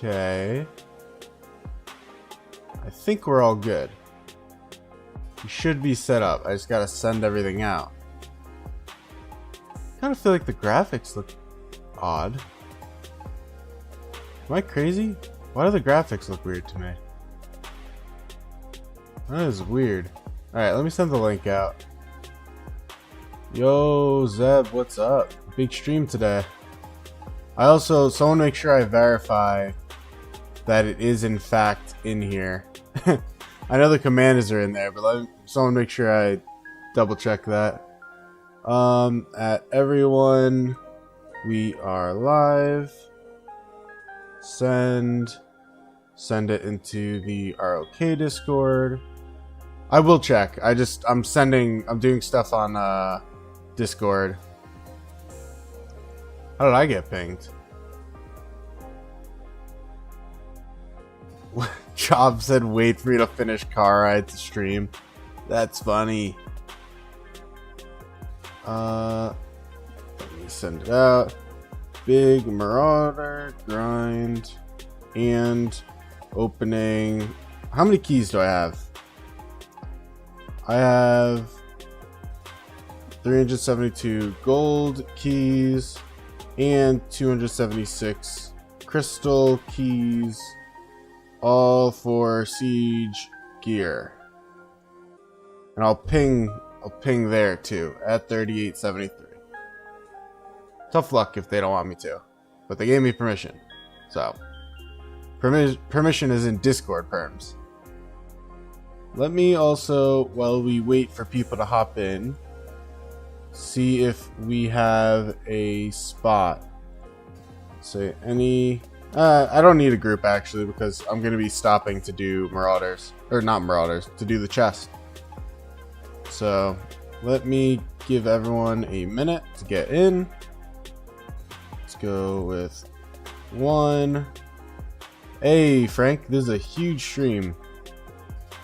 Okay. I think we're all good. We should be set up. I just gotta send everything out. I kind of feel like the graphics look odd. Am I crazy? Why do the graphics look weird to me? That is weird. Alright, let me send the link out. Yo, Zeb, what's up? Big stream today. Someone make sure I verify that it is in fact in here. I know the commanders are in there, but someone make sure I double check that. At everyone, we are live. Send it into the ROK Discord. I will check. I'm doing stuff on Discord. How did I get pinged? Job said wait for me to finish car ride to stream. That's funny. Let me send it out. Big Marauder, grind, and opening. How many keys do I have? I have 372 gold keys and 276 crystal keys, all for siege gear. And I'll ping there too at 3873. Tough luck if they don't want me to, but they gave me permission. So permission is in Discord perms. Let me also, while we wait for people to hop in, see if we have a spot. Say any. I don't need a group actually, because I'm going to be stopping to do Marauders. Or not Marauders, to do the chest. So let me give everyone a minute to get in. Let's go with 1. Hey Frank, this is a huge stream.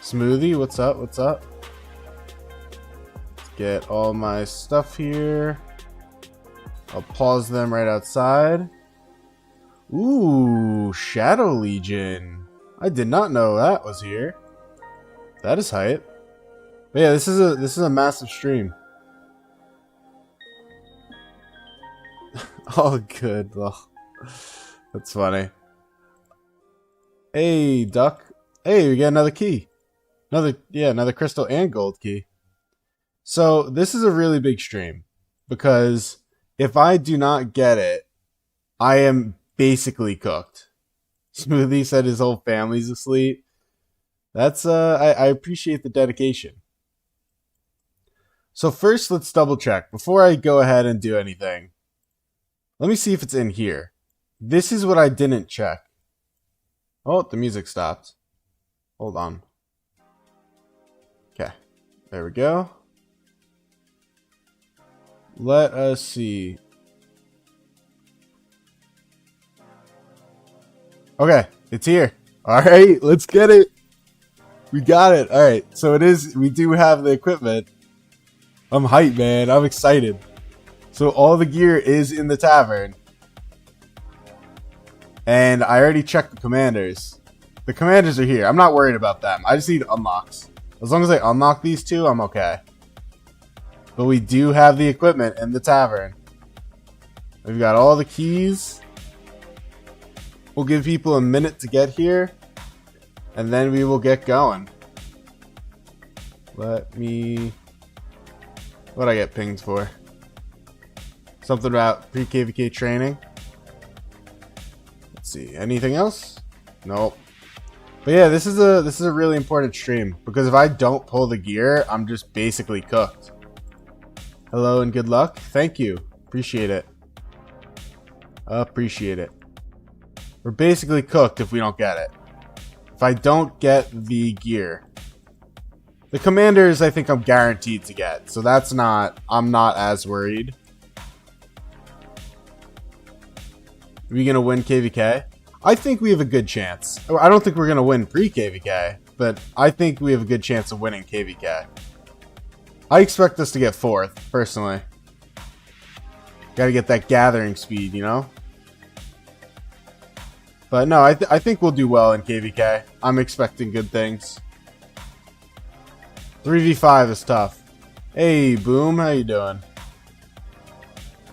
Smoothie, what's up? What's up? Let's get all my stuff here. I'll pause them right outside. Ooh, Shadow Legion. I did not know that was here. That is hype. But yeah, this is a massive stream. Oh, good. Oh, that's funny. Hey, Duck. Hey, we got another key. Another crystal and gold key. So this is a really big stream, because if I do not get it, I am basically cooked. Smoothie said his whole family's asleep. That's I appreciate the dedication. So first, let's double check before I go ahead and do anything. Let me see if it's in here. This is what I didn't check. Oh, the music stopped. Hold on. Okay, there we go. Let us see. Okay, it's here. All right, let's get it. We got it. All right, so it is. We do have the equipment. I'm hyped, man. I'm excited. So all the gear is in the tavern. And I already checked the commanders. The commanders are here. I'm not worried about them. I just need unlocks. As long as I unlock these two, I'm okay. But we do have the equipment in the tavern. We've got all the keys. We'll give people a minute to get here, and then we will get going. Let me... What'd I get pinged for? Something about pre-KVK training. Let's see. Anything else? Nope. But yeah, this is a really important stream, because if I don't pull the gear, I'm just basically cooked. Hello and good luck. Thank you. Appreciate it. Appreciate it. We're basically cooked if we don't get it. If I don't get the gear. The commanders, I think I'm guaranteed to get. So that's not... I'm not as worried. Are we going to win KVK? I think we have a good chance. I don't think we're going to win pre-KVK. But I think we have a good chance of winning KVK. I expect us to get 4th, personally. Gotta get that gathering speed, you know? But no, I think we'll do well in KVK. I'm expecting good things. 3v5 is tough. Hey, Boom, how you doing?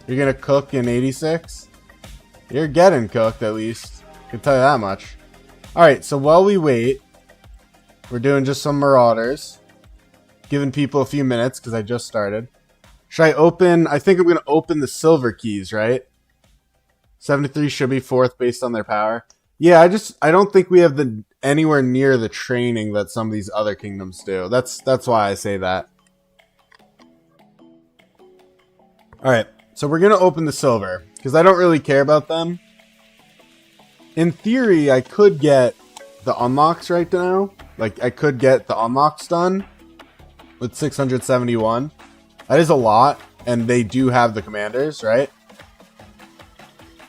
You're gonna cook in 86? You're getting cooked, at least. I can tell you that much. Alright, so while we wait, we're doing just some Marauders. Giving people a few minutes, because I just started. Should I open... I think I'm gonna open the silver keys, right? 73 should be 4th based on their power. Yeah, I don't think we have the anywhere near the training that some of these other kingdoms do. That's why I say that. Alright, so we're gonna open the silver, because I don't really care about them. In theory, I could get the unlocks right now. Like, I could get the unlocks done with 671. That is a lot, and they do have the commanders, right?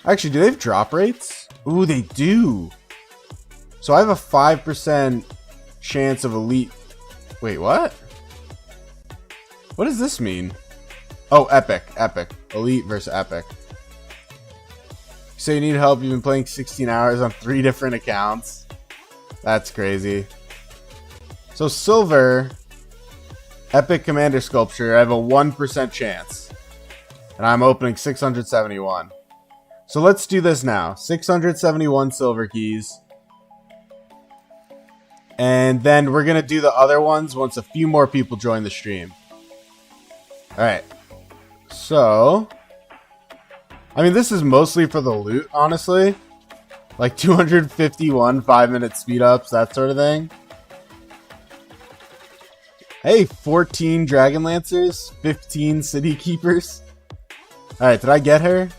Actually, do they have drop rates? Ooh, they do. So I have a 5% chance of elite. Wait, what? What does this mean? Oh, epic. Epic. Elite versus epic. So you need help. You've been playing 16 hours on 3 different accounts. That's crazy. So silver, epic commander sculpture, I have a 1% chance. And I'm opening 671. So let's do this now. 671 silver keys. And then we're going to do the other ones once a few more people join the stream. Alright. So, I mean, this is mostly for the loot, honestly. Like 251 5-minute speed ups, that sort of thing. Hey, 14 Dragon Lancers, 15 City Keepers. Alright, did I get her?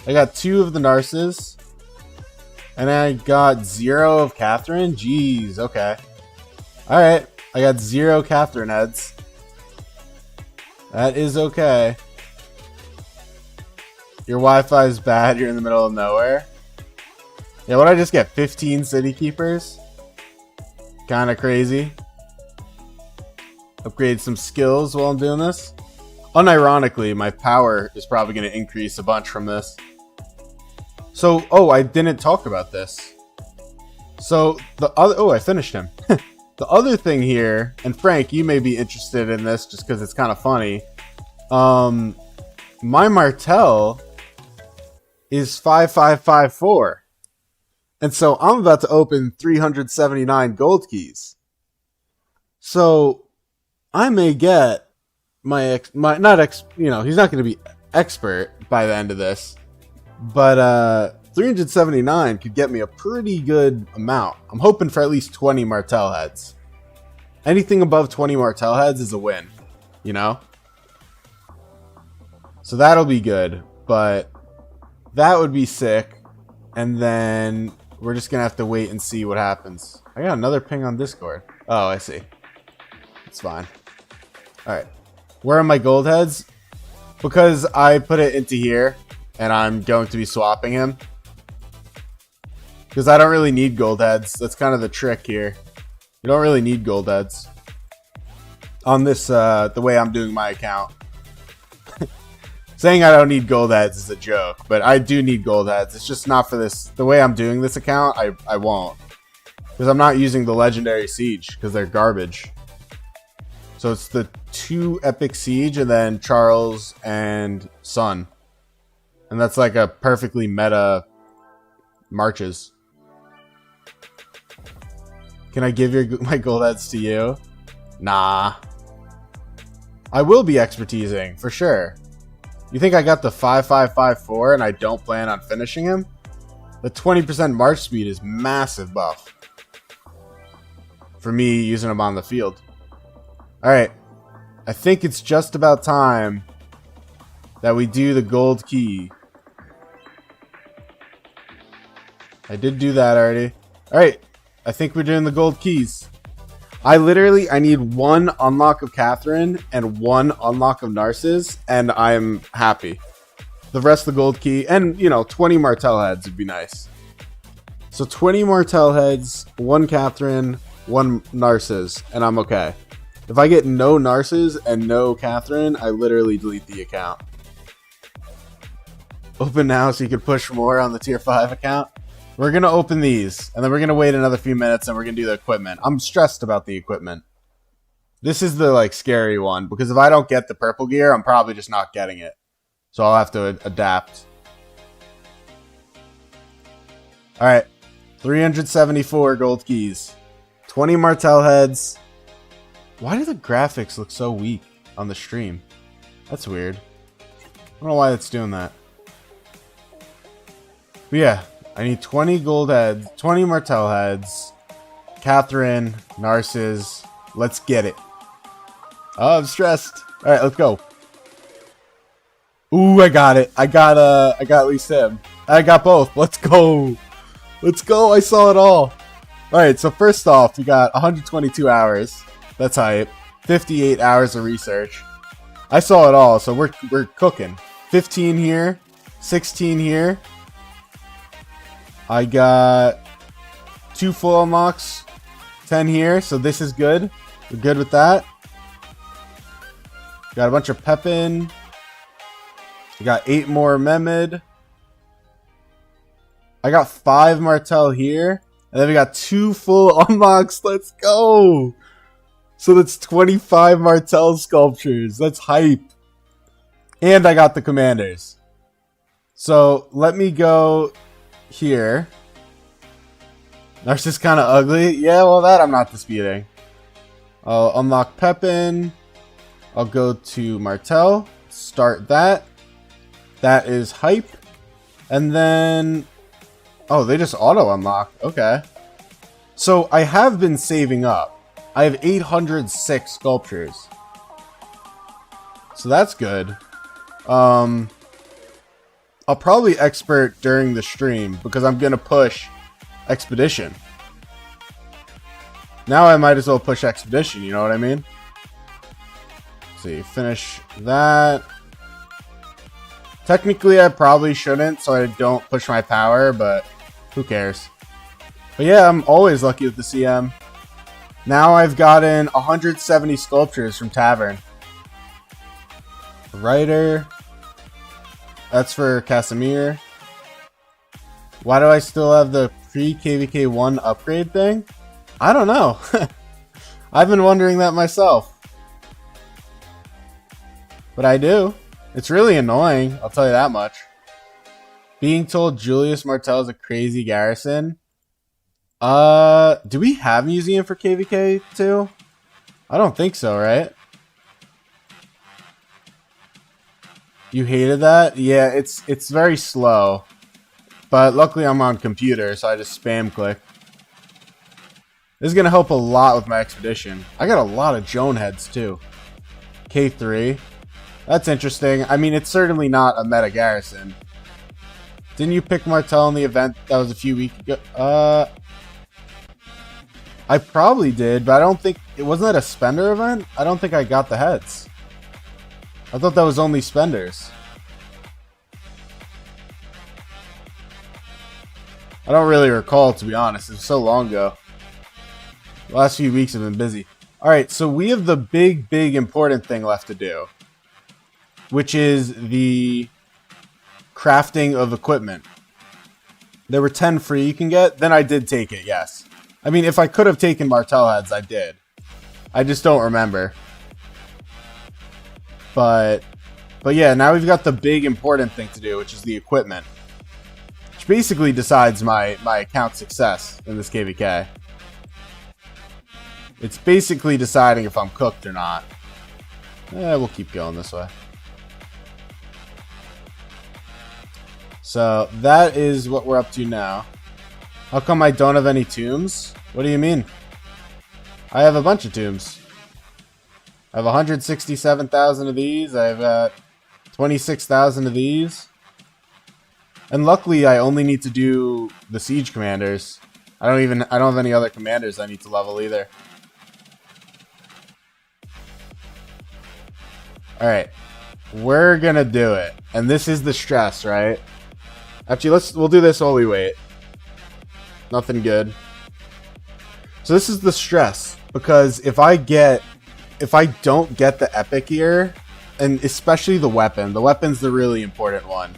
I got 2 of the Narcissus. And I got 0 of Catherine. Jeez, okay. Alright, I got 0 Catherine heads. That is okay. Your Wi-Fi is bad, you're in the middle of nowhere. Yeah, what did I just get? 15 City Keepers? Kinda crazy. Upgrade some skills while I'm doing this. Unironically, my power is probably going to increase a bunch from this. So, oh, I didn't talk about this. So, the other... Oh, I finished him. The other thing here, and Frank, you may be interested in this just because it's kind of funny. My Martel is 5554. And so, I'm about to open 379 gold keys. So, I may get he's not going to be expert by the end of this, but 379 could get me a pretty good amount. I'm hoping for at least 20 Martel heads. Anything above 20 Martel heads is a win, you know? So that'll be good, but that would be sick. And then we're just going to have to wait and see what happens. I got another ping on Discord. Oh, I see. It's fine. Alright. Where are my gold heads? Because I put it into here, and I'm going to be swapping him. Because I don't really need gold heads. That's kind of the trick here. You don't really need gold heads. On this, the way I'm doing my account. Saying I don't need gold heads is a joke, but I do need gold heads. It's just not for this. The way I'm doing this account, I won't. Because I'm not using the Legendary Siege, because they're garbage. So it's the 2 Epic Siege and then Charles and Sun. And that's like a perfectly meta marches. Can I give my gold heads to you? Nah. I will be expertising, for sure. You think I got the 5554 and I don't plan on finishing him? The 20% march speed is massive buff. For me using him on the field. Alright, I think it's just about time that we do the gold key. I did do that already. Alright, I think we're doing the gold keys. I need 1 unlock of Catherine and 1 unlock of Narcissus, and I'm happy. The rest of the gold key, and, 20 Martel heads would be nice. So 20 Martel heads, 1 Catherine, 1 Narcissus, and I'm okay. If I get no Narcissus and no Catherine, I literally delete the account. Open now so you can push more on the tier 5 account. We're going to open these, and then we're going to wait another few minutes, and we're going to do the equipment. I'm stressed about the equipment. This is the, like, scary one, because if I don't get the purple gear, I'm probably just not getting it. So I'll have to adapt. Alright. 374 gold keys. 20 Martell heads. Why do the graphics look so weak on the stream? That's weird. I don't know why it's doing that. But yeah, I need 20 gold heads, 20 Martell heads, Catherine, Narcissus. Let's get it. Oh, I'm stressed. Alright, let's go. Ooh, I got it. I got at least him. I got both. Let's go. Let's go. I saw it all. Alright, so first off, we got 122 hours. That's hype. 58 hours of research. I saw it all, so we're cooking. 15 here. 16 here. I got 2 full unlocks. 10 here, so this is good. We're good with that. Got a bunch of Pepin. We got 8 more Mehmed. I got 5 Martell here. And then we got 2 full unlocks. Let's go. So that's 25 Martell sculptures. That's hype. And I got the commanders. So let me go here. Narcissus kind of ugly. Yeah, well, that I'm not disputing. I'll unlock Pepin. I'll go to Martell. Start that. That is hype. And then... oh, they just auto-unlock. Okay. So I have been saving up. I have 806 sculptures. So that's good. I'll probably expert during the stream because I'm going to push Expedition. Now I might as well push Expedition, you know what I mean? Let's see, finish that. Technically I probably shouldn't so I don't push my power, but who cares? But yeah, I'm always lucky with the CM. Now I've gotten 170 sculptures from Tavern. Writer. That's for Casimir. Why do I still have the pre-KVK1 upgrade thing? I don't know. I've been wondering that myself. But I do. It's really annoying, I'll tell you that much. Being told Julius Martell is a crazy garrison. Do we have museum for KVK too? I don't think so, right? You hated that? Yeah, it's very slow. But luckily I'm on computer, so I just spam click. This is gonna help a lot with my expedition. I got a lot of Joan heads too. K3. That's interesting. I mean, it's certainly not a meta garrison. Didn't you pick Martell in the event that was a few weeks ago? I probably did, but I don't think... it wasn't that a spender event? I don't think I got the heads. I thought that was only spenders. I don't really recall, to be honest. It was so long ago. The last few weeks have been busy. Alright, so we have the big important thing left to do. Which is the crafting of equipment. There were 10 free you can get. Then I did take it, yes. I mean, if I could have taken Martell heads, I did. I just don't remember. But yeah, now we've got the big important thing to do, which is the equipment. Which basically decides my account success in this KVK. It's basically deciding if I'm cooked or not. We'll keep going this way. So that is what we're up to now. How come I don't have any tombs? What do you mean? I have a bunch of tombs. I have 167,000 of these. I've got 26,000 of these. And luckily I only need to do the siege commanders. I don't have any other commanders I need to level either. Alright. We're gonna do it. And this is the stress, right? Actually, we'll do this while we wait. Nothing good. So this is the stress. Because if I don't get the epic here, and especially the weapon's the really important one.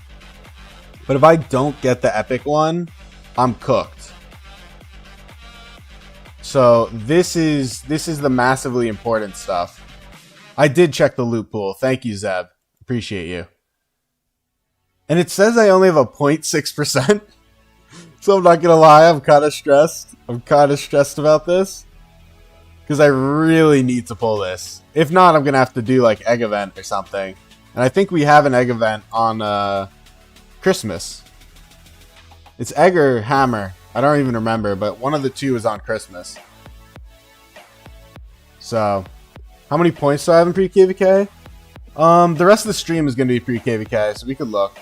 But if I don't get the epic one, I'm cooked. So this is the massively important stuff. I did check the loot pool. Thank you, Zeb. Appreciate you. And it says I only have a 0.6%. So I'm not gonna lie, I'm kind of stressed. I'm kind of stressed about this. Because I really need to pull this. If not, I'm gonna have to do like egg event or something. And I think we have an egg event on Christmas. It's egg or hammer. I don't even remember, but one of the two is on Christmas. So, how many points do I have in pre-KVK? The rest of the stream is gonna be pre-KVK, so we could look.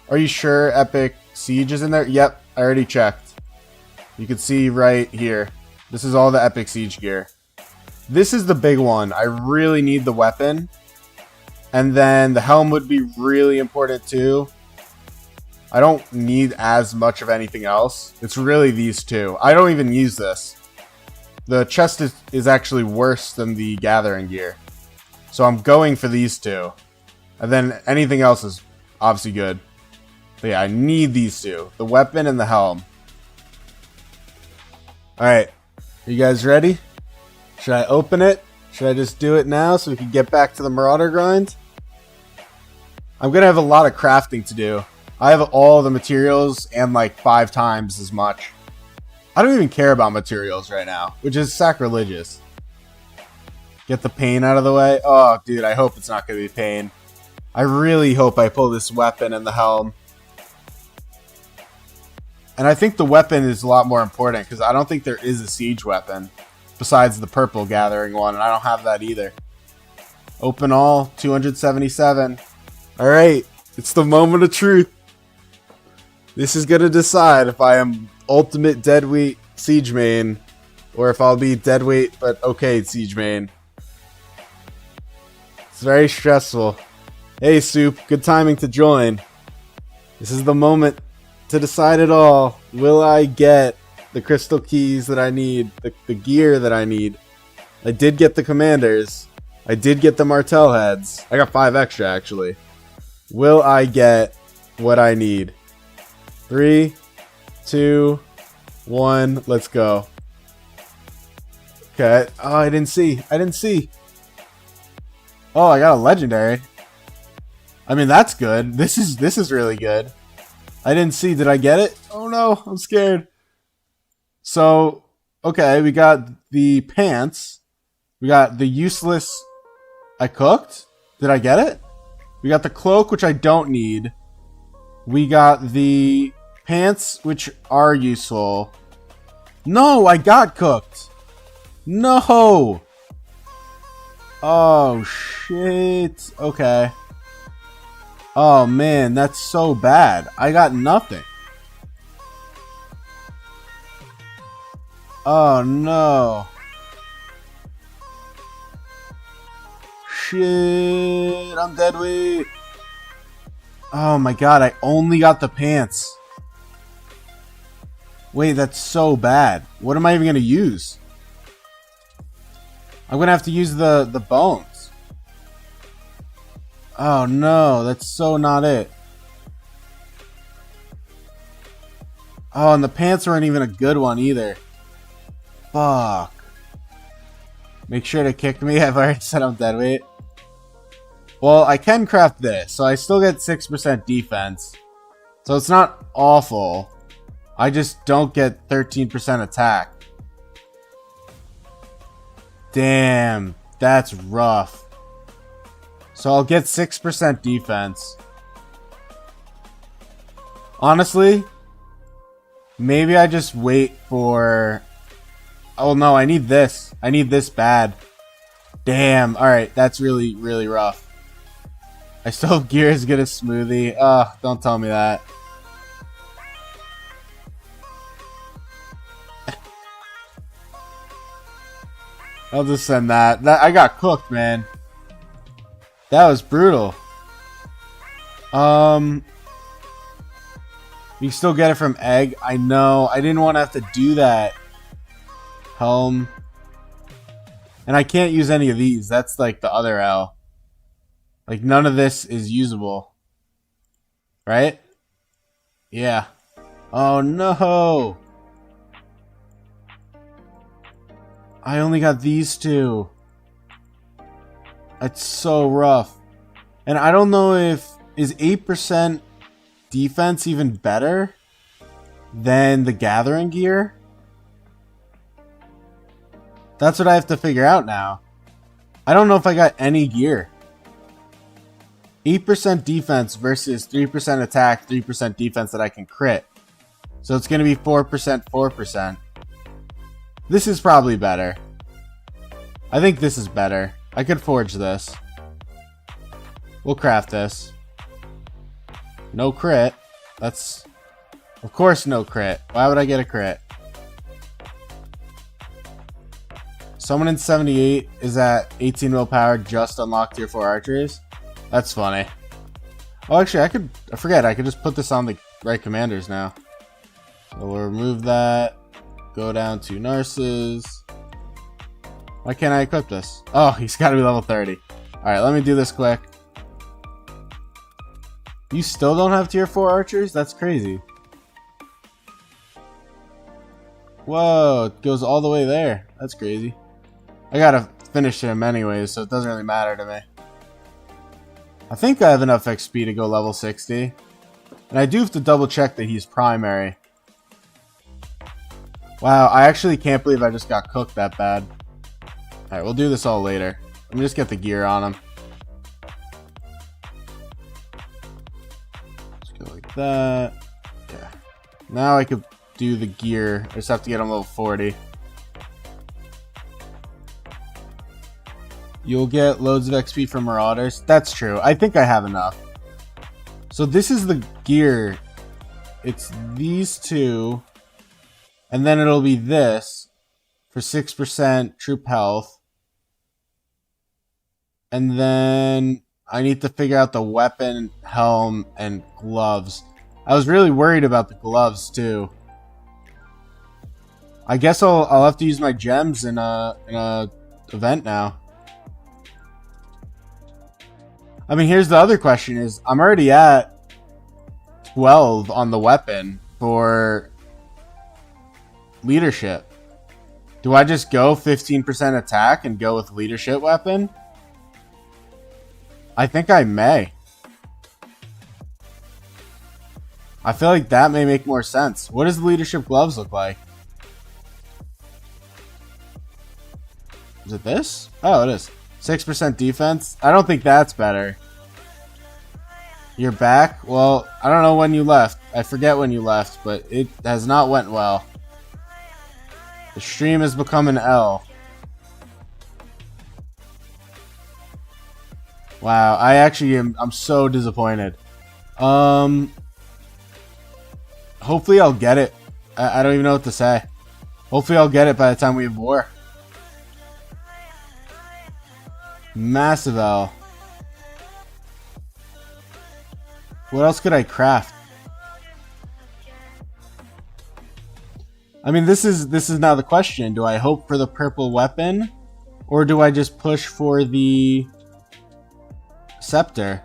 Are you sure Epic Siege is in there? Yep, I already checked. You can see right here. This is all the Epic Siege gear. This is the big one. I really need the weapon. And then the helm would be really important too. I don't need as much of anything else. It's really these two. I don't even use this. The chest is actually worse than the gathering gear. So I'm going for these two. And then anything else is obviously good. But yeah, I need these two. The weapon and the helm. Alright. Are you guys ready? Should I open it? Should I just do it now so we can get back to the Marauder grind? I'm going to have a lot of crafting to do. I have all the materials and like 5 times as much. I don't even care about materials right now, which is sacrilegious. Get the pain out of the way. Oh, dude, I hope it's not going to be pain. I really hope I pull this weapon and the helm. And I think the weapon is a lot more important because I don't think there is a siege weapon besides the purple gathering one, and I don't have that either. Open all, 277. Alright, it's the moment of truth. This is going to decide if I am ultimate deadweight siege main or if I'll be deadweight but okay siege main. It's very stressful. Hey Soup, good timing to join. This is the moment to decide it all. Will I get the crystal keys that I need, the gear that I need? I did get the commanders. I did get the martel heads. I got 5 extra actually. Will I get what I need? 3, 2, 1, let's go. Okay. Oh, I didn't see. Oh, I got a legendary. I mean, that's good. This is really good. I didn't see. Did I get it? Oh no, I'm scared. So, okay, we got the pants. We got the useless. I cooked? Did I get it? We got the cloak, which I don't need. We got the pants, which are useful. No, I got cooked. No. Oh, shit. Okay. Oh, man, that's so bad. I got nothing. Oh, no. Shit, I'm dead weight. Oh my god, I only got the pants. Wait, that's so bad. What am I even going to use? I'm going to have to use the bones. Oh no, that's so not it. Oh, and the pants weren't even a good one either. Fuck. Make sure to kick me. I've already said I'm dead weight. Well, I can craft this, so I still get 6% defense. So it's not awful. I just don't get 13% attack. Damn, that's rough. So I'll get 6% defense. Honestly, maybe I just wait for... Oh no, I need this. I need this bad. Damn, alright, that's really, really rough. I still have gear as good as Smoothie. Ugh, don't tell me that. I'll just send that. I got cooked, man. That was brutal. You can still get it from egg. I know. I didn't want to have to do that. Helm. And I can't use any of these. That's like the other L. Like, none of this is usable. Right? Yeah. Oh no! I only got these two. It's so rough. And I don't know if... Is 8% defense even better than the gathering gear? That's what I have to figure out now. I don't know if I got any gear. 8% defense versus 3% attack, 3% defense that I can crit. So it's going to be 4%, 4%. This is probably better. I think this is better. I could forge this. We'll craft this. No crit. That's... Of course no crit. Why would I get a crit? Someone in 78 is at 18 willpower, just unlocked tier 4 archers. That's funny. Oh, actually, I forget. I could just put this on the right commanders now. So we'll remove that. Go down to nurses. Why can't I equip this? Oh, he's got to be level 30. Alright, let me do this quick. You still don't have tier 4 archers? That's crazy. Whoa, it goes all the way there. That's crazy. I gotta finish him anyways, so it doesn't really matter to me. I think I have enough XP to go level 60. And I do have to double check that he's primary. Wow, I actually can't believe I just got cooked that bad. Alright, we'll do this all later. Let me just get the gear on him. Let's go like that. Yeah. Now I could do the gear. I just have to get him level 40. You'll get loads of XP from Marauders. That's true. I think I have enough. So this is the gear. It's these two. And then it'll be this for 6% troop health. And then I need to figure out the weapon, helm, and gloves. I was really worried about the gloves too. I guess I'll have to use my gems in a event now. I mean, here's the other question is, I'm already at 12 on the weapon for leadership. Do I just go 15% attack and go with leadership weapon? I think I may. I feel like that may make more sense. What does the leadership gloves look like? Is it this? Oh, it is. 6% defense? I don't think that's better. You're back? Well, I don't know when you left. I forget when you left, but it has not went well. The stream has become an L. Wow, I actually I'm so disappointed. Hopefully I'll get it. I don't even know what to say. Hopefully I'll get it by the time we have war. Massive L. What else could I craft? I mean, this is now the question. Do I hope for the purple weapon, or do I just push for the scepter?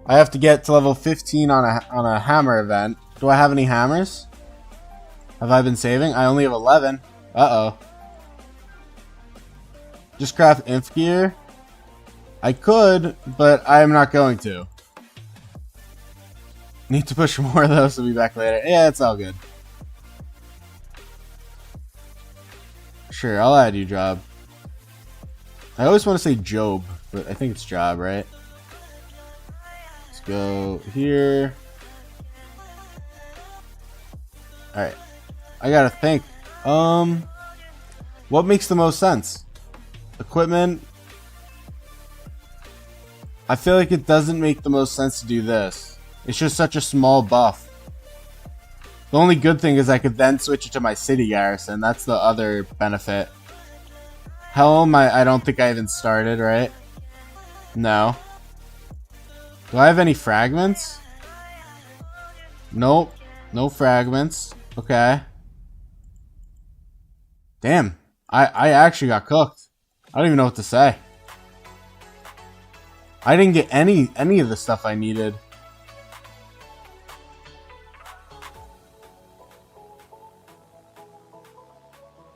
I have to get to level 15 on a hammer event. Do I have any hammers? Have I been saving? I only have 11. Uh-oh. Just craft inf gear? I could, but I'm not going to. Need to push more of those. We'll be back later. Yeah, it's all good. Sure, I'll add you, Job. I always want to say Job, but I think it's Job, right? Let's go here. Alright. I gotta think. What makes the most sense? Equipment. I feel like it doesn't make the most sense to do this. It's just such a small buff. The only good thing is I could then switch it to my city garrison. That's the other benefit. Helm, I don't think I even started, right? No. Do I have any fragments? Nope. No fragments. Okay. Damn. I actually got cooked. I don't even know what to say. I didn't get any of the stuff I needed.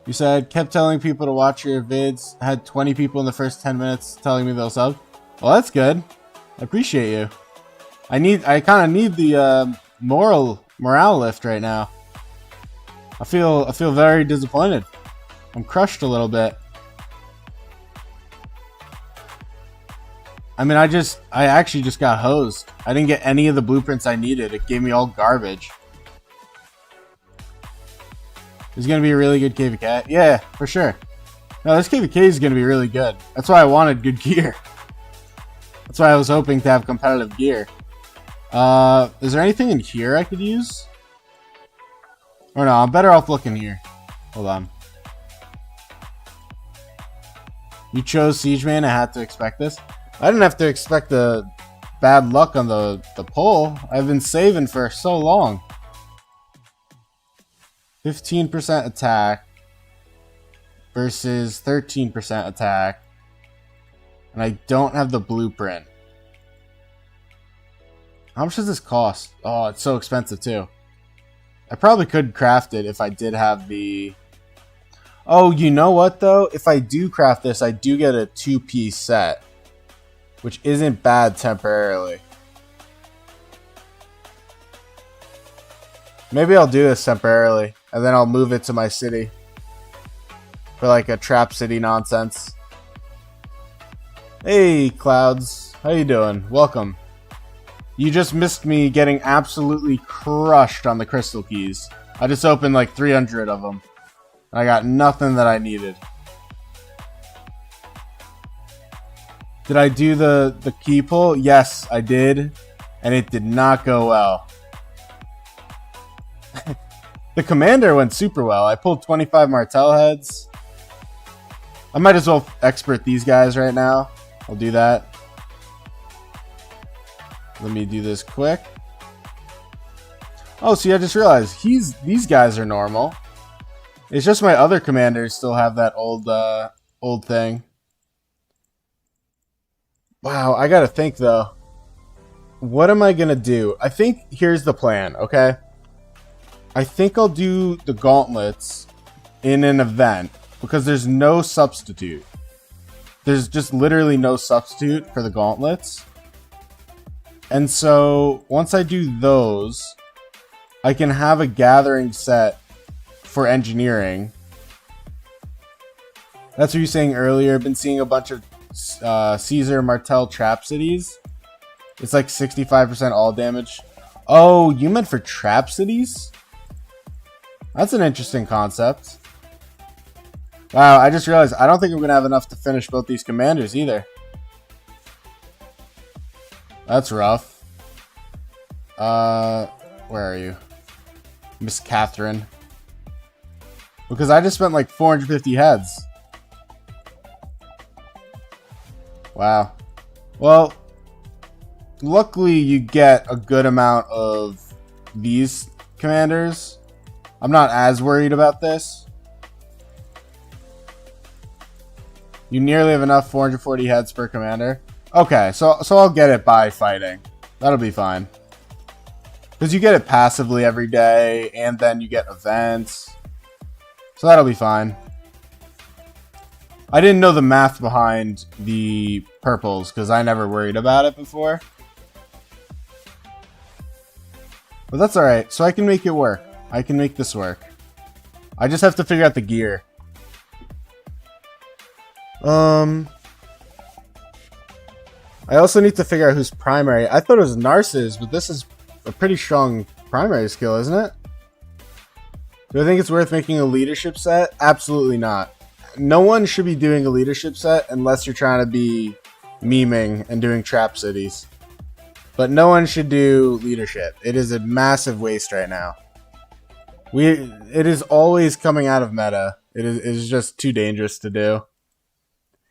You said, kept telling people to watch your vids. Had 20 people in the first 10 minutes telling me they'll sub. Well, that's good. I appreciate you. I kind of need the morale lift right now. I feel very disappointed. I'm crushed a little bit. I mean, I actually just got hosed. I didn't get any of the blueprints I needed. It gave me all garbage. It's gonna be a really good KVK. Yeah, for sure. No, this KVK is gonna be really good. That's why I wanted good gear. That's why I was hoping to have competitive gear. Is there anything in here I could use? Or no, I'm better off looking here. Hold on. You chose Siege Man. I had to expect this. I didn't have to expect the bad luck on the pull. I've been saving for so long. 15% attack versus 13% attack. And I don't have the blueprint. How much does this cost? Oh, it's so expensive too. I probably could craft it if I did have the... Oh, you know what though? If I do craft this, I do get a 2-piece set. Which isn't bad temporarily. Maybe I'll do this temporarily. And then I'll move it to my city. For like a trap city nonsense. Hey, Clouds. How you doing? Welcome. You just missed me getting absolutely crushed on the crystal keys. I just opened like 300 of them. And I got nothing that I needed. Did I do the key pull? Yes, I did. And it did not go well. The commander went super well. I pulled 25 Martel heads. I might as well expert these guys right now. I'll do that. Let me do this quick. Oh, see, I just realized these guys are normal. It's just my other commanders still have that old thing. Wow, I gotta think though. What am I gonna do? I think here's the plan, okay? I think I'll do the gauntlets in an event because there's no substitute. There's just literally no substitute for the gauntlets. And so once I do those, I can have a gathering set for engineering. That's what you were saying earlier. I've been seeing a bunch of Caesar Martel trap cities. It's like 65% all damage. Oh, you meant for trap cities? That's an interesting concept. Wow, I just realized I don't think I'm going to have enough to finish both these commanders either. That's rough. Where are you? Miss Catherine. Because I just spent like 450 heads. Wow. Well, luckily you get a good amount of these commanders. I'm not as worried about this. You nearly have enough 440 heads per commander. Okay, so I'll get it by fighting. That'll be fine. Because you get it passively every day, and then you get events. So that'll be fine. I didn't know the math behind the purples, because I never worried about it before. But that's alright, so I can make it work. I can make this work. I just have to figure out the gear. I also need to figure out who's primary. I thought it was Narcissus, but this is a pretty strong primary skill, isn't it? Do I think it's worth making a leadership set? Absolutely not. No one should be doing a leadership set unless you're trying to be memeing and doing trap cities. But no one should do leadership. It is a massive waste right now. It is always coming out of meta. It is just too dangerous to do.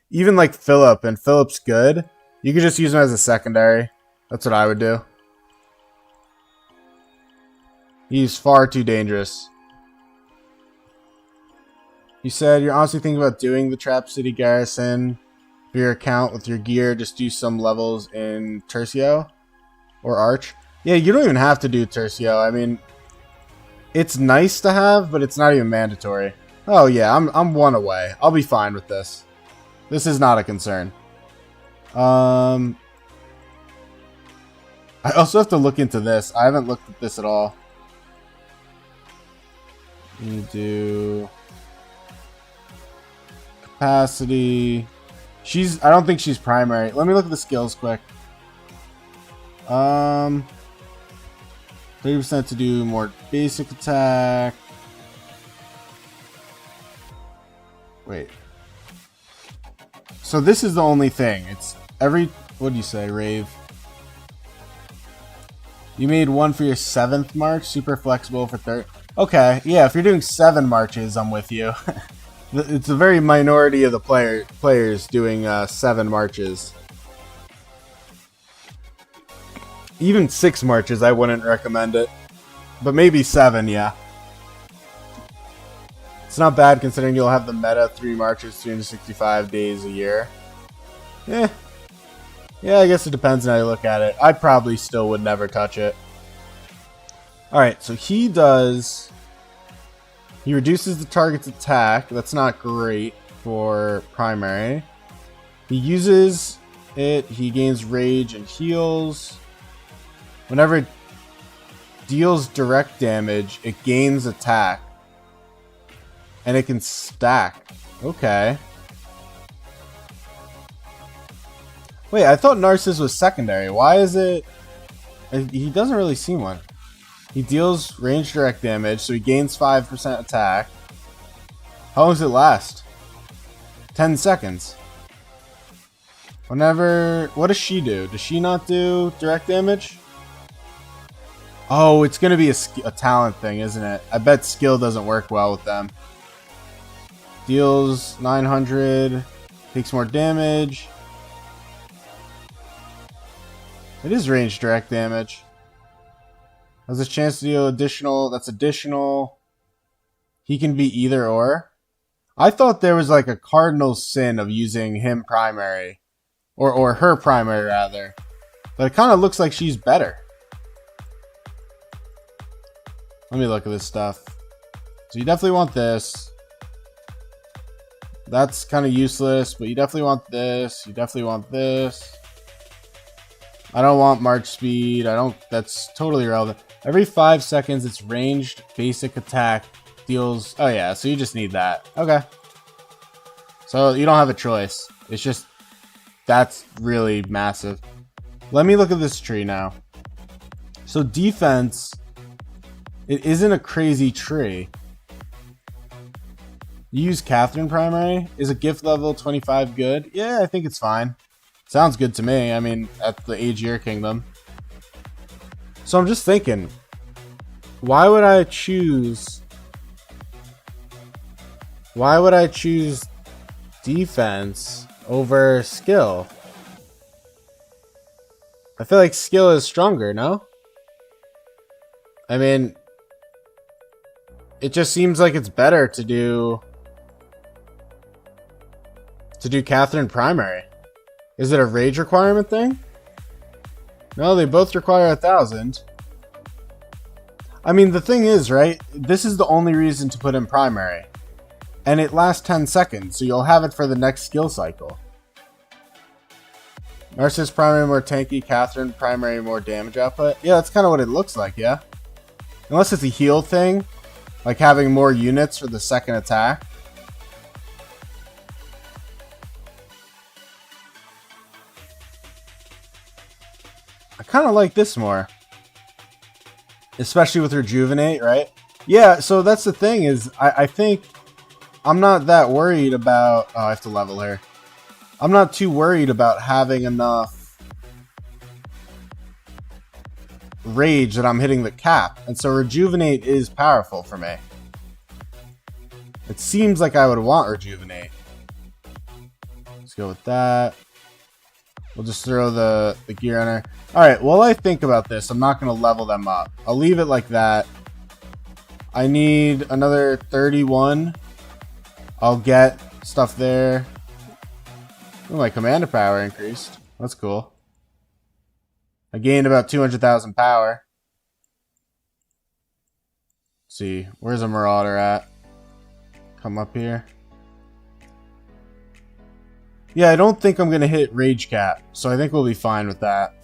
Even like Philip, and Philip's good. You could just use him as a secondary. That's what I would do. He's far too dangerous. You said you're honestly thinking about doing the Trap City Garrison for your account with your gear. Just do some levels in Tercio or Arch. Yeah, you don't even have to do Tercio. I mean, it's nice to have, but it's not even mandatory. Oh yeah, I'm one away. I'll be fine with this. This is not a concern. I also have to look into this. I haven't looked at this at all. You do capacity. I don't think she's primary. Let me look at the skills quick. 30% to do more basic attack. Wait. So this is the only thing. It's every... What do you say, Rave? You made one for your 7th march. Super flexible for 3rd. Okay, yeah, if you're doing 7 marches, I'm with you. It's a very minority of the players doing 7 marches. Even 6 marches, I wouldn't recommend it. But maybe 7, yeah. It's not bad considering you'll have the meta 3 marches, 365 days a year. Yeah, I guess it depends on how you look at it. I probably still would never touch it. Alright, so he reduces the target's attack. That's not great for primary. He uses it. He gains rage and heals. Whenever it deals direct damage, it gains attack. And it can stack. Okay. Wait, I thought Narcissus was secondary. Why is it... He doesn't really seem one. He deals range direct damage, so he gains 5% attack. How long does it last? 10 seconds. Whenever... What does she do? Does she not do direct damage? Oh, it's going to be a talent thing, isn't it? I bet skill doesn't work well with them. Deals 900. Takes more damage. It is range direct damage. Has a chance to deal additional. That's additional. He can be either or. I thought there was like a cardinal sin of using him primary. Or her primary, rather. But it kind of looks like she's better. Let me look at this stuff. So you definitely want this. That's kind of useless, but you definitely want this. You definitely want this. I don't want march speed. That's totally irrelevant. Every 5 seconds, it's ranged basic attack deals. Oh yeah, so you just need that. Okay. So you don't have a choice. It's just, that's really massive. Let me look at this tree now. So defense, it isn't a crazy tree. You use Catherine primary. Is a gift level 25 good? Yeah, I think it's fine. Sounds good to me. I mean, at the Aegir Kingdom. So I'm just thinking, why would I choose defense over skill? I feel like skill is stronger, no? I mean, it just seems like it's better to do Catherine primary. Is it a rage requirement thing? No, they both require 1,000. I mean, the thing is, right? This is the only reason to put in primary. And it lasts 10 seconds, so you'll have it for the next skill cycle. Narcissus primary more tanky, Catherine primary more damage output. Yeah, that's kind of what it looks like, yeah? Unless it's a heal thing, like having more units for the second attack. I kind of like this more. Especially with Rejuvenate, right? Yeah, so that's the thing is, I think I'm not that worried about... Oh, I have to level her. I'm not too worried about having enough rage that I'm hitting the cap. And so Rejuvenate is powerful for me. It seems like I would want Rejuvenate. Let's go with that. We'll just throw the gear on her. Alright, while I think about this, I'm not going to level them up. I'll leave it like that. I need another 31. I'll get stuff there. Ooh, my commander power increased. That's cool. I gained about 200,000 power. Let's see, where's a Marauder at? come up here. Yeah, I don't think I'm going to hit rage cap, so I think we'll be fine with that.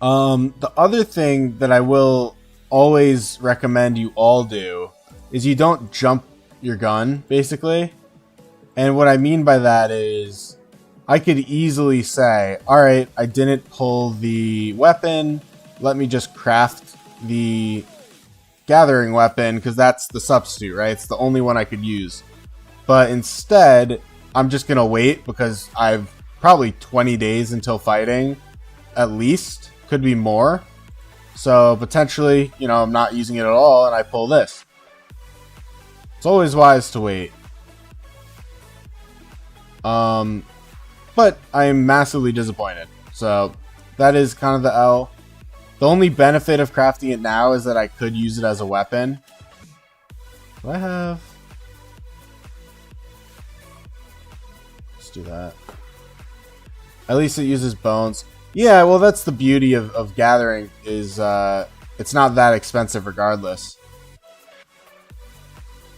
The other thing that I will always recommend you all do is you don't jump your gun, basically. And what I mean by that is I could easily say, alright, I didn't pull the weapon, let me just craft the gathering weapon, because that's the substitute, right? It's the only one I could use. But instead, I'm just gonna wait because I've probably 20 days until fighting, at least. Could be more. So potentially, you know, I'm not using it at all and I pull this. It's always wise to wait. But I am massively disappointed. So that is kind of the L. The only benefit of crafting it now is that I could use it as a weapon. Do I have... Let's do that. At least it uses bones. Yeah, well, that's the beauty of gathering, is it's not that expensive regardless.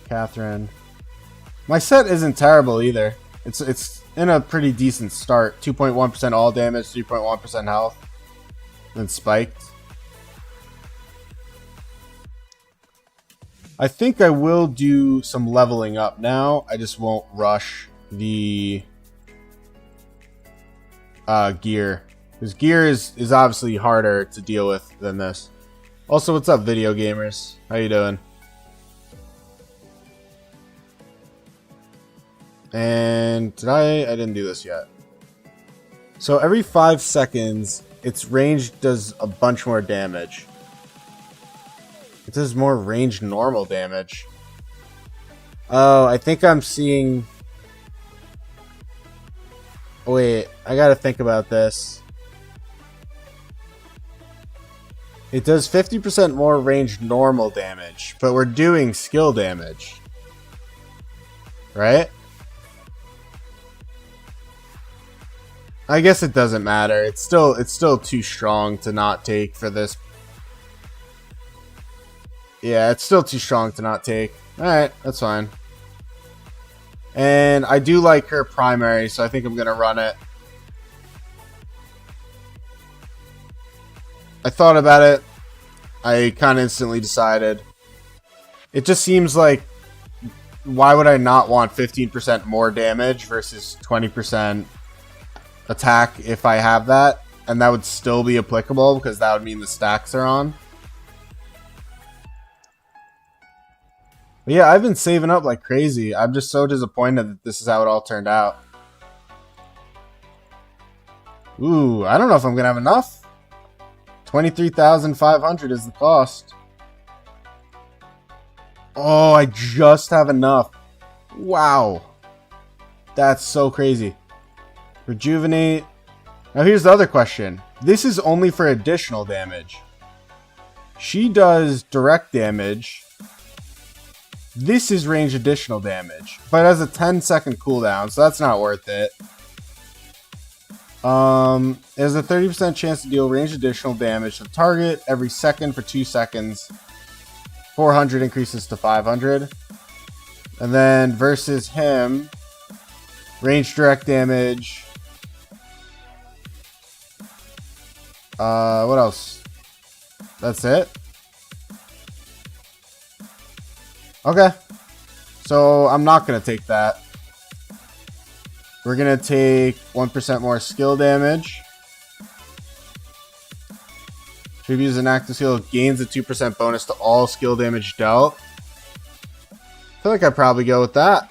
Catherine. My set isn't terrible either. It's in a pretty decent start. 2.1% all damage, 3.1% health. Then spiked. I think I will do some leveling up now. I just won't rush the gear. Because gear is obviously harder to deal with than this. Also, what's up, video gamers? How you doing? And I didn't do this yet. So every 5 seconds, its range does a bunch more damage. It does more range normal damage. Oh, I think I'm seeing... Wait, I gotta think about this. It does 50% more range normal damage, but we're doing skill damage. Right? I guess it doesn't matter. It's still too strong to not take for this. Yeah, it's still too strong to not take. Alright, that's fine. And I do like her primary, so I think I'm gonna run it. I thought about it. I kind of instantly decided. It just seems like, why would I not want 15% more damage versus 20% attack if I have that? And that would still be applicable because that would mean the stacks are on. But yeah, I've been saving up like crazy. I'm just so disappointed that this is how it all turned out. Ooh, I don't know if I'm going to have enough. 23,500 is the cost. Oh, I just have enough. Wow. That's so crazy. Rejuvenate. Now here's the other question. This is only for additional damage. She does direct damage. This is range additional damage. But it has a 10-second cooldown, so that's not worth it. There's a 30% chance to deal range additional damage to the target every second for 2 seconds. 400 increases to 500. And then versus him, range direct damage. What else? That's it? Okay. So I'm not going to take that. We're going to take 1% more skill damage. Tributes an active skill gains a 2% bonus to all skill damage dealt. I feel like I'd probably go with that.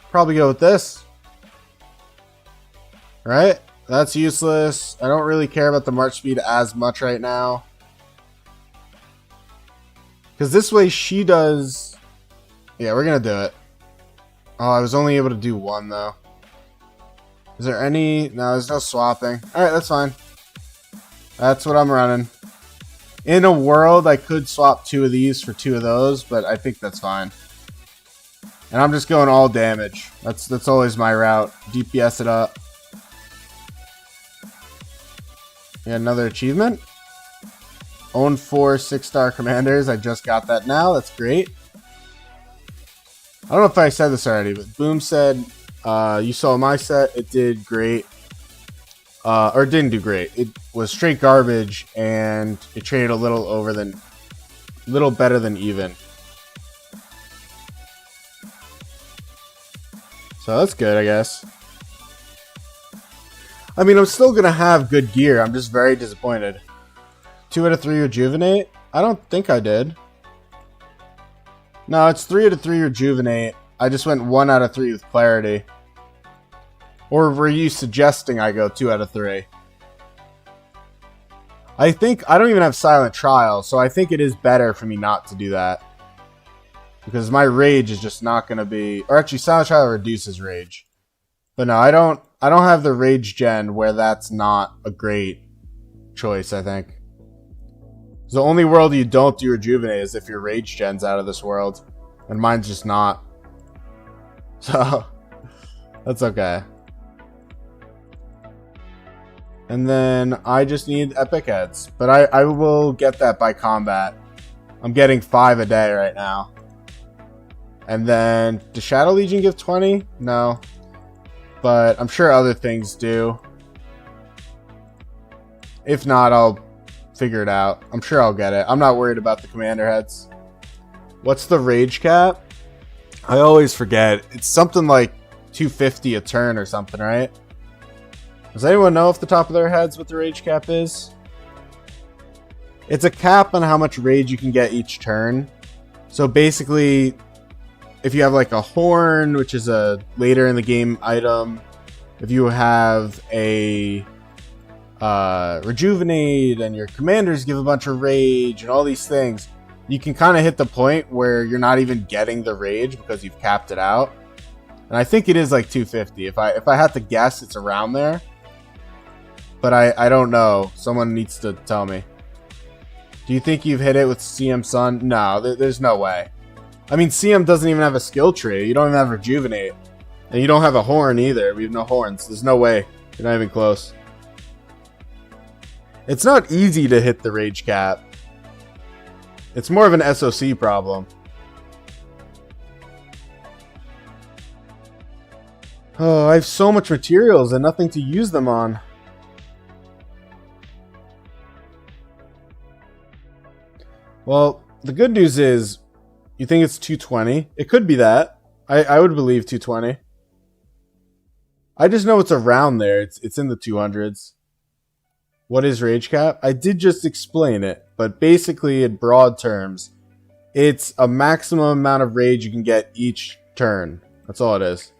Probably go with this. Right? That's useless. I don't really care about the march speed as much right now. Because this way she does... Yeah, we're going to do it. Oh, I was only able to do one, though. Is there any... No, there's no swapping. Alright, that's fine. That's what I'm running. In a world, I could swap 2 of these for 2 of those, but I think that's fine. And I'm just going all damage. That's always my route. DPS it up. Yeah, another achievement. Own 4 6-star commanders. I just got that now. That's great. I don't know if I said this already, but Boom said, you saw my set. It did great. Or it didn't do great. It was straight garbage, and it traded a little better than even. So that's good, I guess. I mean, I'm still going to have good gear. I'm just very disappointed. 2 out of 3 Rejuvenate? I don't think I did. No, it's 3 out of 3 Rejuvenate. I just went 1 out of 3 with Clarity. Or were you suggesting I go 2 out of 3? I think I don't even have Silent Trial, so I think it is better for me not to do that. Because my rage is just not going to be... Or actually, Silent Trial reduces rage. But no, I don't have the rage gen where that's not a great choice, I think. The only world you don't do Rejuvenate is if your rage gen's out of this world. And mine's just not. So, that's okay. And then I just need Epic Heads. But I will get that by combat. I'm getting 5 a day right now. And then, does Shadow Legion give 20? No. But I'm sure other things do. If not, I'll figure it out. I'm sure I'll get it. I'm not worried about the commander heads. What's the rage cap? I always forget. It's something like 250 a turn or something, right? Does anyone know off the top of their heads what the rage cap is? It's a cap on how much rage you can get each turn. So basically, if you have like a horn, which is a later in the game item, if you have a rejuvenate and your commanders give a bunch of rage and all these things, you can kind of hit the point where you're not even getting the rage because you've capped it out. And I think it is like 250. If I had to guess, it's around there. But I don't know. Someone needs to tell me. Do you think you've hit it with CM Sun? No, there's no way. I mean, CM doesn't even have a skill tree. You don't even have Rejuvenate. And you don't have a horn either. We have no horns. There's no way. You're not even close. It's not easy to hit the rage cap. It's more of an SOC problem. Oh, I have so much materials and nothing to use them on. Well, the good news is, you think it's 220? It could be that. I would believe 220. I just know it's around there. It's in the 200s. What is rage cap? I did just explain it, but basically in broad terms, it's a maximum amount of rage you can get each turn. That's all it is.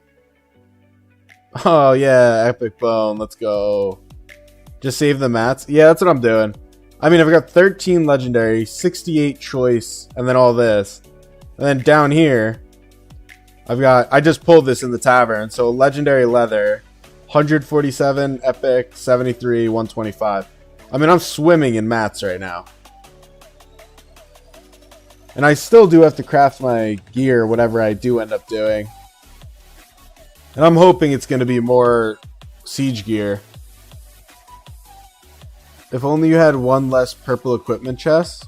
Oh yeah, epic bone. Let's go. Just save the mats. Yeah, that's what I'm doing. I mean, I've got 13 legendary, 68 choice, and then all this. And then down here, I just pulled this in the tavern. So legendary leather, 147, epic, 73, 125. I mean, I'm swimming in mats right now. And I still do have to craft my gear, whatever I do end up doing. And I'm hoping it's going to be more siege gear. If only you had one less purple equipment chest.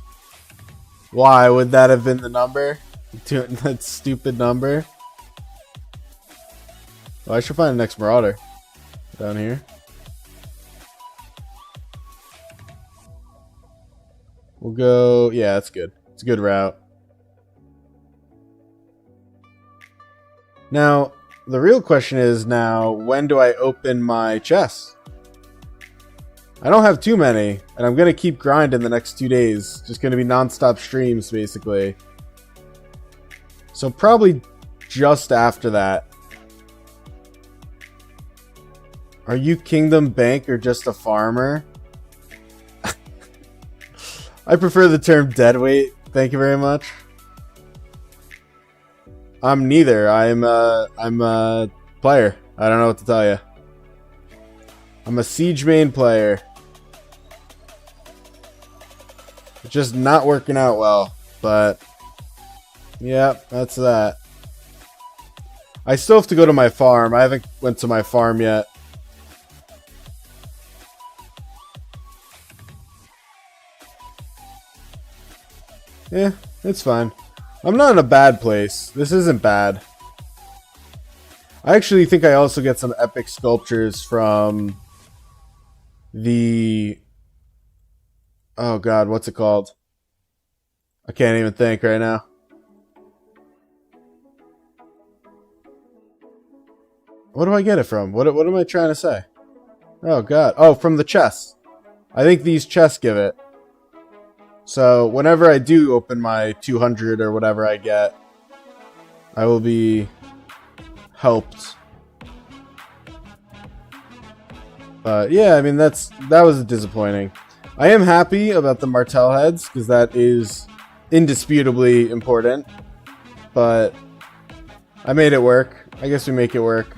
Why would that have been the number? That stupid number. Oh, I should find the next Marauder. Down here. We'll go... Yeah, that's good. It's a good route. Now, the real question is now, when do I open my chest? I don't have too many, and I'm going to keep grinding the next 2 days. Just going to be non-stop streams, basically. So probably just after that. Are you Kingdom Bank or just a farmer? I prefer the term deadweight. Thank you very much. I'm neither. I'm a player. I don't know what to tell you. I'm a siege main player. It's just not working out well, but yeah, that's that. I still have to go to my farm. I haven't went to my farm yet. Yeah, it's fine. I'm not in a bad place. This isn't bad. I actually think I also get some epic sculptures from the... Oh god, what's it called? I can't even think right now. What do I get it from? What am I trying to say? Oh god. Oh, from the chests. I think these chests give it. So whenever I do open my 200 or whatever I get, I will be helped. But yeah, I mean that was disappointing. I am happy about the Martell heads because that is indisputably important. But I made it work. I guess we make it work.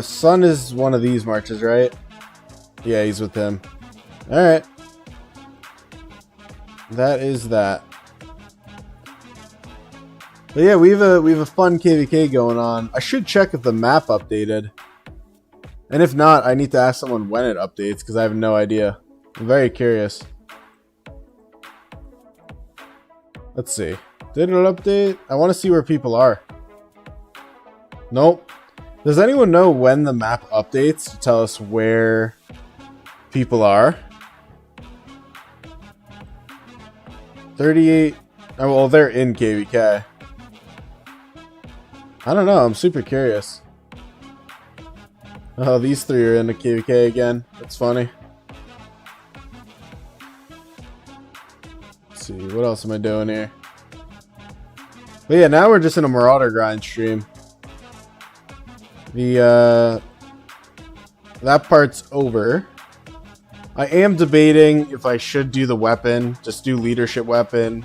Sun is one of these marches, right? Yeah, he's with him. Alright. That is that. But yeah, we have a fun KVK going on. I should check if the map updated. And if not, I need to ask someone when it updates, because I have no idea. I'm very curious. Let's see. Did it update? I want to see where people are. Nope. Does anyone know when the map updates to tell us where people are? 38. Oh, well, they're in KVK. I don't know. I'm super curious. Oh, these three are in the KVK again. That's funny. Let's see. What else am I doing here? But yeah, now we're just in a Marauder grind stream. That part's over. I am debating if I should do the weapon. Just do leadership weapon.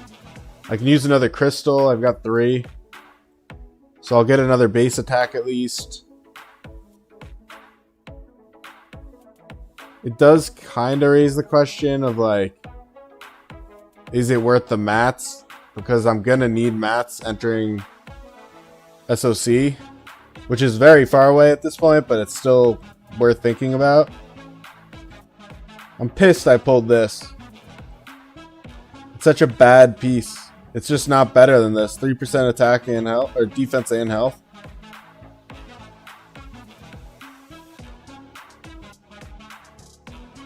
I can use another crystal. I've got 3. So I'll get another base attack at least. It does kind of raise the question of like, is it worth the mats? Because I'm going to need mats entering SOC. Which is very far away at this point, but it's still worth thinking about. I'm pissed I pulled this. It's such a bad piece. It's just not better than this. 3% attack and health, or defense and health.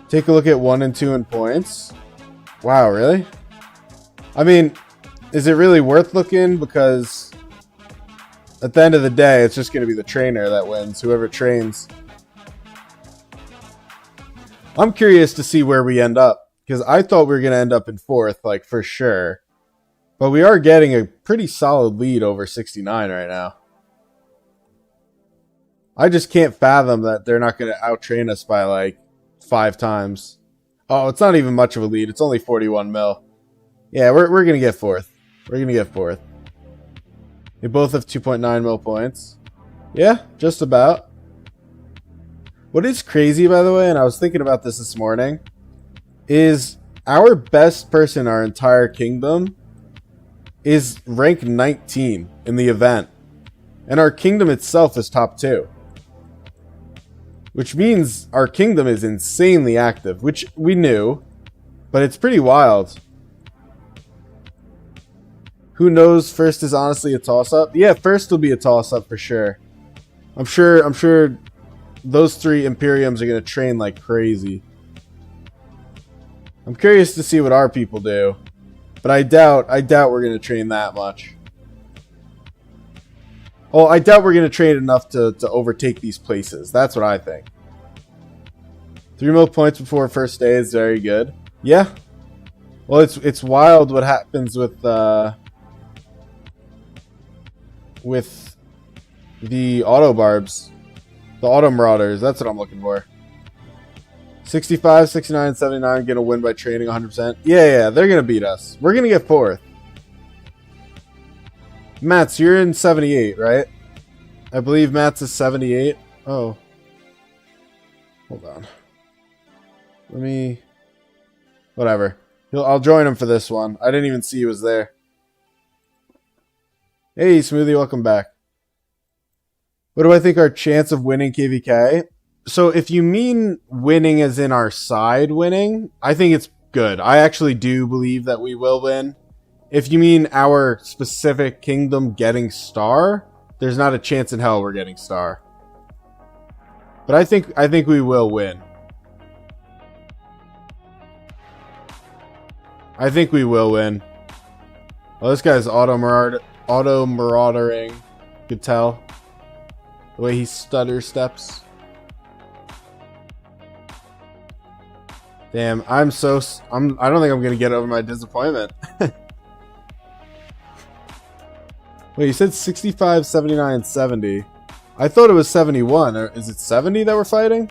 Take a look at 1 and 2 in points. Wow, really? I mean, is it really worth looking? Because at the end of the day, it's just going to be the trainer that wins, whoever trains. I'm curious to see where we end up, because I thought we were going to end up in 4th, like, for sure. But we are getting a pretty solid lead over 69 right now. I just can't fathom that they're not going to out-train us by, like, 5 times. Oh, it's not even much of a lead. It's only 41 mil. Yeah, we're going to get 4th. We're going to get 4th. They both have 2.9 mil points. Yeah, just about. What is crazy, by the way, and I was thinking about this morning, is our best person in our entire kingdom is rank 19 in the event. And our kingdom itself is top 2. Which means our kingdom is insanely active, which we knew, but it's pretty wild. Who knows? First is honestly a toss-up. Yeah, first will be a toss-up for sure. I'm sure those 3 Imperiums are going to train like crazy. I'm curious to see what our people do. But I doubt we're going to train that much. Oh, I doubt we're going to train enough to overtake these places. That's what I think. 3 mil points before first day is very good. Yeah. Well, it's wild what happens with the auto barbs. The auto marauders. That's what I'm looking for. 65, 69, 79 gonna win by training 100%. Yeah, they're gonna beat us. We're gonna get 4th. Mats, you're in 78, right? I believe Mats is 78. Oh. Hold on. Let me... Whatever. I'll join him for this one. I didn't even see he was there. Hey, Smoothie, welcome back. What do I think our chance of winning KVK? So if you mean winning as in our side winning, I think it's good. I actually do believe that we will win. If you mean our specific kingdom getting star, there's not a chance in hell we're getting star. But I think we will win. I think we will win. Oh, this guy's auto maraudering. Could tell the way he stutter steps. Damn, I don't think I'm gonna get over my disappointment. Wait, you said 65, 79, 70. I thought it was 71. Or is it 70 that we're fighting?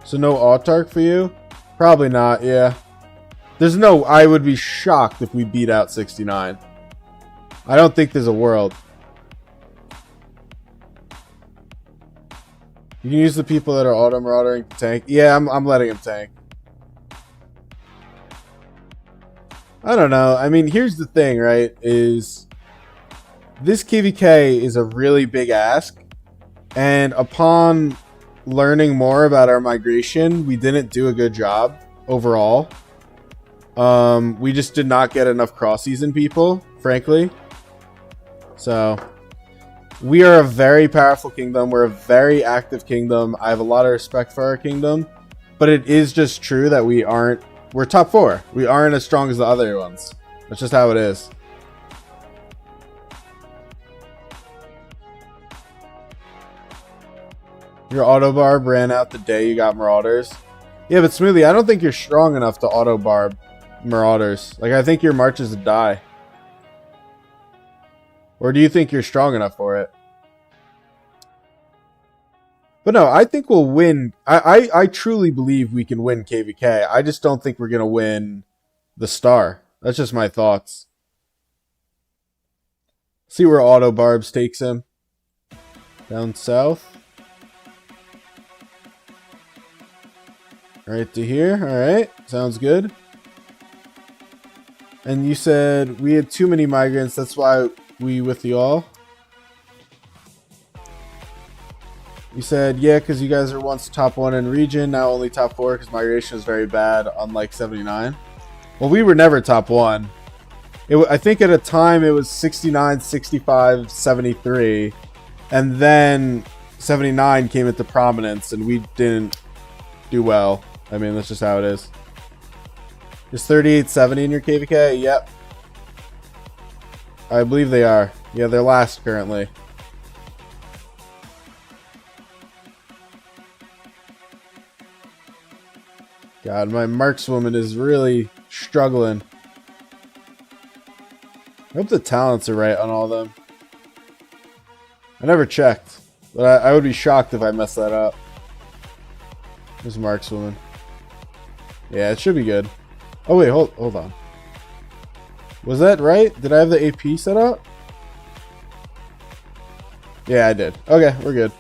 So no autarch for you? Probably not, yeah. There's no... I would be shocked if we beat out 69. I don't think there's a world. You can use the people that are auto maraudering to tank. Yeah, I'm letting him tank. I don't know. I mean, here's the thing, right? Is this KVK is a really big ask. And upon learning more about our migration, we didn't do a good job overall. We just did not get enough cross-season people, frankly. So, we are a very powerful kingdom. We're a very active kingdom. I have a lot of respect for our kingdom. But it is just true that we're top 4. We aren't as strong as the other ones. That's just how it is. Your auto barb ran out the day you got marauders. Yeah, but Smoothie, I don't think you're strong enough to auto barb marauders. Like, I think your march is a die. Or do you think you're strong enough for it? But no, I think we'll win. I truly believe we can win KVK. I just don't think we're going to win the star. That's just my thoughts. See where auto barbs takes him. Down south. Right to here. Alright. Sounds good. And you said we had too many migrants. That's why we with you all. You said, yeah, because you guys are once top 1 in region, now only top 4 because migration is very bad, unlike 79. Well, we were never top 1. I think at a time it was 69, 65, 73. And then 79 came into prominence and we didn't do well. I mean, that's just how it is. Is 3870 in your KVK? Yep. I believe they are. Yeah, they're last currently. God, my markswoman is really struggling. I hope the talents are right on all of them. I never checked, but I would be shocked if I messed that up. There's markswoman. Yeah, it should be good. Oh wait, hold on. Was that right? Did I have the AP set up? Yeah, I did. Okay, we're good.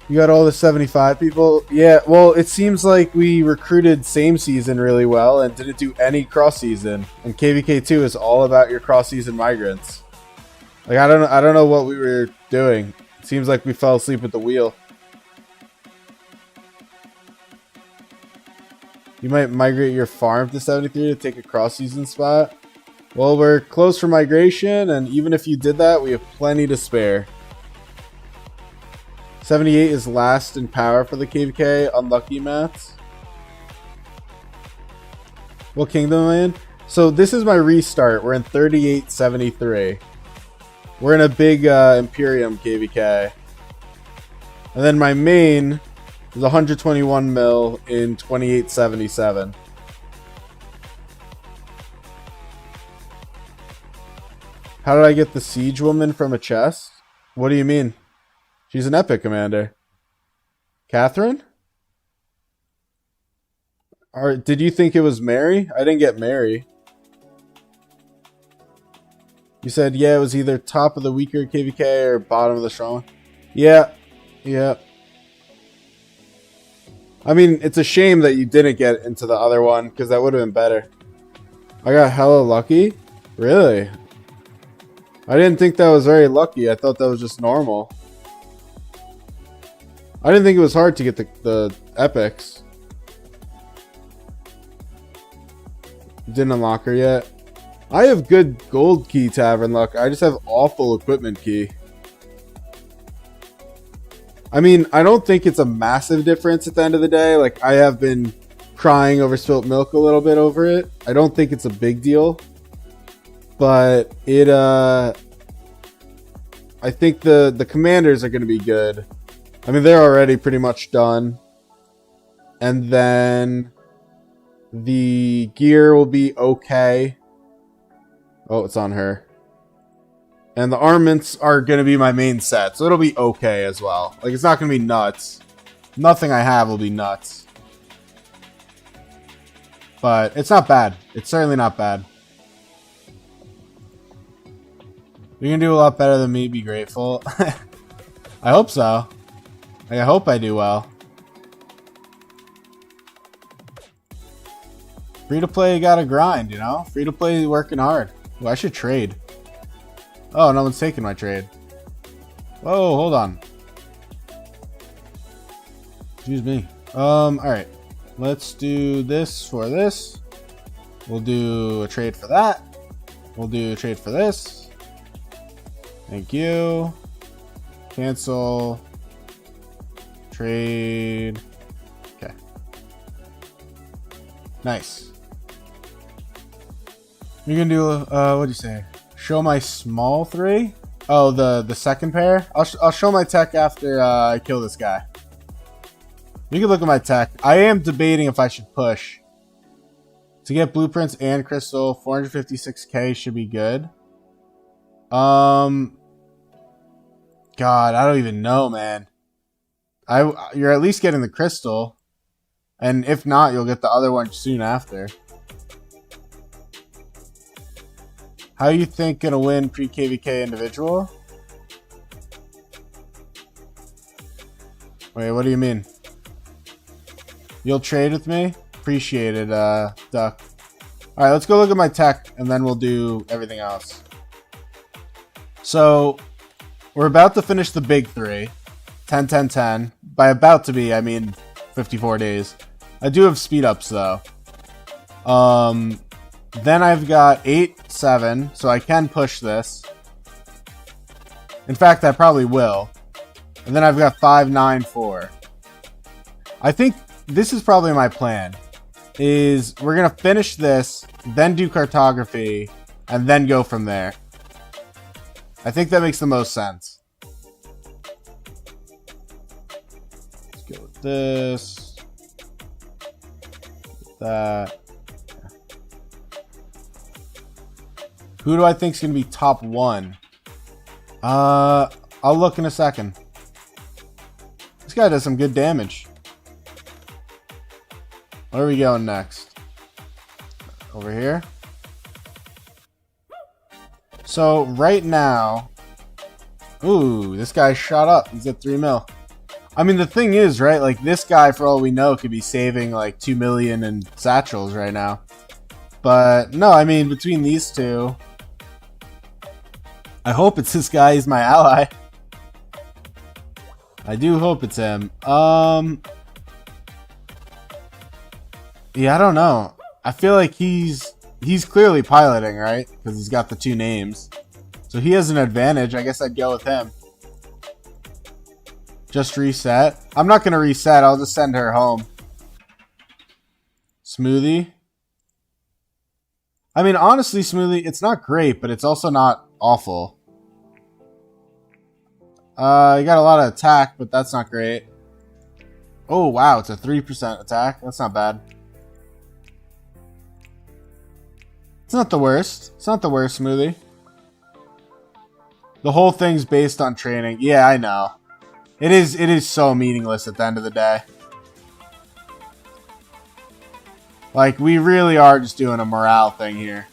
You got all the 75 people? Yeah, well, it seems like we recruited same season really well and didn't do any cross season. And KVK2 is all about your cross season migrants. Like, I don't know what we were doing. It seems like we fell asleep at the wheel. You might migrate your farm to 73 to take a cross season spot. Well, we're close for migration, and even if you did that, we have plenty to spare. 78 is last in power for the KVK. Unlucky mats. What kingdom am I in? So this is my restart. We're in 3873. We're in a big Imperium KVK. And then my main is 121 mil in 2877. How did I get the siege woman from a chest? What do you mean? She's an epic commander. Catherine? Or did you think it was Mary? I didn't get Mary. You said, yeah, it was either top of the weaker KVK or bottom of the strong. Yeah. Yeah. I mean, it's a shame that you didn't get into the other one, because that would have been better. I got hella lucky? Really? I didn't think that was very lucky. I thought that was just normal. I didn't think it was hard to get the epics. Didn't unlock her yet. I have good gold key tavern luck. I just have awful equipment key. I mean, I don't think it's a massive difference at the end of the day. Like, I have been crying over spilt milk a little bit over it. I don't think it's a big deal. But it, I think the commanders are going to be good. I mean, they're already pretty much done. And then the gear will be okay. Oh, it's on her. And the armaments are going to be my main set, so it'll be okay as well. Like, it's not going to be nuts. Nothing I have will be nuts. But it's not bad. It's certainly not bad. You're going to do a lot better than me, be grateful. I hope so. Like, I hope I do well. Free to play, you gotta grind, you know? Free to play, working hard. Ooh, I should trade. Oh, no one's taking my trade. Whoa, hold on. Excuse me. Alright. Let's do this for this. We'll do a trade for that. We'll do a trade for this. Thank you. Cancel. Trade. Okay. Nice. You're gonna do, what'd you say? Show my small 3? Oh, the second pair? I'll show my tech after I kill this guy. You can look at my tech. I am debating if I should push. To get blueprints and crystal, 456k should be good. God, I don't even know, man. You're at least getting the crystal. And if not, you'll get the other one soon after. How you think gonna win pre-KVK individual? Wait, what do you mean? You'll trade with me? Appreciate it, Duck. Alright, let's go look at my tech, and then we'll do everything else. So, we're about to finish the big 3. 10, 10, 10. By about to be, I mean 54 days. I do have speed ups, though. Then I've got 8, 7, so I can push this. In fact, I probably will. And then I've got 5, 9, 4. I think this is probably my plan. Is we're going to finish this, then do cartography, and then go from there. I think that makes the most sense. Let's go with this. With that. Who do I think is going to be top 1? I'll look in a second. This guy does some good damage. Where are we going next? Over here. So, right now... Ooh, this guy shot up. He's at 3 mil. I mean, the thing is, right? Like, this guy, for all we know, could be saving, like, 2 million in satchels right now. But, no, I mean, between these two... I hope it's this guy. He's my ally. I do hope it's him. Yeah, I don't know. I feel like he's clearly piloting, right? Because he's got the 2 names. So he has an advantage. I guess I'd go with him. Just reset. I'm not going to reset. I'll just send her home. Smoothie. I mean, honestly, Smoothie, it's not great, but it's also not awful. You got a lot of attack, but that's not great. Oh, wow, it's a 3% attack. That's not bad. It's not the worst. It's not the worst, Smoothie. The whole thing's based on training. Yeah, I know. It is so meaningless at the end of the day. Like, we really are just doing a morale thing here.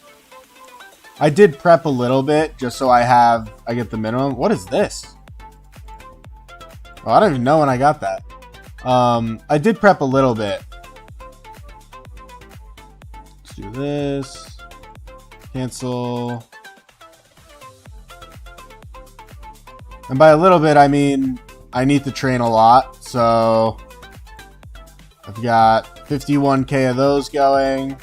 I did prep a little bit, just so I get the minimum. What is this? Oh, I don't even know when I got that. I did prep a little bit. Let's do this. Cancel. And by a little bit, I mean I need to train a lot. So I've got 51k of those going.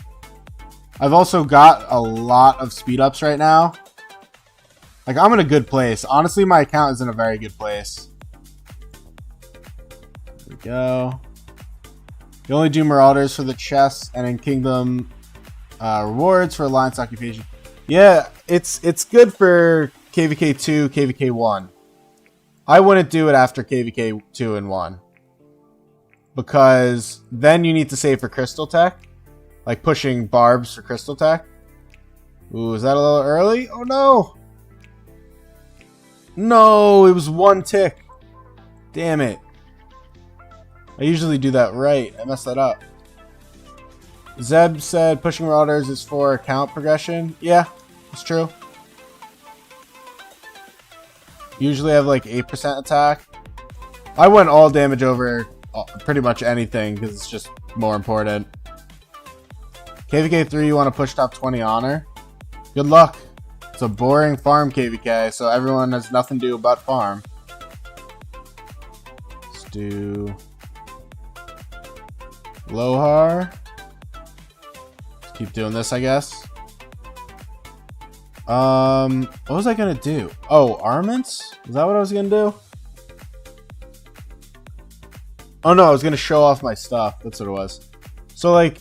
I've also got a lot of speed ups right now. Like, I'm in a good place. Honestly, my account is in a very good place. There we go. You only do Marauders for the chests and in Kingdom rewards for Alliance Occupation. Yeah, it's good for KVK 2, KVK 1. I wouldn't do it after KVK 2 and 1. Because then you need to save for Crystal Tech. Like pushing barbs for Crystal Tech. Ooh, is that a little early? Oh no! No, it was one tick. Damn it. I usually do that right. I messed that up. Zeb said pushing Marauders is for account progression. Yeah, it's true. Usually I have like 8% attack. I went all damage over pretty much anything because it's just more important. KVK 3, you want to push top 20 honor? Good luck. It's a boring farm KVK, so everyone has nothing to do but farm. Let's do Lohar. Let's keep doing this, I guess. What was I gonna do? Oh, armaments? Is that what I was gonna do? Oh no, I was gonna show off my stuff. That's what it was. So like,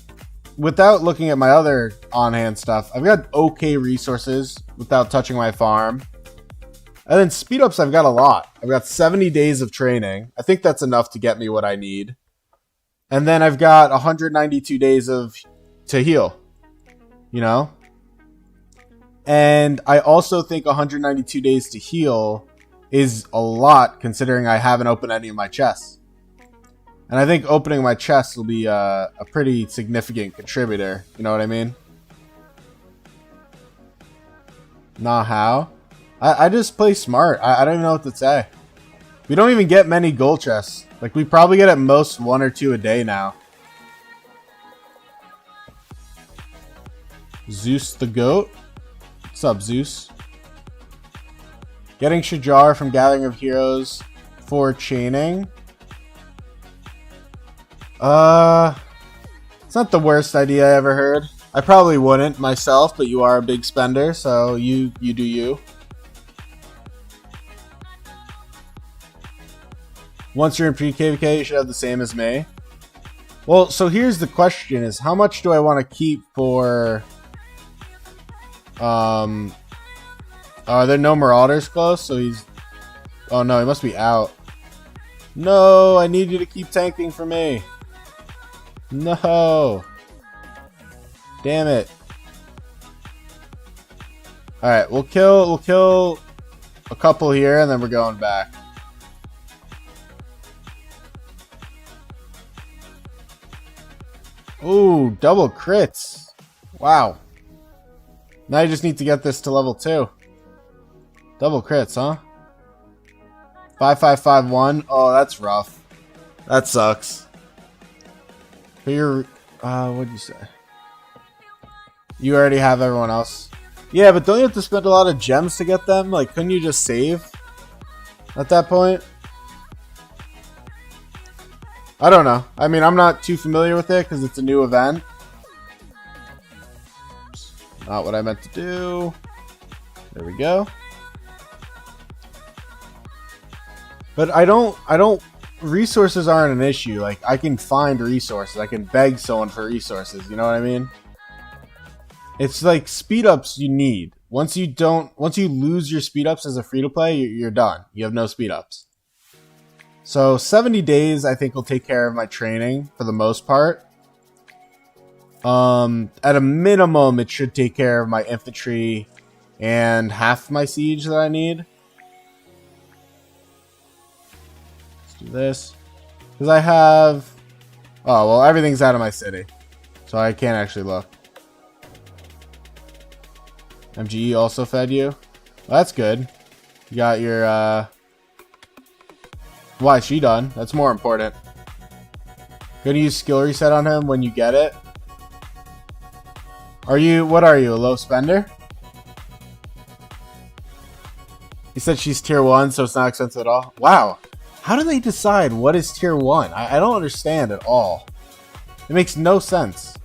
without looking at my other on-hand stuff, I've got okay resources without touching my farm. And then speed ups, I've got a lot. I've got 70 days of training. I think that's enough to get me what I need. And then I've got 192 days to heal. You know? And I also think 192 days to heal is a lot considering I haven't opened any of my chests. And I think opening my chests will be a pretty significant contributor. You know what I mean? Nah, how? I just play smart. I don't even know what to say. We don't even get many gold chests. Like, we probably get at most 1 or 2 a day now. Zeus the goat. What's up, Zeus? Getting Shajar from Gathering of Heroes for chaining. It's not the worst idea I ever heard. I probably wouldn't myself, but you are a big spender, so you do you. Once you're in pre-KVK, you should have the same as me. Well, so here's the question is, how much do I want to keep for... are there no Marauders close? So he's... Oh no, he must be out. No, I need you to keep tanking for me. No. Damn it. Alright, we'll kill a couple here and then we're going back. Ooh, double crits. Wow. Now you just need to get this to level 2. Double crits, huh? 5551. Oh, that's rough. That sucks. Here, what'd you say? You already have everyone else. Yeah, but don't you have to spend a lot of gems to get them? Like, couldn't you just save at that point? I don't know. I mean, I'm not too familiar with it because it's a new event. Not what I meant to do. There we go. But I don't, resources aren't an issue. Like, I can find resources. I can beg someone for resources. You know what I mean? It's like speed ups you need. Once you lose your speed ups as a free to play, you're done. You have no speed ups. So 70 days, I think will take care of my training for the most part. At a minimum, it should take care of my infantry and half my siege that I need. Let's do this. Because I have... Oh, well, everything's out of my city. So I can't actually look. MGE also fed you. Well, that's good. You got your, Why, is she done? That's more important. Gonna use skill reset on him when you get it. What are you, a low spender? said she's tier 1, so it's not expensive at all? Wow. How do they decide what is tier 1? I don't understand at all. It makes no sense.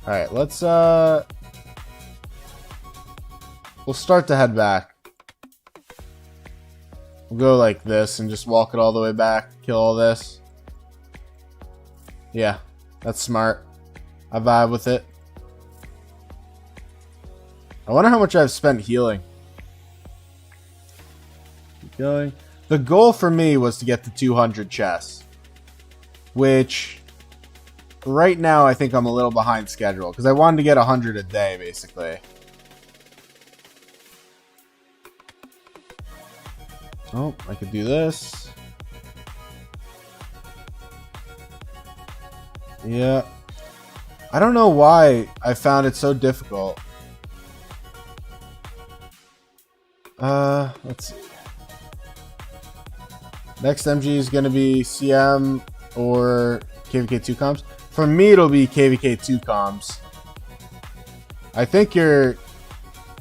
Alright, let's, we'll start to head back. We'll go like this and just walk it all the way back. Kill all this. Yeah, that's smart. I vibe with it. I wonder how much I've spent healing. Keep going. The goal for me was to get to 200 chests. Which, right now, I think I'm a little behind schedule. Because I wanted to get 100 a day, basically. Oh, I could do this. Yeah. I don't know why I found it so difficult. Let's see. Next MG is going to be CM or KVK 2 comms. For me, it'll be KVK 2 comms. I think you're...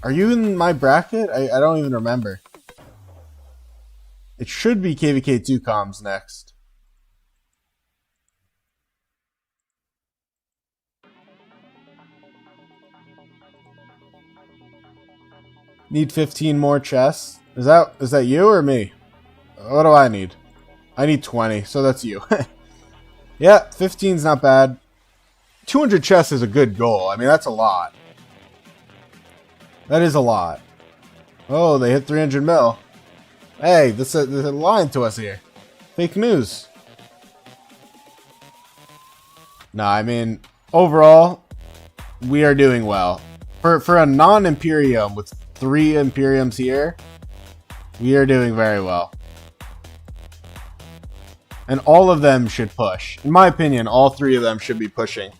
Are you in my bracket? I don't even remember. It should be KVK 2 comms next. Need 15 more chests. Is that you or me? What do I need? I need 20, so that's you. Yeah, 15's not bad. 200 chests is a good goal. I mean, that's a lot. That is a lot. Oh, they hit 300 mil. Hey, they're lying to us here. Fake news. No, I mean, overall, we are doing well. For a non-Imperium with 3 Imperiums here, we are doing very well. And all of them should push. In my opinion, all 3 of them should be pushing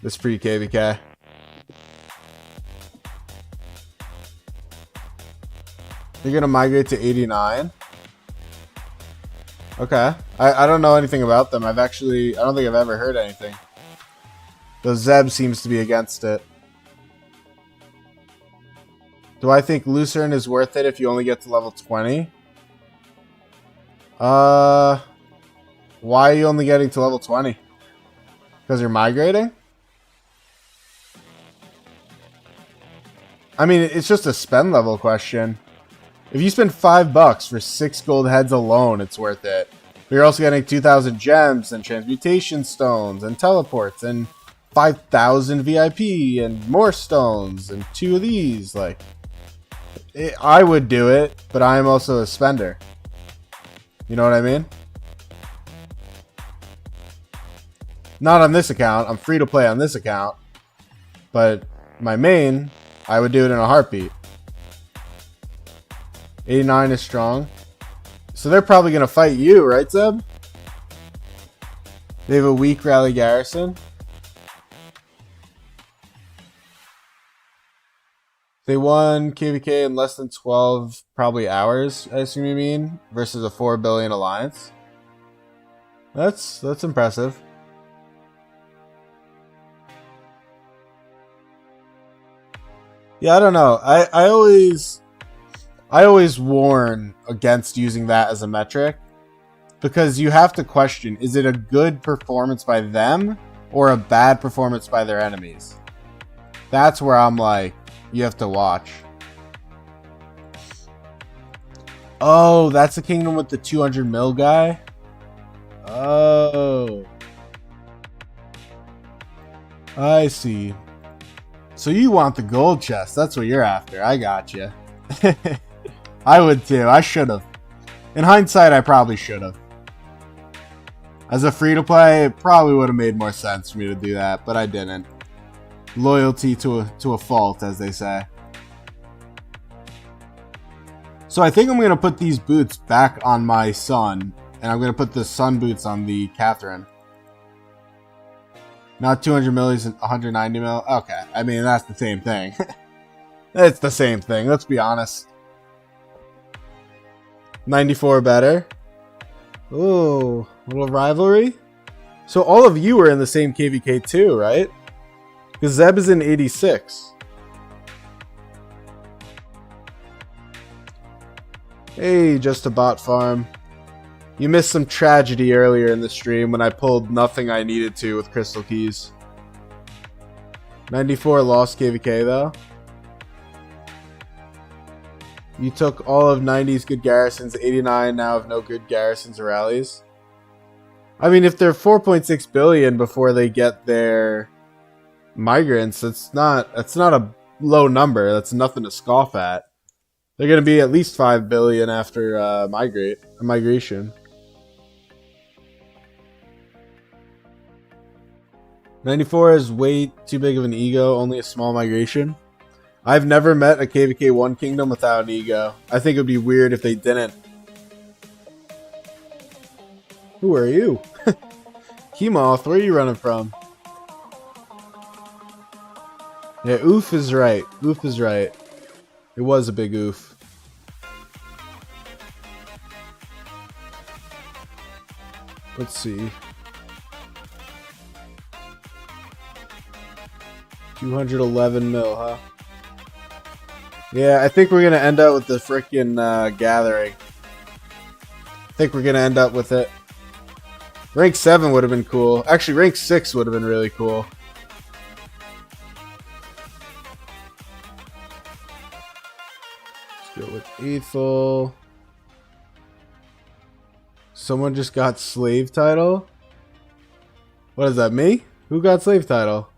this pre-KVK. You're going to migrate to 89? Okay. I don't know anything about them. I don't think I've ever heard anything. The Zeb seems to be against it. Do I think Lucerne is worth it if you only get to level 20? Why are you only getting to level 20? Because you're migrating? I mean, it's just a spend level question. If you spend $5 for 6 gold heads alone, it's worth it. But you're also getting 2,000 gems and transmutation stones and teleports and 5,000 VIP and more stones and 2 of these. Like, I would do it, but I am also a spender. You know what I mean? Not on this account. I'm free to play on this account. But my main, I would do it in a heartbeat. 89 is strong. So they're probably going to fight you, right, Zeb? They have a weak rally garrison. They won KVK in less than 12, probably hours, I assume you mean, versus a 4 billion alliance. That's impressive. Yeah, I don't know. I always warn against using that as a metric because you have to question, is it a good performance by them or a bad performance by their enemies? That's where I'm like, you have to watch. Oh, that's the kingdom with the 200 mil guy? Oh. I see. So you want the gold chest. That's what you're after. I got you. I would too. I should have. In hindsight, I probably should have. As a free-to-play, it probably would have made more sense for me to do that, but I didn't. Loyalty to a fault, as they say. So I think I'm going to put these boots back on my son, and I'm going to put the sun boots on the Catherine. Not 200 mil, he's 190 mil. Okay, I mean, that's the same thing. It's the same thing, let's be honest. 94 better. Ooh, little rivalry. So all of you are in the same KVK too, right? Because Zeb is in 86. Hey, just a bot farm. You missed some tragedy earlier in the stream when I pulled nothing I needed to with crystal keys. 94 lost KVK though. You took all of 90's good garrisons, 89 now have no good garrisons or rallies. I mean, if they're 4.6 billion before they get their migrants, that's not a low number. That's nothing to scoff at. They're going to be at least 5 billion after migration. 94 is way too big of an ego, only a small migration. I've never met a KVK 1 kingdom without an ego. I think it would be weird if they didn't. Who are you? Kemoth, where are you running from? Yeah, oof is right. Oof is right. It was a big oof. Let's see. 211 mil, huh? Yeah, I think we're gonna end up with the frickin' gathering. I think we're gonna end up with it. Rank 7 would have been cool. Actually, rank 6 would have been really cool. Let's go with Ethel. Someone just got slave title? What is that, me? Who got slave title?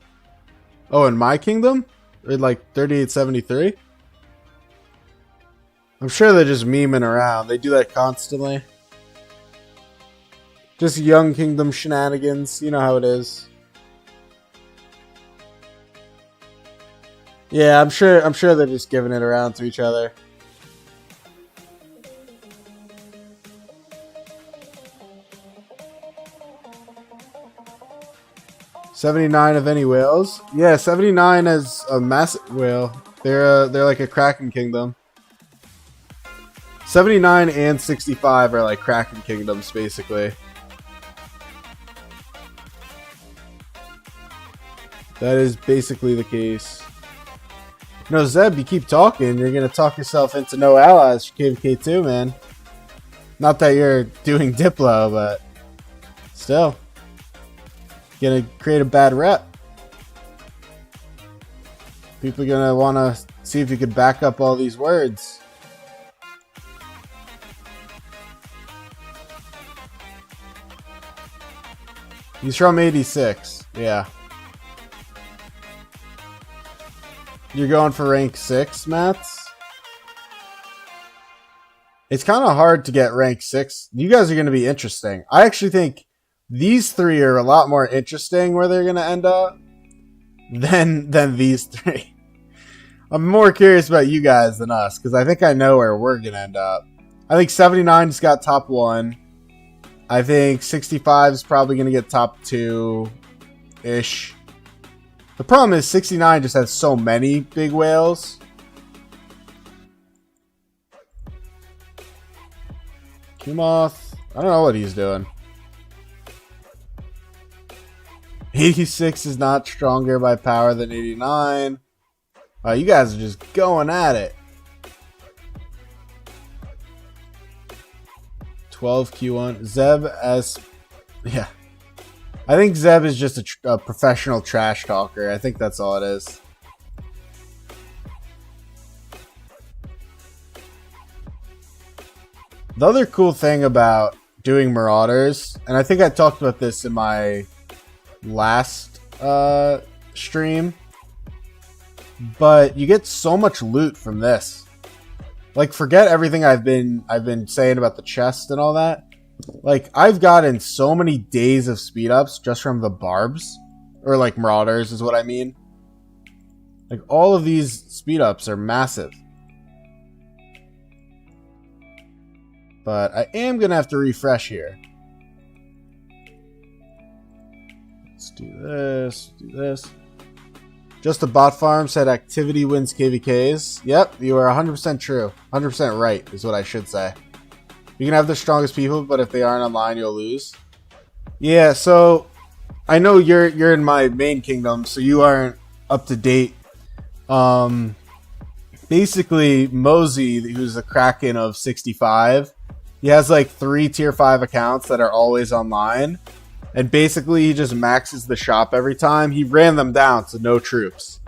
Oh, in my kingdom? Or like 3873? I'm sure they're just memeing around. They do that constantly. Just young kingdom shenanigans. You know how it is. Yeah, I'm sure they're just giving it around to each other. $79 of any whales? Yeah, 79 is a massive whale. They're like a Kraken kingdom. 79 and 65 are like Kraken kingdoms, basically. That is basically the case. No, Zeb, you keep talking. You're going to talk yourself into no allies for KVK2, man. Not that you're doing Diplo, but still. Going to create a bad rep. People are going to want to see if you could back up all these words. He's from 86. Yeah. You're going for rank 6, Mats? It's kind of hard to get rank 6. You guys are going to be interesting. I actually think these three are a lot more interesting where they're going to end up than these three. I'm more curious about you guys than us because I think I know where we're going to end up. I think 79 just got top 1. I think 65 is probably going to get top 2-ish. The problem is 69 just has so many big whales. Kumoth, I don't know what he's doing. 86 is not stronger by power than 89. You guys are just going at it. 12 Q1. Zeb as... Yeah. I think Zeb is just a professional trash talker. I think that's all it is. The other cool thing about doing Marauders, and I think I talked about this in my last stream, but you get so much loot from this. Like, forget everything I've been saying about the chest and all that. Like, I've gotten so many days of speed ups just from the barbs. Or, like, Marauders is what I mean. Like, all of these speed ups are massive. But I am going to have to refresh here. Let's do this. Do this. Just a bot farm said activity wins KVKs. Yep, you are 100% true. 100% right is what I should say. You can have the strongest people, but if they aren't online, you'll lose. Yeah, so I know you're in my main kingdom, so you aren't up to date. But basically Mosey, who's the Kraken of 65, he has like 3 tier 5 accounts that are always online. And basically he just maxes the shop every time. He ran them down to no troops.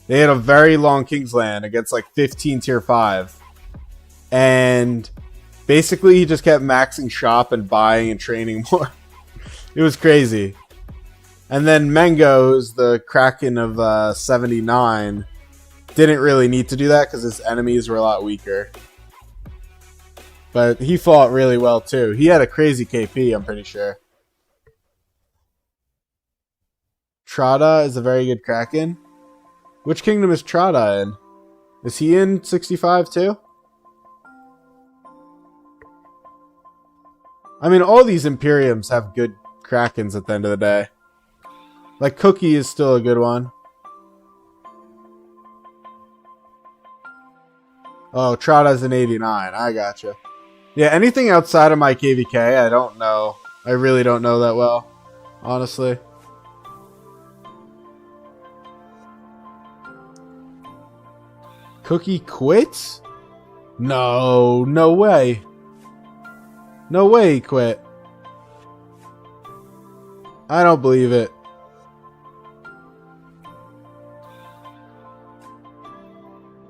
They had a very long Kingsland against like 15 tier 5. And basically he just kept maxing shop and buying and training more. It was crazy. And then Mengo, who's the Kraken of 79, didn't really need to do that because his enemies were a lot weaker. But he fought really well too. He had a crazy KP, I'm pretty sure. Trada is a very good Kraken. Which kingdom is Trada in? Is he in 65 too? I mean, all these Imperiums have good Krakens at the end of the day. Like, Cookie is still a good one. Oh, Trada's in 89. I gotcha. Yeah, anything outside of my KVK, I don't know. I really don't know that well, honestly. Cookie quits? No, no way. No way he quit. I don't believe it.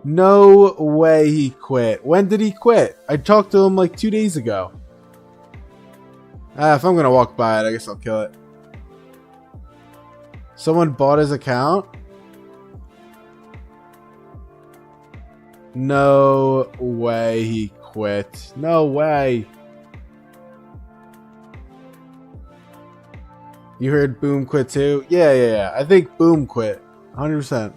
No way he quit. When did he quit? I talked to him like 2 days ago. If I'm gonna walk by it, I guess I'll kill it. Someone bought his account? No way he quit. No way. You heard Boom quit too? Yeah. I think Boom quit. 100%.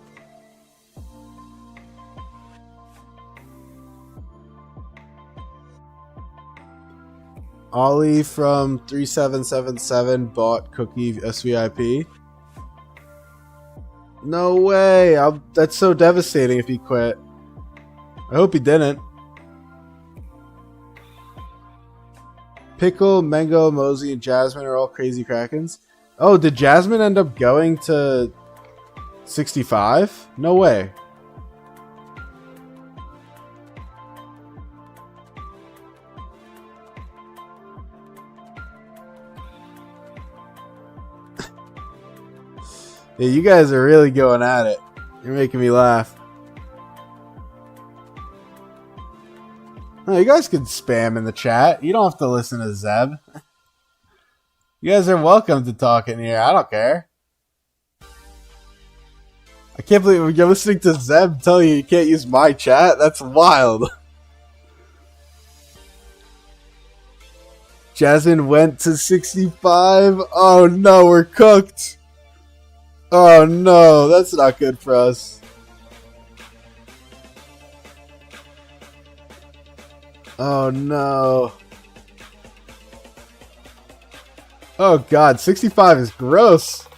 Ollie from 3777 bought Cookie SVIP. No way. That's so devastating if he quit. I hope he didn't. Pickle, Mango, Mosey, and Jasmine are all crazy Krakens. Oh, did Jasmine end up going to 65? No way. Yeah, you guys are really going at it. You're making me laugh. Oh, you guys can spam in the chat. You don't have to listen to Zeb. You guys are welcome to talk in here. I don't care. I can't believe you're listening to Zeb tell you you can't use my chat. That's wild. Jasmine went to 65. Oh no, we're cooked. Oh no, that's not good for us. Oh no. Oh god, 65 is gross.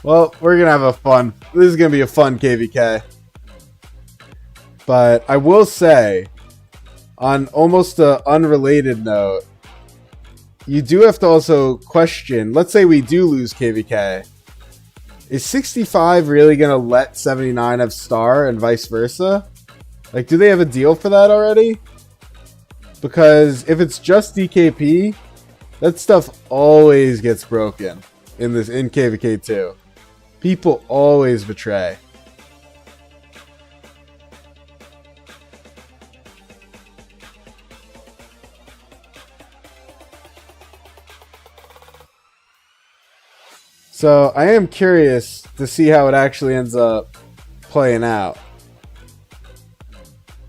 Well, we're gonna have a fun. This is gonna be a fun KVK. But I will say, on almost an unrelated note, you do have to also question, let's say we do lose KVK. Is 65 really going to let 79 have star and vice versa? Like, do they have a deal for that already? Because if it's just DKP, that stuff always gets broken in KVK 2. People always betray. So I am curious to see how it actually ends up playing out.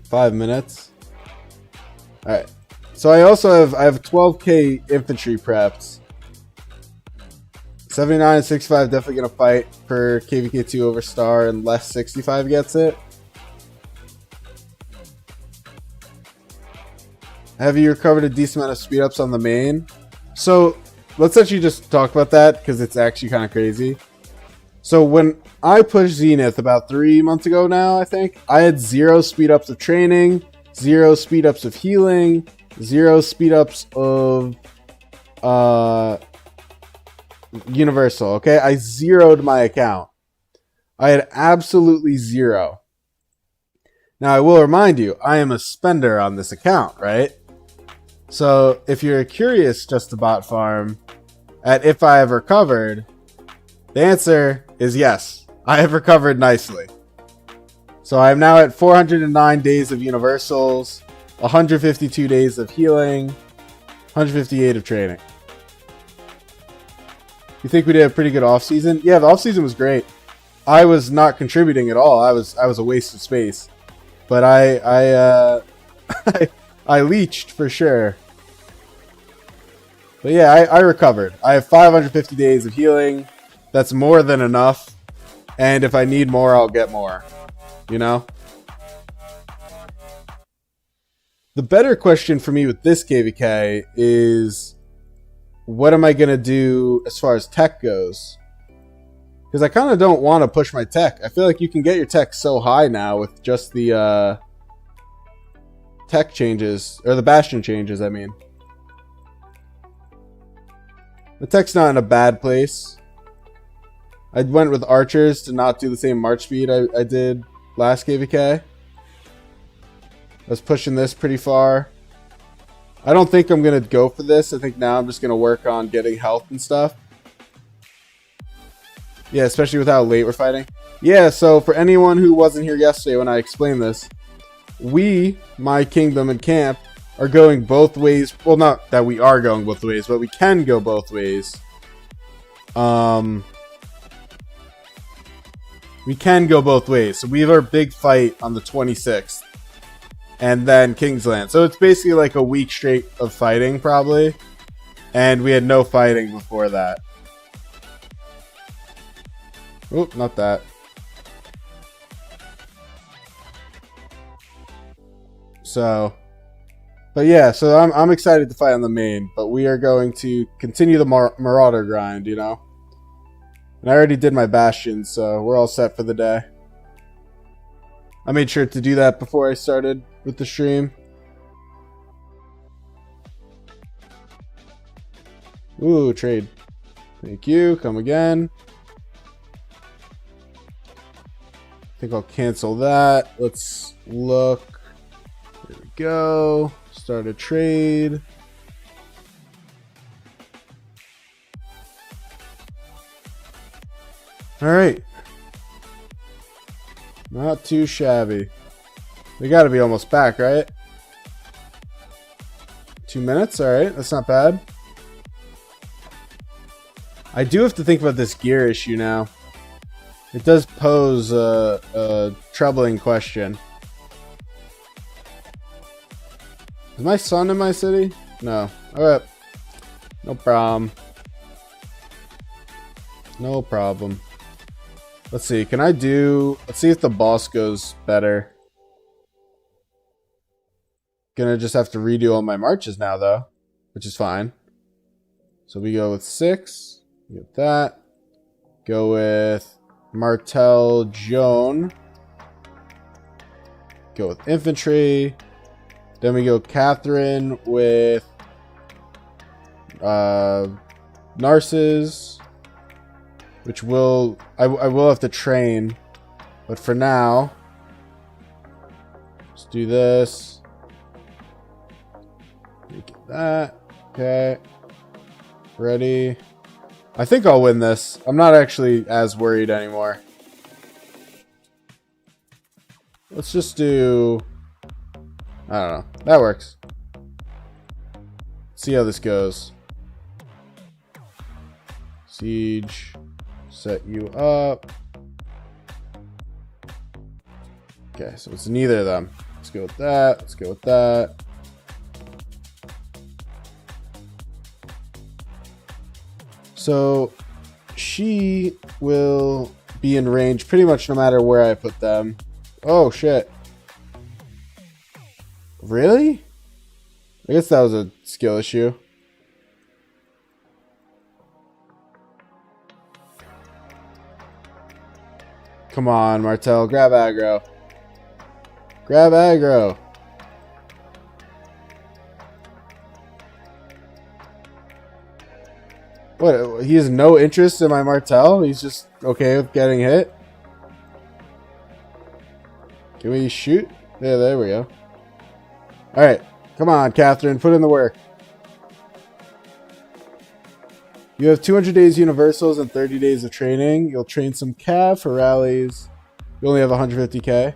5 minutes. Alright. So I have 12k infantry prepped. 79 and 65 definitely gonna fight for KVK2 over star unless 65 gets it. Have you recovered a decent amount of speed ups on the main? So let's actually just talk about that because it's actually kind of crazy. So when I pushed Zenith about 3 months ago now, I think, I had 0 speed ups of training, 0 speed ups of healing, 0 speed ups of universal. Okay, I zeroed my account. I had absolutely zero. Now, I will remind you, I am a spender on this account, right? So, if you're curious just to bot farm at if I have recovered, the answer is yes. I have recovered nicely. So, I am now at 409 days of universals, 152 days of healing, 158 of training. You think we did a pretty good off-season? Yeah, the off-season was great. I was not contributing at all. I was a waste of space. But I leached for sure. But yeah, I recovered. I have 550 days of healing. That's more than enough. And if I need more, I'll get more. You know? The better question for me with this KVK is, what am I going to do as far as tech goes? Because I kind of don't want to push my tech. I feel like you can get your tech so high now with just the tech changes. Or the bastion changes, I mean. The tech's not in a bad place. I went with archers to not do the same march speed I did last KVK. I was pushing this pretty far. I don't think I'm going to go for this. I think now I'm just going to work on getting health and stuff. Yeah, especially with how late we're fighting. Yeah, so for anyone who wasn't here yesterday when I explained this, we, my kingdom and camp, are going both ways. Well, not that we are going both ways, but we can go both ways. We can go both ways. So we have our big fight on the 26th. And then Kingsland. So it's basically like a week straight of fighting, probably. And we had no fighting before that. Oop, not that. So, but yeah, so I'm excited to fight on the main, but we are going to continue the Marauder grind, you know? And I already did my bastions, so we're all set for the day. I made sure to do that before I started with the stream. Ooh, trade. Thank you. Come again. I think I'll cancel that. Let's look. There we go. Start a trade. All right. Not too shabby. We got to be almost back, right? 2 minutes. All right. That's not bad. I do have to think about this gear issue now. It does pose a troubling question. Is my son in my city? No. Alright. No problem. No problem. Let's see. Can I do... Let's see if the boss goes better. Gonna just have to redo all my marches now, though. Which is fine. So we go with 6. Get that. Go with... Martel Joan. Go with infantry. Then we go Catherine with Narcissus, which will I will have to train, but for now, let's do this. Make that. Okay. Ready. I think I'll win this. I'm not actually as worried anymore. Let's just do... I don't know. That works. See how this goes. Siege. Set you up. Okay, so it's neither of them. Let's go with that. Let's go with that. So she will be in range pretty much no matter where I put them. Oh, shit. Really? I guess that was a skill issue. Come on, Martel. Grab aggro. Grab aggro. What? He has no interest in my Martel? He's just okay with getting hit? Can we shoot? Yeah, there we go. Alright. Come on, Catherine. Put in the work. You have 200 days universals and 30 days of training. You'll train some cav for rallies. You only have 150k.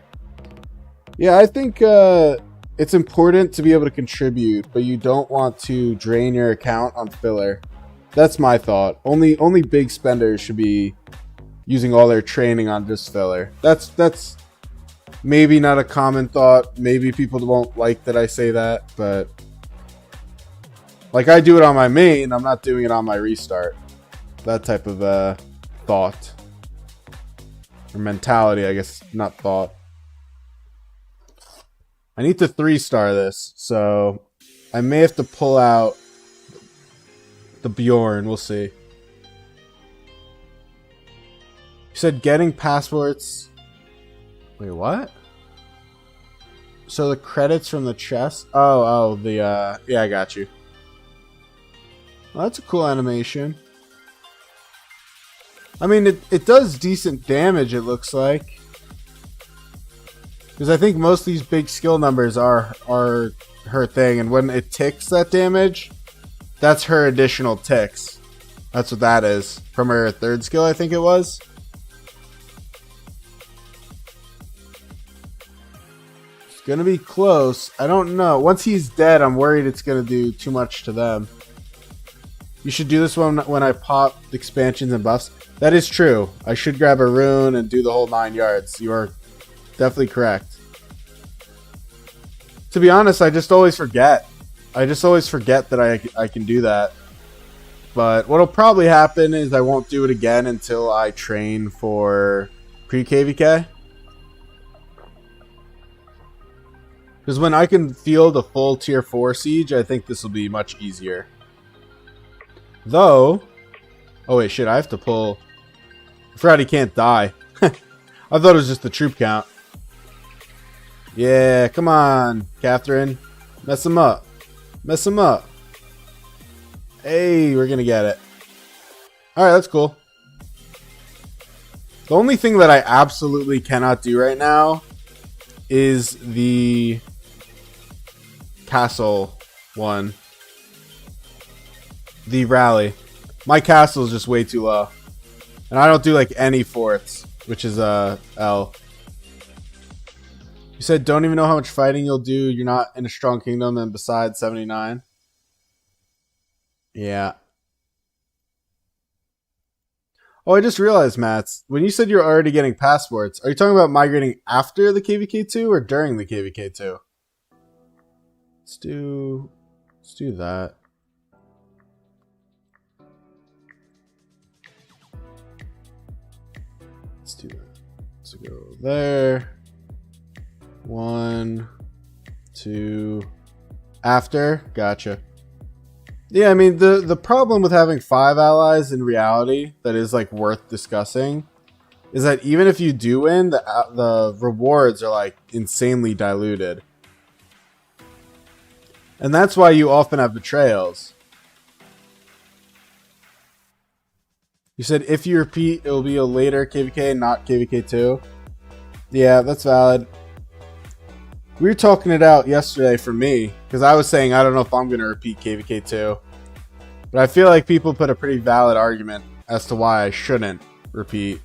Yeah, I think it's important to be able to contribute, but you don't want to drain your account on filler. That's my thought. Only big spenders should be using all their training on just filler. That's maybe not a common thought. Maybe people won't like that I say that, but like I do it on my main, I'm not doing it on my restart. That type of thought or mentality, I guess, not thought. I need to 3-star this, so I may have to pull out the Bjorn. We'll see. You said getting passports. Wait, what? So the credits from the chest? Oh, the, yeah, I got you. Well, that's a cool animation. I mean, it does decent damage, it looks like. Because I think most of these big skill numbers are her thing, and when it ticks that damage, that's her additional ticks. That's what that is. From her 3rd skill, I think it was. It's gonna be close. I don't know. Once he's dead, I'm worried it's gonna do too much to them. You should do this one when I pop expansions and buffs. That is true. I should grab a rune and do the whole 9 yards. You are definitely correct. To be honest, I just always forget. I just always forget that I can do that. But what'll probably happen is I won't do it again until I train for pre-KVK. Because when I can field a full tier 4 siege, I think this will be much easier. Though... Oh wait, shit, I have to pull... I forgot he can't die. I thought it was just the troop count. Yeah, come on, Catherine. Mess him up. Mess him up. Hey, we're gonna get it. Alright, that's cool. The only thing that I absolutely cannot do right now is the castle one. The rally. My castle is just way too low. And I don't do like any forts, which is L. You said don't even know how much fighting you'll do. You're not in a strong kingdom, and besides 79. Yeah. Oh, I just realized, Mats, when you said you're already getting passports, are you talking about migrating after the KVK2 or during the KVK2? Let's do that. Let's do that. Let's go there. 1, 2, after. Gotcha. Yeah, I mean, the problem with having 5 allies in reality that is like worth discussing is that even if you do win, the rewards are like insanely diluted. And that's why you often have betrayals. You said if you repeat, it will be a later KVK, not KVK2. Yeah, that's valid. We were talking it out yesterday for me, because I was saying I don't know if I'm going to repeat KVK2. But I feel like people put a pretty valid argument as to why I shouldn't repeat.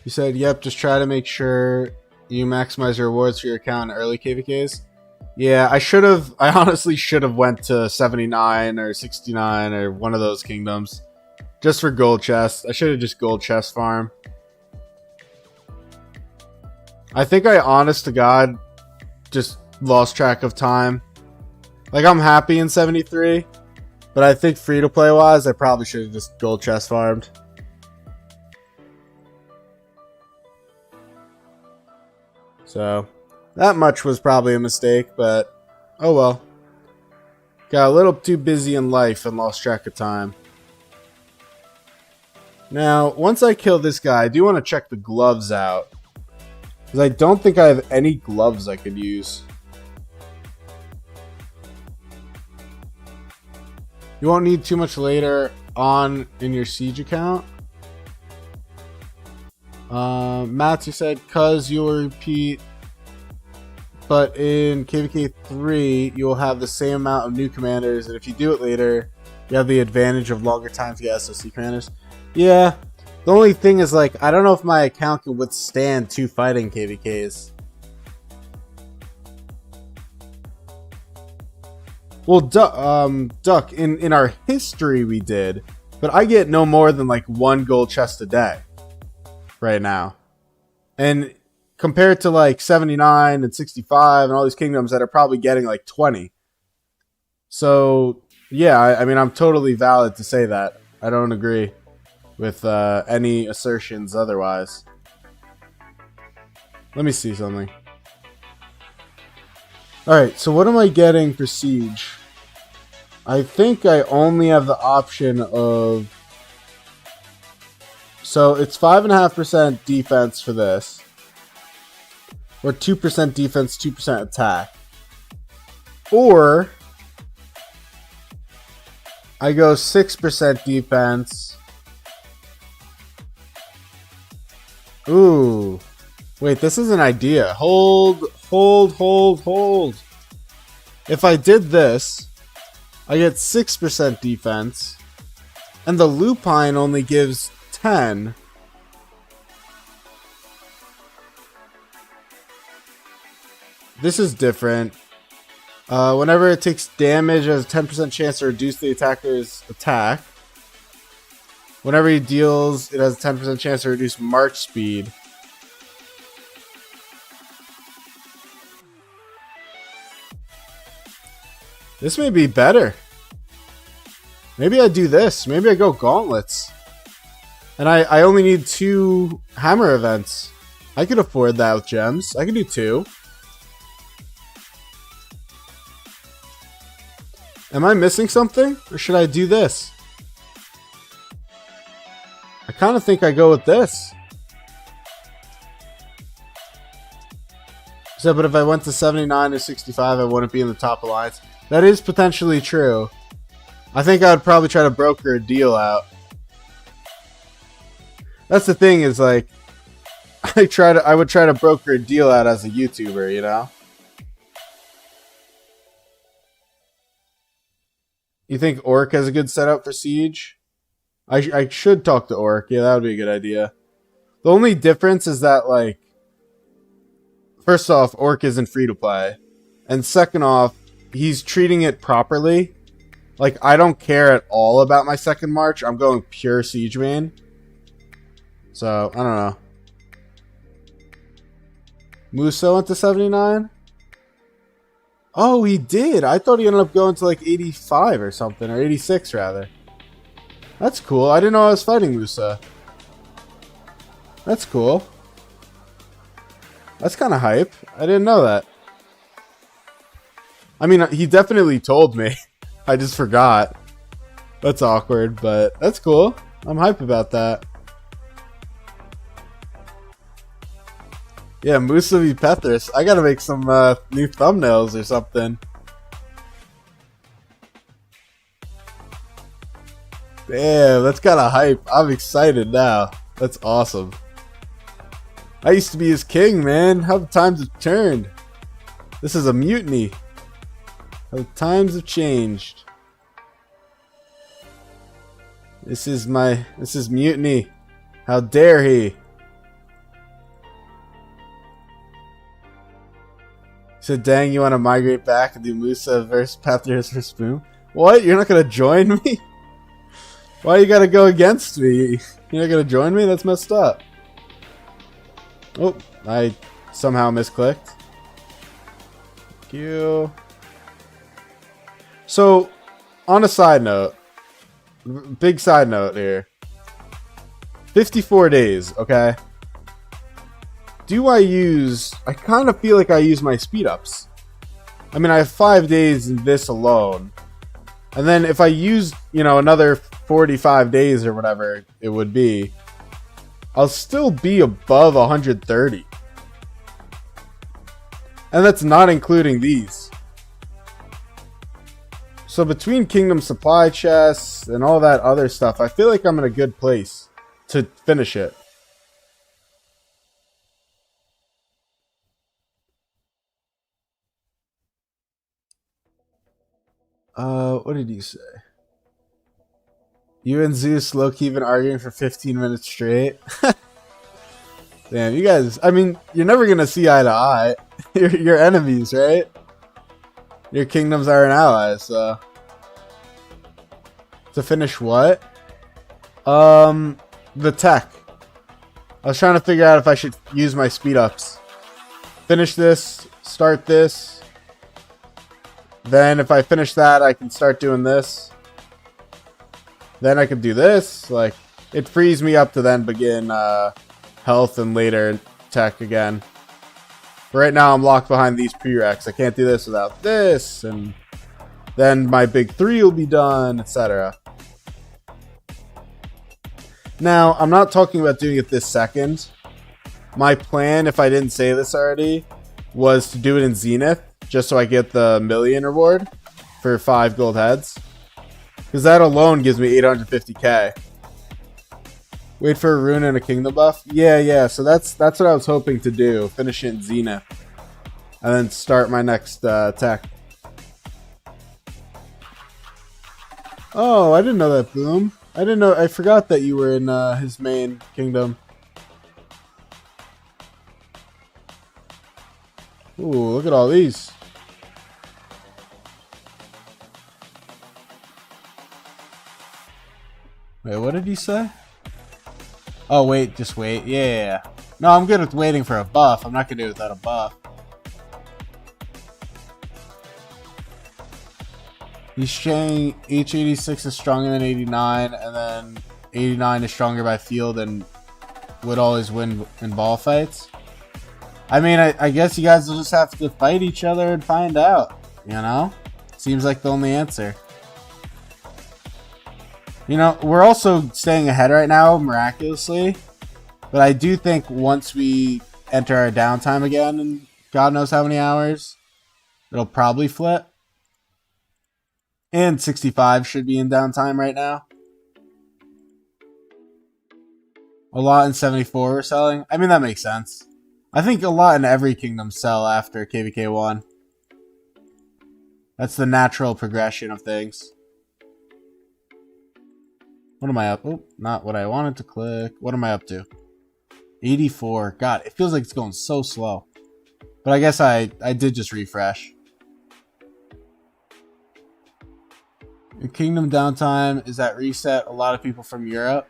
You said, yep, just try to make sure you maximize your rewards for your account in early KVKs. Yeah, I honestly should have went to 79 or 69 or one of those kingdoms. Just for gold chests. I should have just gold chest farm. I think I, honest to God, just lost track of time. Like, I'm happy in 73, but I think free-to-play wise, I probably should have just gold chest farmed. So, that much was probably a mistake, but oh well. Got a little too busy in life and lost track of time. Now, once I kill this guy, I do want to check the gloves out. Because I don't think I have any gloves I could use. You won't need too much later on in your siege account. Matt, you said cause you'll repeat, but in KVK 3 you'll have the same amount of new commanders, and if you do it later, you have the advantage of longer time to get SOC commanders. Yeah, the only thing is, like, I don't know if my account can withstand 2 fighting KVKs. Well, Duck, in our history we did, but I get no more than like 1 gold chest a day right now. And compared to like 79 and 65 and all these kingdoms that are probably getting like 20. So, yeah, I mean, I'm totally valid to say that. I don't agree with any assertions otherwise. Let me see something. Alright, so what am I getting for siege? I think I only have the option of... So it's 5.5% defense for this. Or 2% defense, 2% attack. Or I go 6% defense. Ooh. Wait, this is an idea. Hold. If I did this, I get 6% defense, and the lupine only gives 10. This is different. Whenever it takes damage, it has a 10% chance to reduce the attacker's attack. Whenever he deals, it has a 10% chance to reduce march speed. This may be better. Maybe I do this. Maybe I go gauntlets. And I only need 2 hammer events. I could afford that with gems. I could do 2. Am I missing something? Or should I do this? I kind of think I go with this. So, but if I went to 79 or 65, I wouldn't be in the top alliance. That is potentially true. I think I would probably try to broker a deal out. That's the thing, is like I would try to broker a deal out as a YouTuber, you know? You think Orc has a good setup for siege? I should talk to Orc. Yeah, that would be a good idea. The only difference is that, like, first off, Orc isn't free to play. And second off, he's treating it properly. Like, I don't care at all about my second march. I'm going pure siege main. So, I don't know. Muso went to 79? Oh, he did. I thought he ended up going to like 85 or something. Or 86, rather. That's cool. I didn't know I was fighting Musa. That's cool. That's kind of hype. I didn't know that. I mean, he definitely told me. I just forgot. That's awkward, but that's cool. I'm hype about that. Yeah, Musa v Pethris. I gotta make some new thumbnails or something. Damn, that's kind of hype. I'm excited now. That's awesome. I used to be his king, man. How the times have turned. This is a mutiny. How the times have changed. This is mutiny. How dare he? So dang, you want to migrate back and do Musa versus Pethris versus Boom? What? You're not gonna join me? Why you gotta go against me? You're not gonna join me? That's messed up. Oh, I somehow misclicked. Thank you. So, on a side note, big side note here. 54 days, okay? I kind of feel like I use my speed ups. I mean, I have 5 days in this alone. And then if I use, you know, another 45 days or whatever it would be, I'll still be above 130. And that's not including these. So between kingdom supply chests and all that other stuff, I feel like I'm in a good place to finish it. What did you say? You and Zeus low-key been arguing for 15 minutes straight. Damn, you guys, I mean, you're never gonna see eye to eye. You're enemies, right? Your kingdoms are an ally, so. To finish what? The tech. I was trying to figure out if I should use my speed ups. Finish this, start this. Then if I finish that, I can start doing this. Then I can do this. Like, it frees me up to then begin health and later tech again. Right now I'm locked behind these prereqs. I can't do this without this, and then my big 3 will be done, etc. Now, I'm not talking about doing it this second. My plan, if I didn't say this already, was to do it in Zenith, just so I get the million reward for 5 gold heads. Because that alone gives me 850k. Wait for a rune and a kingdom buff? Yeah, so that's what I was hoping to do. Finish it in Zenith. And then start my next tech. Oh, I didn't know that, Boom. I forgot that you were in his main kingdom. Ooh, look at all these. Wait, what did he say? Oh, wait, just wait. Yeah. No, I'm good with waiting for a buff. I'm not going to do it without a buff. He's saying H86 is stronger than 89, and then 89 is stronger by field and would always win in ball fights. I mean, I guess you guys will just have to fight each other and find out, you know? Seems like the only answer. You know, we're also staying ahead right now, miraculously. But I do think once we enter our downtime again, in God knows how many hours, it'll probably flip. And 65 should be in downtime right now. A lot in 74 we're selling. I mean, that makes sense. I think a lot in every kingdom sell after KVK 1. That's the natural progression of things. What am I up? Oh, not what I wanted to click. What am I up to? 84. God, it feels like it's going so slow. But I guess I did just refresh. Your kingdom downtime is at reset. A lot of people from Europe.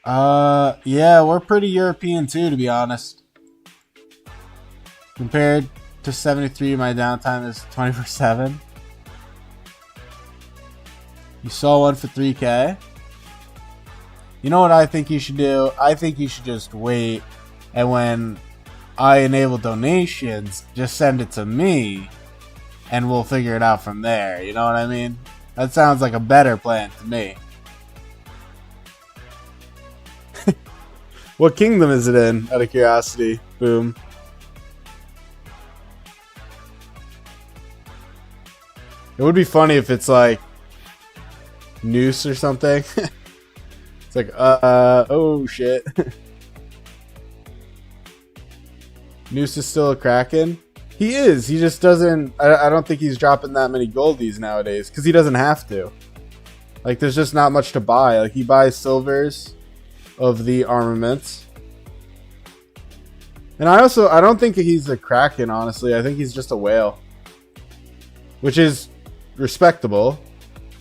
Yeah, we're pretty European too, to be honest. Compared to 73, my downtime is 24/7. You saw one for 3k. You know what I think you should do? I think you should just wait, and when I enable donations, just send it to me, and we'll figure it out from there. You know what I mean? That sounds like a better plan to me. What kingdom is it in, out of curiosity? Boom. It would be funny if it's like Noose or something. It's like, oh shit. Noose is still a Kraken? He is. He just doesn't, I don't think he's dropping that many goldies nowadays, because he doesn't have to. Like, there's just not much to buy. Like, he buys silvers of the armaments. And I don't think he's a Kraken, honestly. I think he's just a whale. Which is respectable,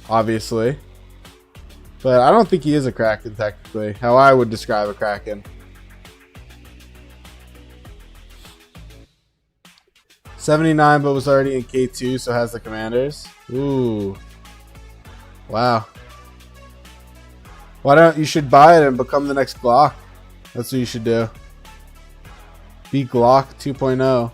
obviously. But I don't think he is a Kraken, technically. How I would describe a Kraken. 79, but was already in K2, so has the commanders. Ooh. Wow. Why don't you should buy it and become the next Glock? That's what you should do. Be Glock 2.0.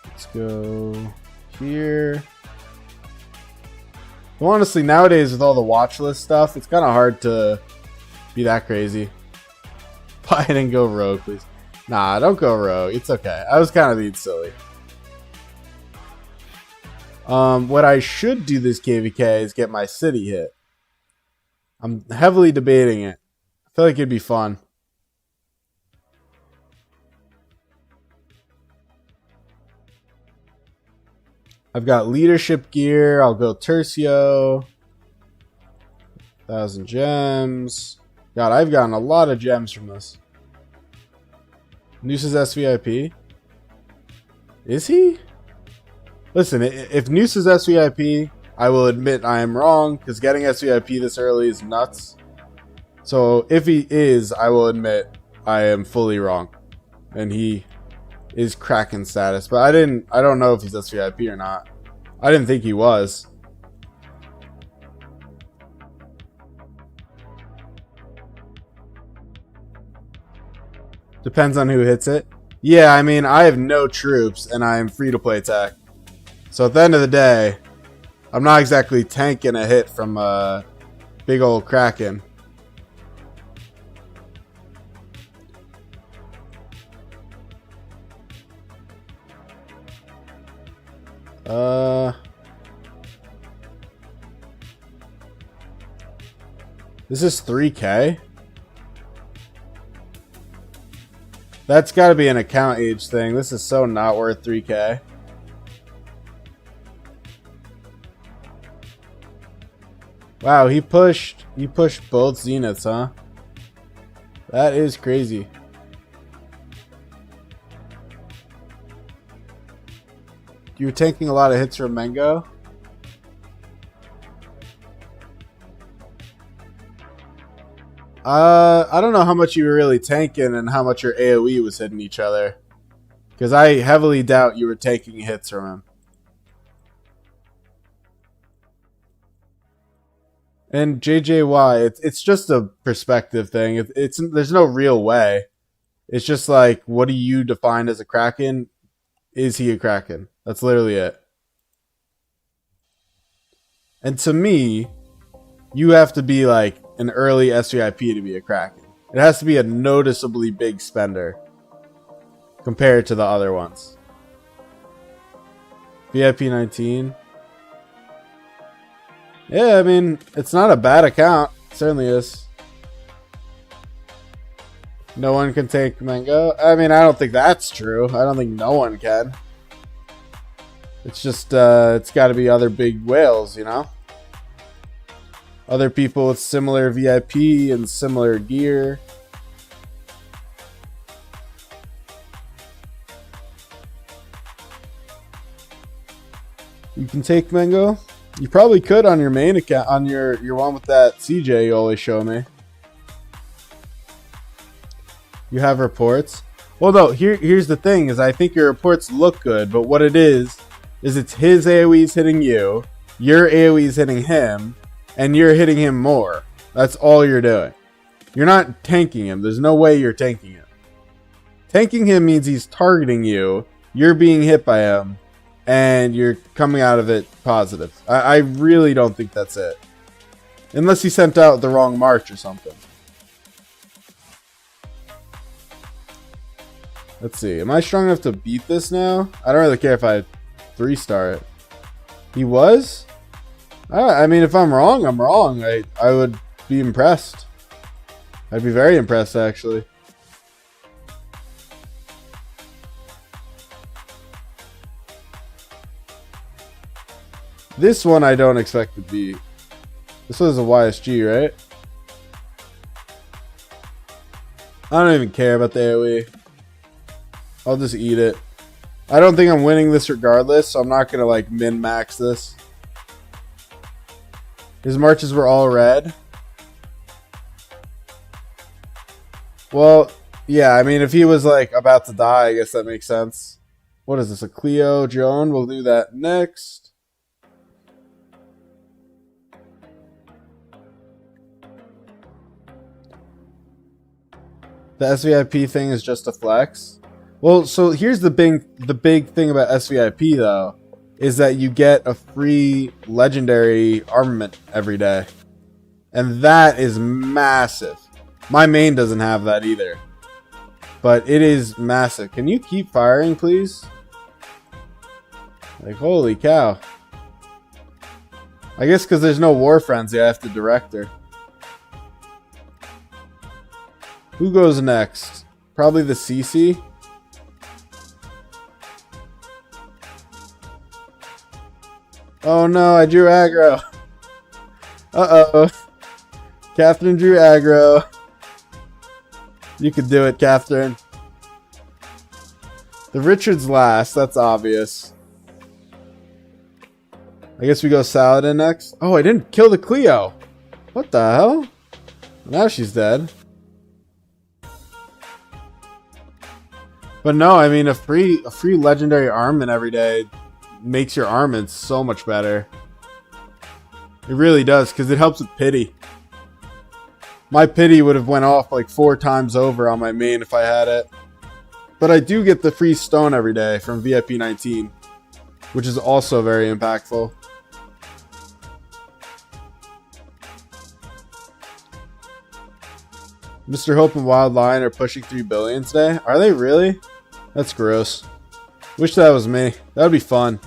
Let's go here. Well, honestly, nowadays with all the watch list stuff, it's kind of hard to be that crazy. Buy it and go rogue, please. Nah, don't go rogue. It's okay. I was kind of being silly. What I should do this KVK is get my city hit. I'm heavily debating it. I feel like it'd be fun. I've got leadership gear. I'll go Tercio. 1,000 gems. God, I've gotten a lot of gems from this. Noose is SVIP. Is he? Listen, if Noose is SVIP, I will admit I am wrong, because getting SVIP this early is nuts. So if he is, I will admit I am fully wrong. And he is Kraken status. But I don't know if he's SVIP or not. I didn't think he was. Depends on who hits it. Yeah, I mean, I have no troops, and I am free to play tech. So at the end of the day, I'm not exactly tanking a hit from a big old Kraken. This is 3K? That's got to be an account age thing. This is so not worth 3K. Wow, he pushed both zeniths, huh? That is crazy. You're taking a lot of hits from Mango. I don't know how much you were really tanking and how much your AoE was hitting each other. Because I heavily doubt you were taking hits from him. And JJY, it's just a perspective thing. There's no real way. It's just like, what do you define as a Kraken? Is he a Kraken? That's literally it. And to me, you have to be like an early SVIP to be a Kraken. It has to be a noticeably big spender compared to the other ones. VIP 19. Yeah, I mean, it's not a bad account. It certainly is. No one can take Mango. I mean, I don't think that's true. I don't think no one can. It's just, it's got to be other big whales, you know? Other people with similar VIP and similar gear. You can take Mango. You probably could on your main account, on your one with that CJ you always show me. You have reports. Well, no, here's the thing, is I think your reports look good, but what it is it's his AoE's hitting you, your AoE's hitting him, and you're hitting him more. That's all you're doing. You're not tanking him. There's no way you're tanking him. Tanking him means he's targeting you, you're being hit by him, and you're coming out of it positive. I really don't think that's it. Unless he sent out the wrong march or something. Let's see. Am I strong enough to beat this now? I don't really care if I 3-star it. He was? I mean, if I'm wrong, I'm wrong. I would be impressed. I'd be very impressed, actually. This one I don't expect to beat. This was a YSG, right? I don't even care about the AoE. I'll just eat it. I don't think I'm winning this regardless, so I'm not going to like min-max this. His marches were all red. Well, yeah, I mean, if he was like about to die, I guess that makes sense. What is this, a Cleo Joan? We'll do that next. The SVIP thing is just a flex. Well, so here's the big thing about SVIP though, is that you get a free legendary armament every day. And that is massive. My main doesn't have that either. But it is massive. Can you keep firing, please? Like, holy cow. I guess because there's no war frenzy, I have to direct her. Who goes next? Probably the CC. Oh no, I drew aggro. Uh-oh. Catherine drew aggro. You could do it, Catherine. The Richard's last, that's obvious. I guess we go Saladin next. Oh, I didn't kill the Cleo. What the hell? Now she's dead. But no, I mean a free legendary armament every day makes your armaments so much better. It really does, because it helps with pity. My pity would have went off like 4 times over on my main if I had it. But I do get the free stone every day from VIP 19, which is also very impactful. Mr. Hope and Wild Lion are pushing 3 billion today. Are they really? That's gross. Wish that was me. That would be fun.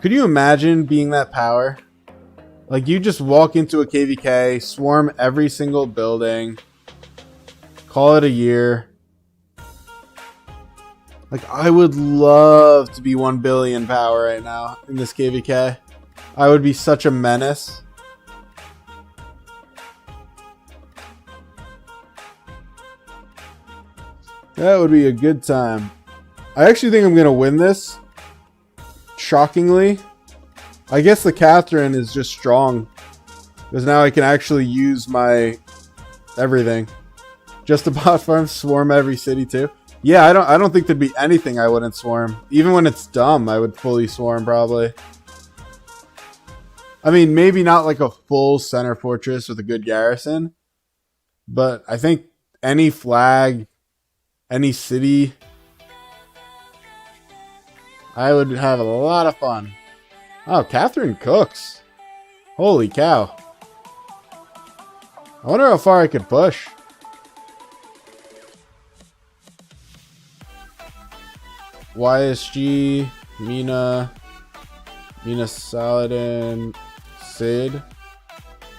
Could you imagine being that power? Like, you just walk into a KVK, swarm every single building, call it a year. Like, I would love to be 1 billion power right now in this KVK. I would be such a menace. That would be a good time. I actually think I'm going to win this. Shockingly. I guess the Catherine is just strong. Because now I can actually use my everything. Just about farm, swarm every city too. Yeah, I don't think there'd be anything I wouldn't swarm. Even when it's dumb, I would fully swarm probably. I mean, maybe not like a full center fortress with a good garrison. But I think any flag, any city, I would have a lot of fun. Oh, Catherine cooks. Holy cow. I wonder how far I could push. YSG, Mina Saladin, Sid.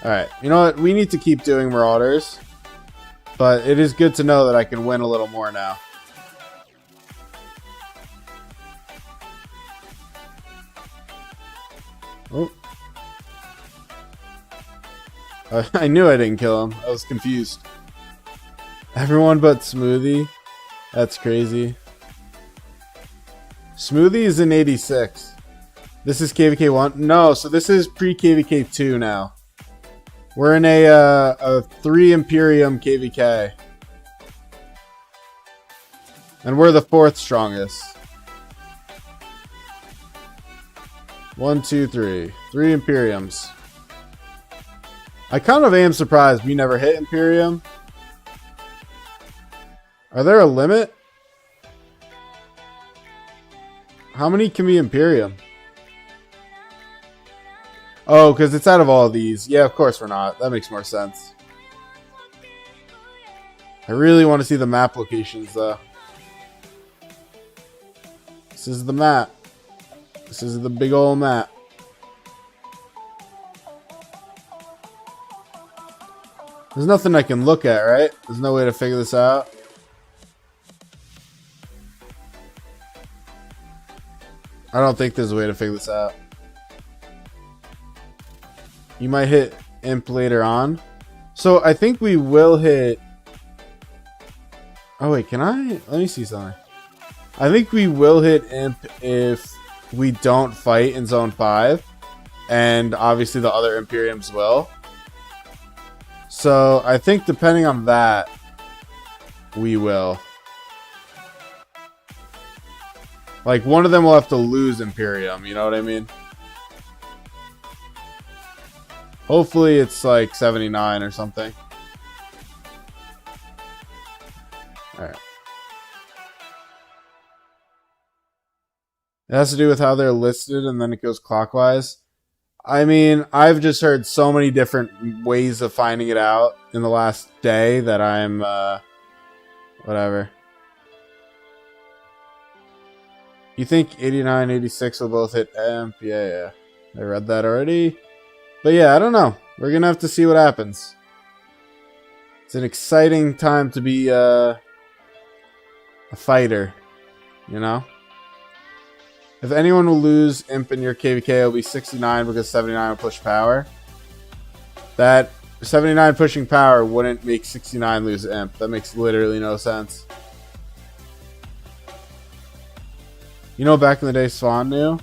Alright, you know what? We need to keep doing Marauders. But it is good to know that I can win a little more now. Oh. I knew I didn't kill him. I was confused. Everyone but Smoothie? That's crazy. Smoothie is in 86. This is KVK 1? No, so this is pre-KVK 2 now. We're in a 3 Imperium KVK. And we're the 4th strongest. 1, 2, 3. 3 Imperiums. I kind of am surprised we never hit Imperium. Are there a limit? How many can be Imperium? Oh, because it's out of all of these. Yeah, of course we're not. That makes more sense. I really want to see the map locations, though. This is the map. This is the big old map. There's nothing I can look at, right? There's no way to figure this out. I don't think there's a way to figure this out. You might hit Imp later on. So I think we will hit... Oh wait, can I? Let me see something. I think we will hit Imp if we don't fight in Zone 5. And obviously the other Imperiums will. So I think depending on that, we will. Like, one of them will have to lose Imperium, you know what I mean? Hopefully it's like 79 or something. Alright. It has to do with how they're listed and then it goes clockwise. I mean, I've just heard so many different ways of finding it out in the last day that I'm Whatever. You think 89, 86 will both hit amp? Yeah. I read that already. But yeah, I don't know. We're going to have to see what happens. It's an exciting time to be a fighter, you know? If anyone will lose imp in your KVK, it'll be 69 because 79 will push power. That 79 pushing power wouldn't make 69 lose imp. That makes literally no sense. You know, back in the day, Swan knew.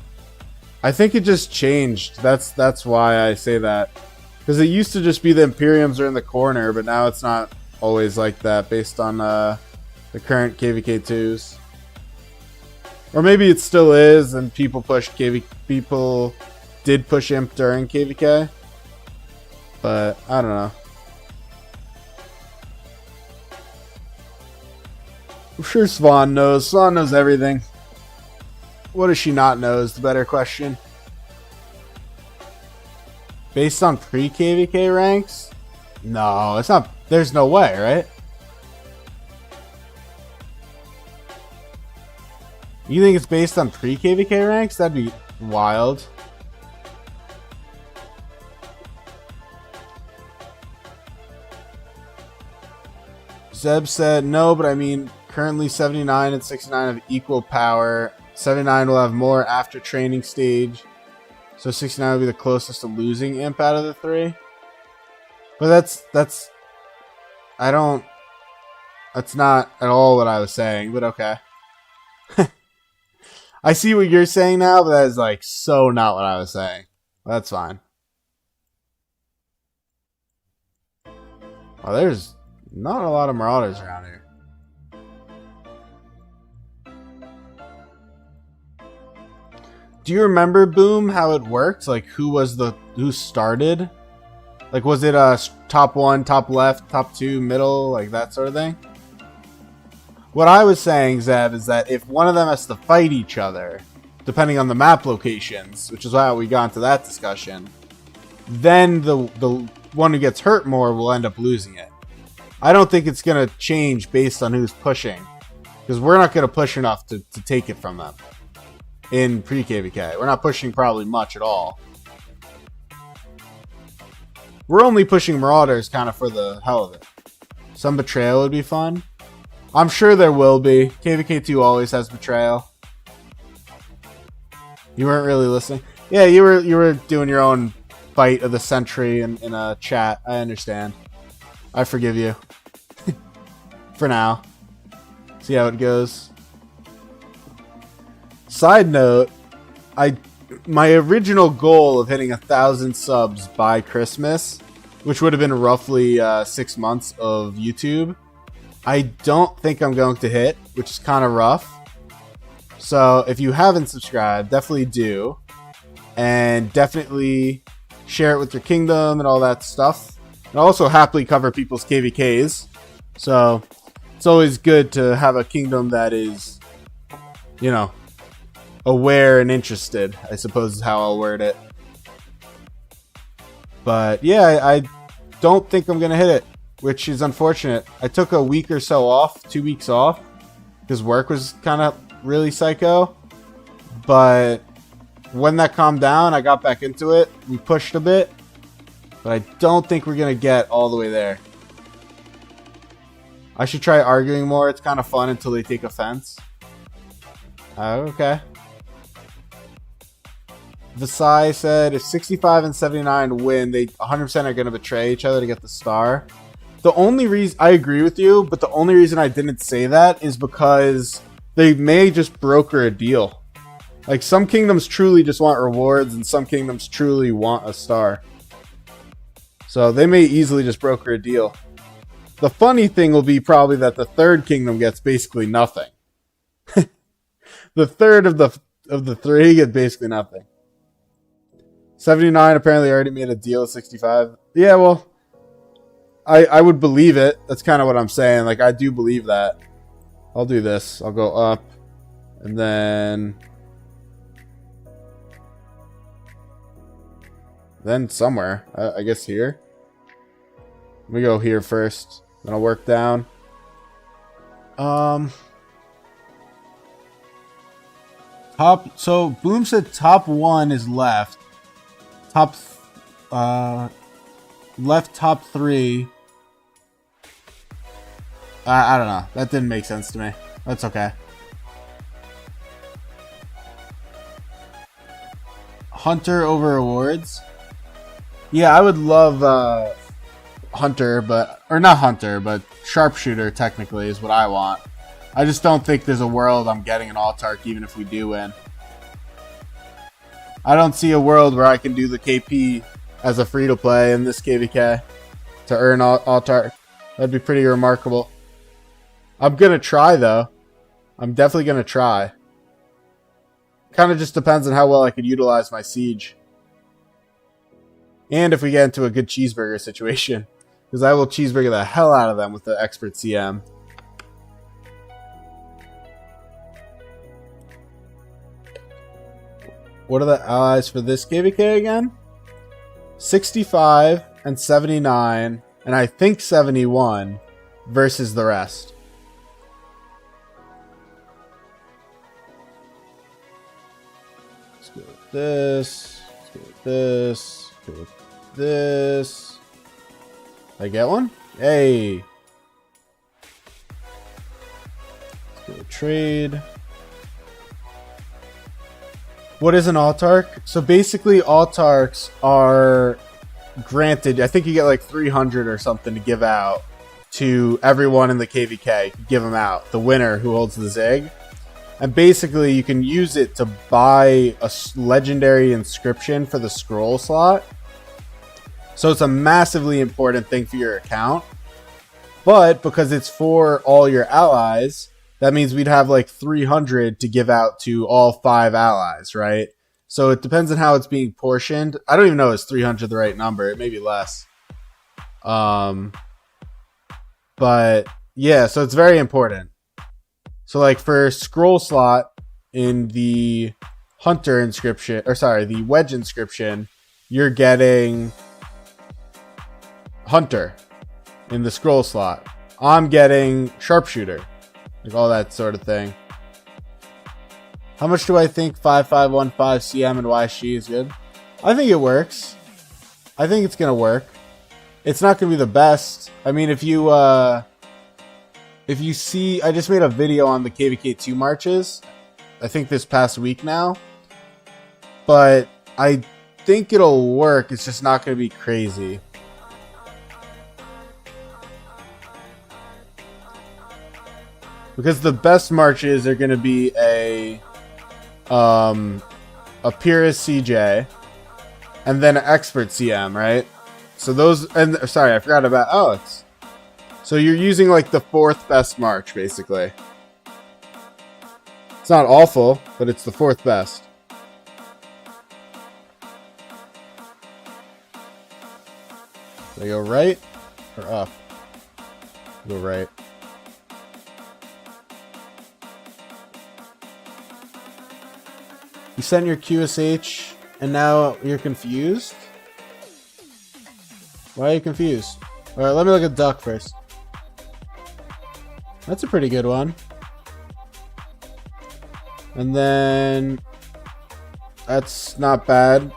I think it just changed. That's why I say that. Because it used to just be the Imperiums are in the corner, but now it's not always like that based on the current KVK2s. Or maybe it still is, and people did push imp during KVK. But I don't know. I'm sure Swan knows. Swan knows everything. What does she not know is the better question. Based on pre-KVK ranks? No, it's not. There's no way, right? You think it's based on pre-KVK ranks? That'd be wild. Zeb said, no, but I mean, currently 79 and 69 have equal power. 79 will have more after training stage. So 69 will be the closest to losing imp out of the three. But that's not at all what I was saying, but okay. I see what you're saying now, but that is like so not what I was saying. That's fine. Oh, there's not a lot of Marauders around here. Do you remember, Boom, how it worked? Like, who started? Like, was it top one, top left, top two, middle, like that sort of thing? What I was saying, Zeb, is that if one of them has to fight each other, depending on the map locations, which is why we got into that discussion, then the one who gets hurt more will end up losing it. I don't think it's going to change based on who's pushing, because we're not going to push enough to take it from them in pre-KVK. We're not pushing probably much at all. We're only pushing Marauders kind of for the hell of it. Some betrayal would be fun. I'm sure there will be. KVK2 always has betrayal. You weren't really listening. Yeah, you were doing your own fight of the century in a chat. I understand. I forgive you. For now. See how it goes. Side note, my original goal of hitting 1,000 subs by Christmas, which would have been roughly 6 months of YouTube, I don't think I'm going to hit, which is kind of rough. So if you haven't subscribed, definitely do. And definitely share it with your kingdom and all that stuff. And I also happily cover people's KVKs. So it's always good to have a kingdom that is, you know, aware and interested, I suppose is how I'll word it. But yeah, I don't think I'm going to hit it, which is unfortunate. I took a week or so off, 2 weeks off, because work was kind of really psycho. But when that calmed down, I got back into it. We pushed a bit, but I don't think we're going to get all the way there. I should try arguing more. It's kind of fun until they take offense. Okay. Visai said, if 65 and 79 win, they 100% are going to betray each other to get the star. The only reason, I agree with you, but the only reason I didn't say that is because they may just broker a deal. Like, some kingdoms truly just want rewards, and some kingdoms truly want a star. So they may easily just broker a deal. The funny thing will be probably that the third kingdom gets basically nothing. The third of the three get basically nothing. 79 apparently already made a deal with 65. Yeah, well, I would believe it. That's kind of what I'm saying. Like, I do believe that. I'll do this. I'll go up. And then somewhere. I guess here. Let me go here first. Then I'll work down. Um, so Boom said top 1 is left. Left top 3. I don't know. That didn't make sense to me. That's okay. Hunter over awards. Yeah, I would love Hunter, or not Hunter, but Sharpshooter technically is what I want. I just don't think there's a world I'm getting an Altark even if we do win. I don't see a world where I can do the KP as a free-to-play in this KVK to earn Altark. That'd be pretty remarkable. I'm going to try, though. I'm definitely going to try. Kind of just depends on how well I could utilize my Siege. And if we get into a good cheeseburger situation. Because I will cheeseburger the hell out of them with the Expert CM. What are the allies for this KVK again? 65 and 79, and I think 71 versus the rest. Let's go with this. Let's go with this. Let's go with this. Did I get one? Hey. Let's go with trade. What is an Altark? So basically, Altarks are granted. I think you get like 300 or something to give out to everyone in the KVK. You can give them out. The winner who holds the Zig. And basically, you can use it to buy a legendary inscription for the scroll slot. So it's a massively important thing for your account. But because it's for all your allies, that means we'd have like 300 to give out to all 5 allies, right? So it depends on how it's being portioned. I don't even know is 300 the right number. It may be less. But yeah, so it's very important. So like for scroll slot in the Hunter inscription, or sorry, the Wedge inscription, you're getting Hunter in the scroll slot. I'm getting Sharpshooter. Like all that sort of thing. How much do I think 5515 CM and YSG is good? I think it works. I think it's going to work. It's not going to be the best. I mean, if you see, I just made a video on the KVK2 marches. I think this past week now. But I think it'll work. It's just not going to be crazy. Because the best marches are going to be a Pyrrhus CJ and then an Expert CM, right? So those, and sorry, I forgot about Alex. So you're using like the 4th best march, basically. It's not awful, but it's the 4th best. They go right or up? Go right. You sent your QSH and now you're confused? Why are you confused? Alright, let me look at Duck first. That's a pretty good one. And then that's not bad.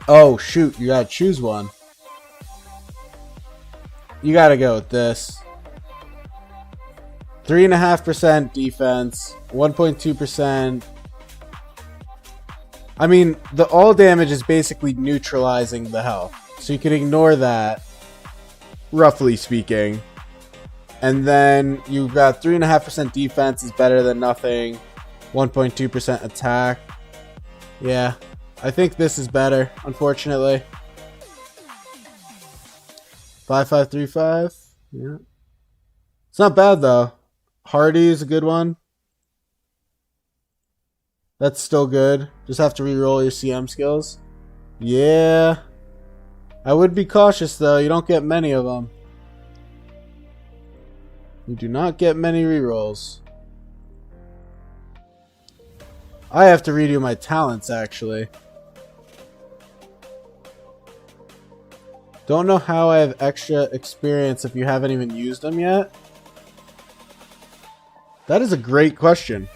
Oh shoot, you gotta choose one. You gotta go with this. 3.5% defense, 1.2%. I mean, the all damage is basically neutralizing the health. So you can ignore that, roughly speaking. And then you've got 3.5% defense is better than nothing. 1.2% attack. Yeah, I think this is better, unfortunately. 5535. Yeah. It's not bad, though. Hardy is a good one. That's still good. Just have to reroll your CM skills. Yeah. I would be cautious, though. You don't get many of them. You do not get many rerolls. I have to redo my talents, actually. Don't know how I have extra experience if you haven't even used them yet. That is a great question.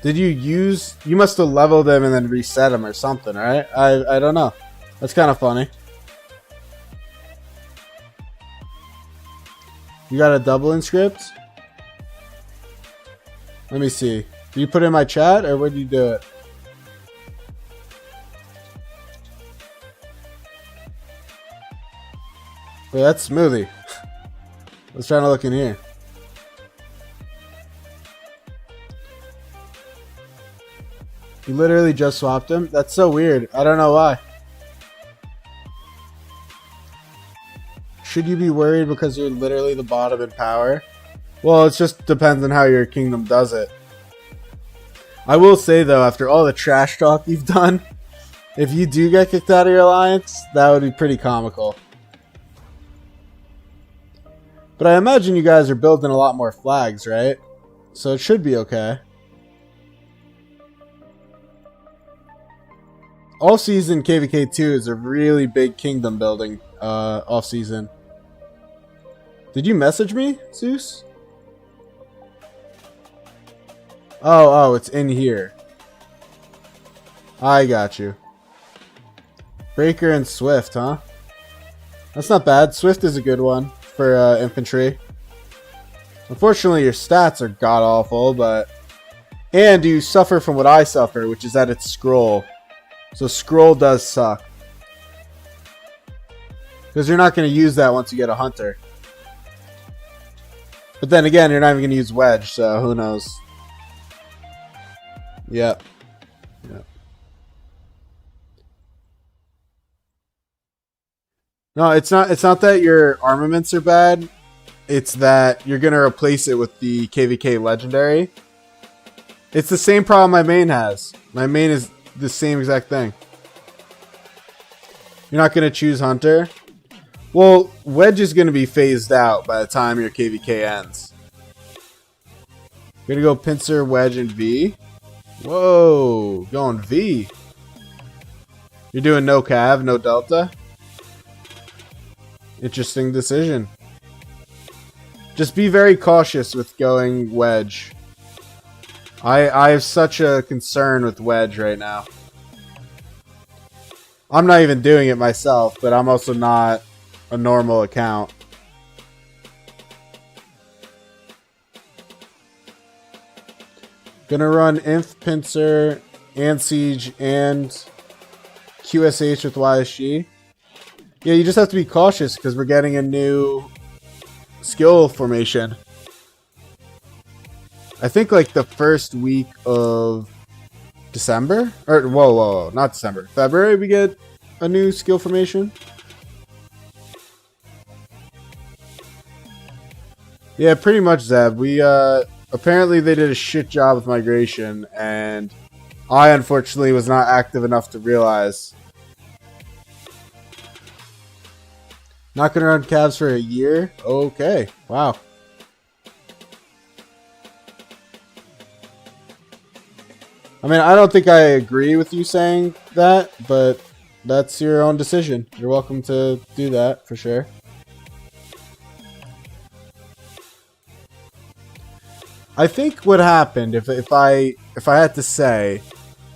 Did you use... You must have leveled them and then reset them or something, right? I don't know. That's kind of funny. You got a doubling script? Let me see. Did you put it in my chat or where did you do it? Wait, that's Smoothie. I was trying to look in here. You literally just swapped him? That's so weird. I don't know why. Should you be worried because you're literally the bottom in power? Well, it just depends on how your kingdom does it. I will say, though, after all the trash talk you've done, if you do get kicked out of your alliance, that would be pretty comical. But I imagine you guys are building a lot more flags, right? So it should be okay. All-season KVK 2 is a really big kingdom building off-season. Did you message me, Zeus? Oh, it's in here. I got you. Breaker and Swift, huh? That's not bad. Swift is a good one for infantry. Unfortunately, your stats are god-awful, but... And you suffer from what I suffer, which is that it's scroll. So scroll does suck. Because you're not going to use that once you get a hunter. But then again, you're not even going to use wedge, so who knows. Yep. No, it's not that your armaments are bad. It's that you're going to replace it with the KVK legendary. It's the same problem my main has. My main is the same exact thing. You're not going to choose hunter. Well, wedge is going to be phased out by the time your KVK ends. You're going to go pincer, wedge, and V. Whoa, going V. You're doing no cav, no delta. Interesting decision. Just be very cautious with going wedge. I have such a concern with wedge right now. I'm not even doing it myself, but I'm also not a normal account. Gonna run Inf, Pincer, and Siege, and QSH with YSG. Yeah, you just have to be cautious because we're getting a new skill formation. I think like the first week of December? Or, whoa, not December. February we get a new skill formation. Yeah, pretty much, Zeb. We, apparently they did a shit job with migration, and I unfortunately was not active enough to realize. Not gonna run cabs for a year? Okay. Wow. I mean, I don't think I agree with you saying that, but that's your own decision. You're welcome to do that, for sure. I think what happened, if I had to say,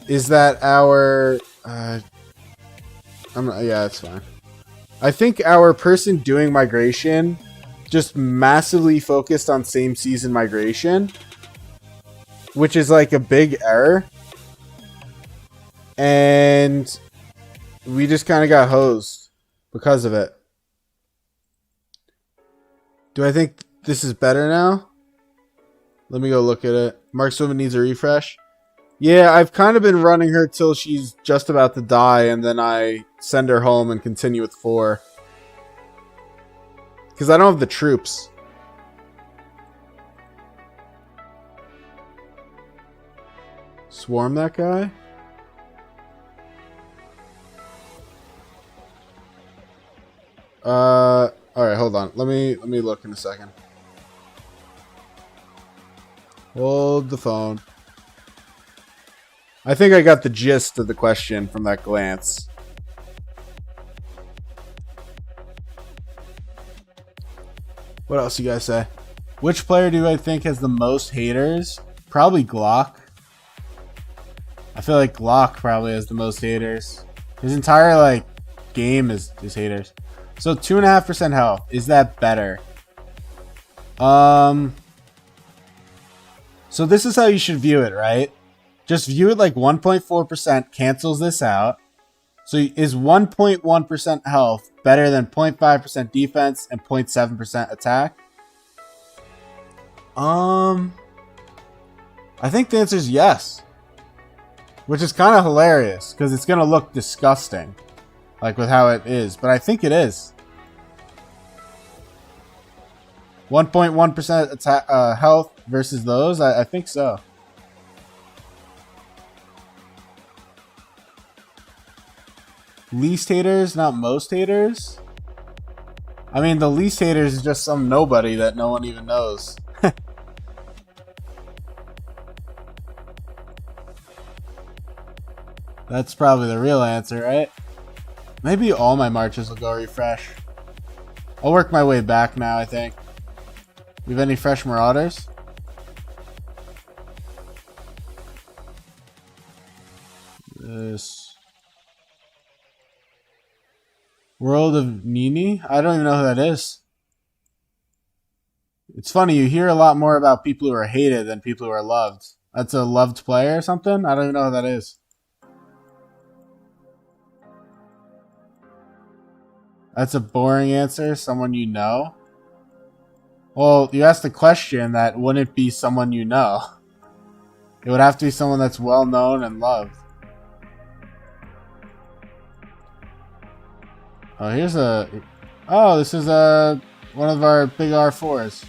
is that our... yeah, that's fine. I think our person doing migration just massively focused on same season migration, which is like a big error. And we just kind of got hosed because of it. Do I think this is better now? Let me go look at it. Markswoman needs a refresh. Yeah, I've kind of been running her till she's just about to die, and then I send her home and continue with 4. Because I don't have the troops. Swarm that guy? Alright, hold on. Let me look in a second. Hold the phone. I think I got the gist of the question from that glance. What else you guys say? Which player do I think has the most haters? Probably Glock. I feel like Glock probably has the most haters. His entire like game is haters. So 2.5% health. Is that better? So this is how you should view it, right? Just view it like 1.4% cancels this out. So is 1.1% health better than 0.5% defense and 0.7% attack? I think the answer is yes. Which is kind of hilarious because it's going to look disgusting. Like with how it is. But I think it is. 1.1% attack health versus those? I think so. Least haters, not most haters? I mean, the least haters is just some nobody that no one even knows. That's probably the real answer, right? Maybe all my marches will go refresh. I'll work my way back now, I think. We have any fresh Marauders? This World of Nini? I don't even know who that is. It's funny, you hear a lot more about people who are hated than people who are loved. That's a loved player or something? I don't even know who that is. That's a boring answer. Someone you know? Well, you asked a question that wouldn't be someone you know. It would have to be someone that's well known and loved. Oh, here's a... Oh, this is one of our big R4s.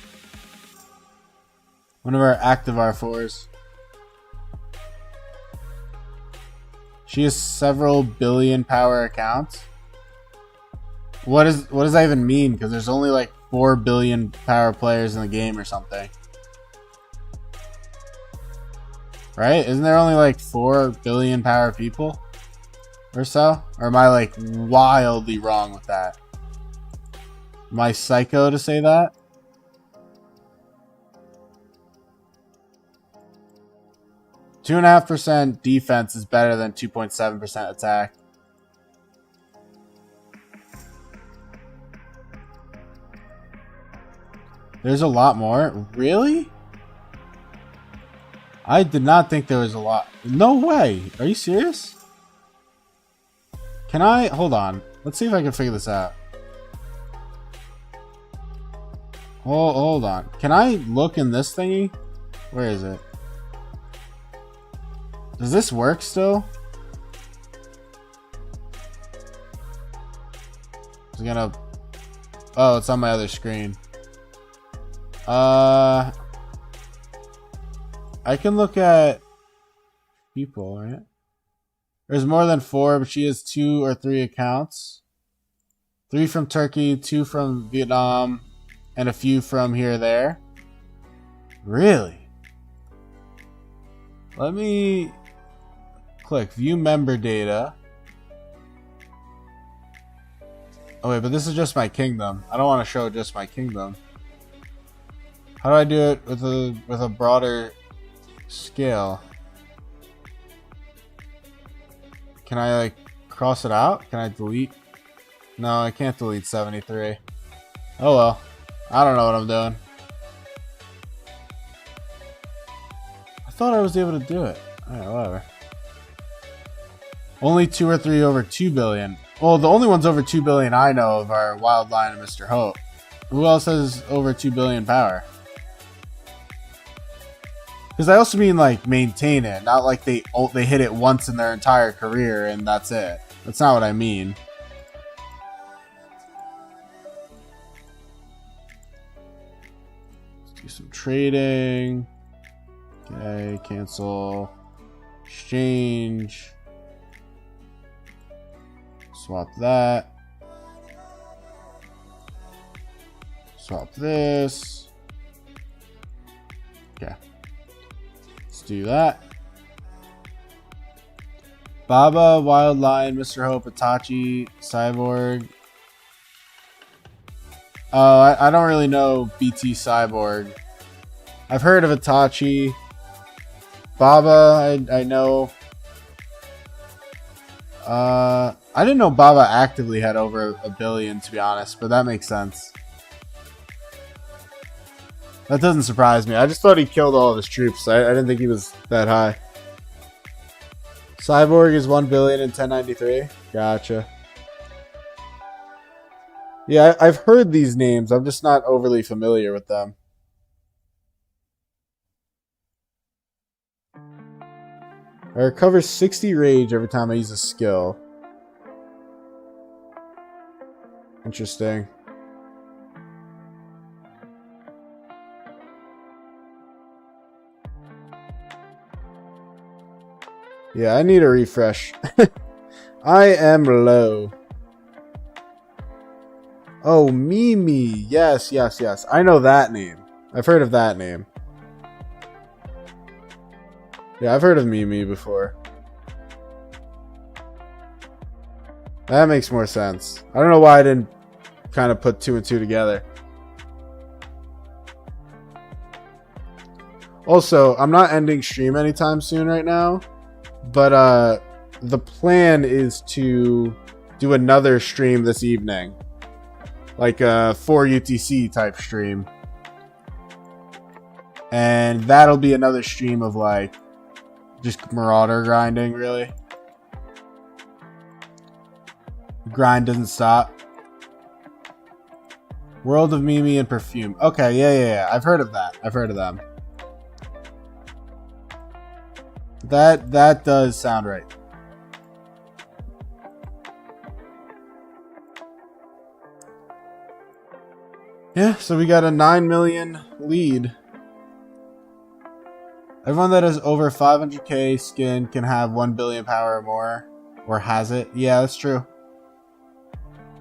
One of our active R4s. She has several billion power accounts. What does that even mean? Because there's only like 4 billion power players in the game or something. Right? Isn't there only like 4 billion power people? Or so? Or am I like wildly wrong with that? Am I psycho to say that? .5% defense is better than 2.7% attack. There's a lot more? Really? I did not think there was a lot. No way. Are you serious? Can I? Hold on. Let's see if I can figure this out. Hold on. Can I look in this thingy? Where is it? Does this work still? Is it gonna... Oh, it's on my other screen. I can look at people, right? There's more than 4, but she has 2 or 3 accounts. 3 from Turkey, 2 from Vietnam, and a few from here or there. Really? Let me click view member data. Oh wait, but this is just my kingdom. I don't want to show just my kingdom. How do I do it with a broader scale? Can I like cross it out? Can I delete? No, I can't delete 73. Oh well. I don't know what I'm doing. I thought I was able to do it. Alright, whatever. Only 2 or 3 over 2 billion. Well, the only ones over 2 billion I know of are Wildline and Mr. Hope. Who else has over 2 billion power? Because I also mean like maintain it, not like they hit it once in their entire career and that's it. That's not what I mean. Let's do some trading. Okay, cancel. Exchange. Swap that. Swap this. Okay. Do that. Baba, Wild Lion, Mr. Hope, Itachi, Cyborg. I don't really know BT Cyborg. I've heard of Itachi. Baba, I know. I didn't know Baba actively had over a billion, to be honest, but that makes sense. That doesn't surprise me. I just thought he killed all of his troops. I didn't think he was that high. Cyborg is 1 billion in 1093. Gotcha. Yeah, I've heard these names. I'm just not overly familiar with them. I recover 60 rage every time I use a skill. Interesting. Yeah, I need a refresh. I am low. Oh, Mimi. Yes, yes, yes. I know that name. I've heard of that name. Yeah, I've heard of Mimi before. That makes more sense. I don't know why I didn't kind of put 2 and 2 together. Also, I'm not ending stream anytime soon right now. But the plan is to do another stream this evening. Like a 4 UTC type stream. And that'll be another stream of like just Marauder grinding, really. The grind doesn't stop. World of Mimi and Perfume. Okay, yeah. I've heard of that. I've heard of them. That does sound right. Yeah, so we got a 9 million lead. Everyone that has over 500k skin can have 1 billion power or more. Or has it. Yeah, that's true.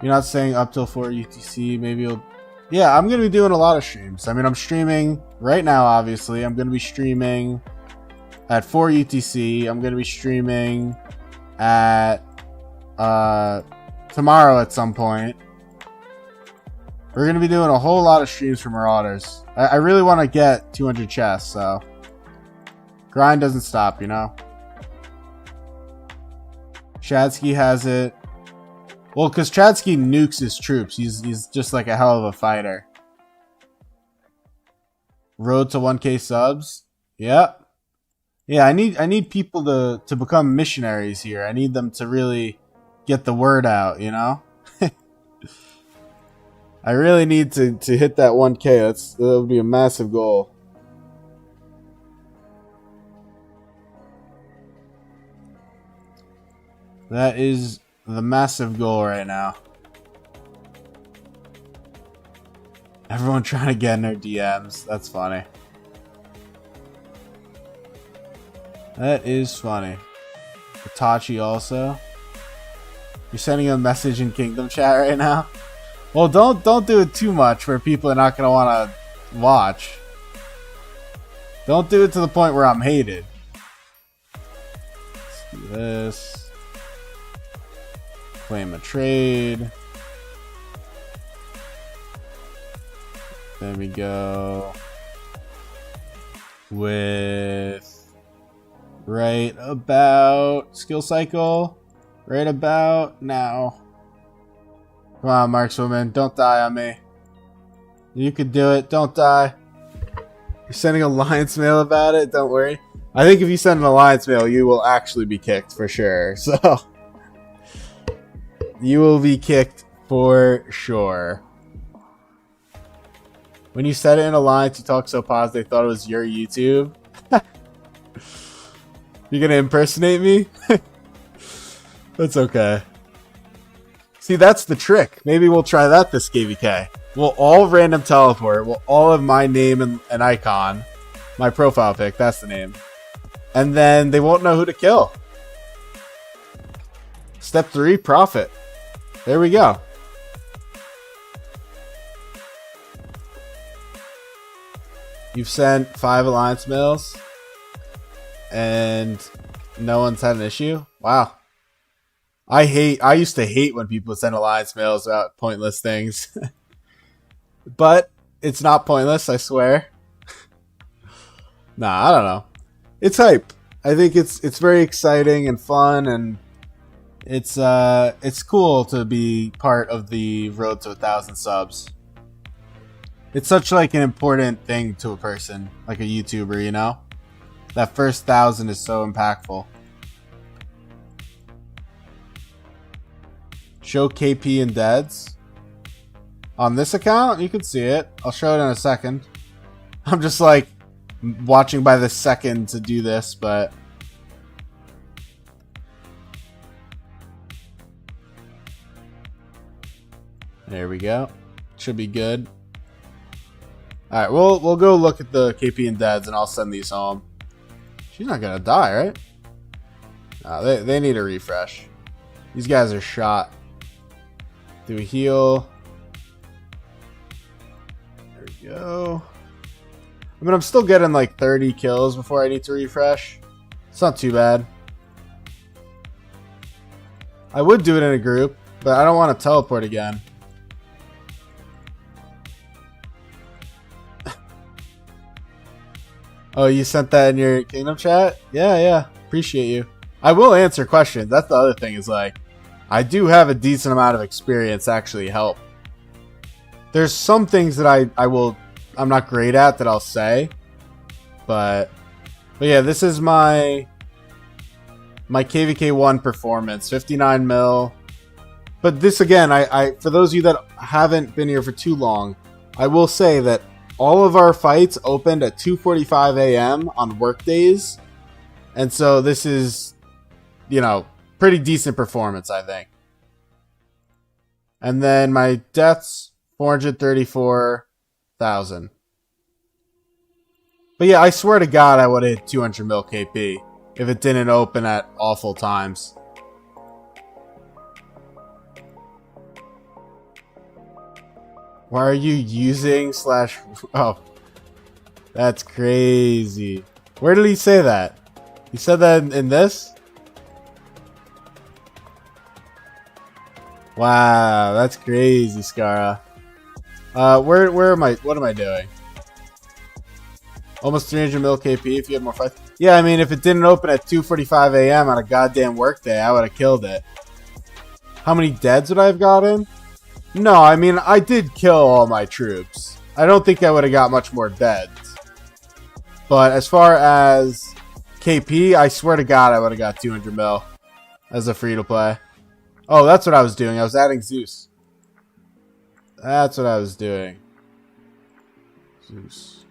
You're not saying up till 4 UTC. Maybe you'll... Yeah, I'm going to be doing a lot of streams. I mean, I'm streaming right now, obviously. I'm going to be streaming at 4 UTC. I'm going to be streaming at tomorrow at some point. We're going to be doing a whole lot of streams for Marauders. I really want to get 200 chests, so... Grind doesn't stop, you know? Chadsky has it. Well, because Chadsky nukes his troops. He's just like a hell of a fighter. Road to 1k subs? Yep. Yeah, I need people to become missionaries here. I need them to really get the word out, you know? I really need to hit that 1k. That would be a massive goal. That is the massive goal right now. Everyone trying to get in their DMs. That's funny. That is funny. Itachi also. You're sending a message in Kingdom chat right now? Well, don't do it too much where people are not going to want to watch. Don't do it to the point where I'm hated. Let's do this. Claim a trade. There we go. With right about skill cycle. Right about now. Come on, Markswoman. Don't die on me. You could do it. Don't die. You're sending alliance mail about it? Don't worry. I think if you send an alliance mail, you will actually be kicked for sure. So... You will be kicked for sure. When you said it in Alliance, you talked so positive they thought it was your YouTube. You're gonna impersonate me? That's okay. See, that's the trick. Maybe we'll try that this KVK. We'll all random teleport. We'll all have my name and an icon. My profile pic, that's the name. And then they won't know who to kill. Step 3, profit. There we go. You've sent 5 alliance mails and no one's had an issue? Wow. I used to hate when people send alliance mails about pointless things. but it's not pointless, I swear. Nah, I don't know. It's hype. I think it's very exciting and fun, and it's cool to be part of the road to 1,000 subs. It's such like an important thing to a person, like a YouTuber, you know? That first 1,000 is so impactful. Show KP and Deads. On this account, you can see it. I'll show it in a second. I'm just like watching by the second to do this, but there we go. Should be good. All right, we'll go look at the KP and Deads, and I'll send these home. She's not gonna die, right? No, they need a refresh. These guys are shot. Do a heal. There we go. I mean, I'm still getting like 30 kills before I need to refresh. It's not too bad. I would do it in a group, but I don't want to teleport again. Oh, you sent that in your Kingdom chat? Yeah. Appreciate you. I will answer questions. That's the other thing, is like, I do have a decent amount of experience to actually help. There's some things that I'm not great at that I'll say. But yeah, this is my KVK1 performance, 59 mil. But this again, I for those of you that haven't been here for too long, I will say that all of our fights opened at 2:45 a.m. on work days. And so this is, you know, pretty decent performance, I think. And then my deaths, 434,000. But yeah, I swear to God I would have hit 200 mil KP if it didn't open at awful times. Why are you using / oh, that's crazy. Where did he say that? He said that in this? Wow, that's crazy, Skara. Where am I? What am I doing? Almost 300 mil KP if you had more fights. Yeah, I mean, if it didn't open at 2:45 a.m. on a goddamn work day, I would have killed it. How many deads would I have gotten? No, I mean, I did kill all my troops. I don't think I would have got much more deads. But as far as KP, I swear to God I would have got 200 mil as a free-to-play. Oh, that's what I was doing. I was adding Zeus. That's what I was doing. Zeus.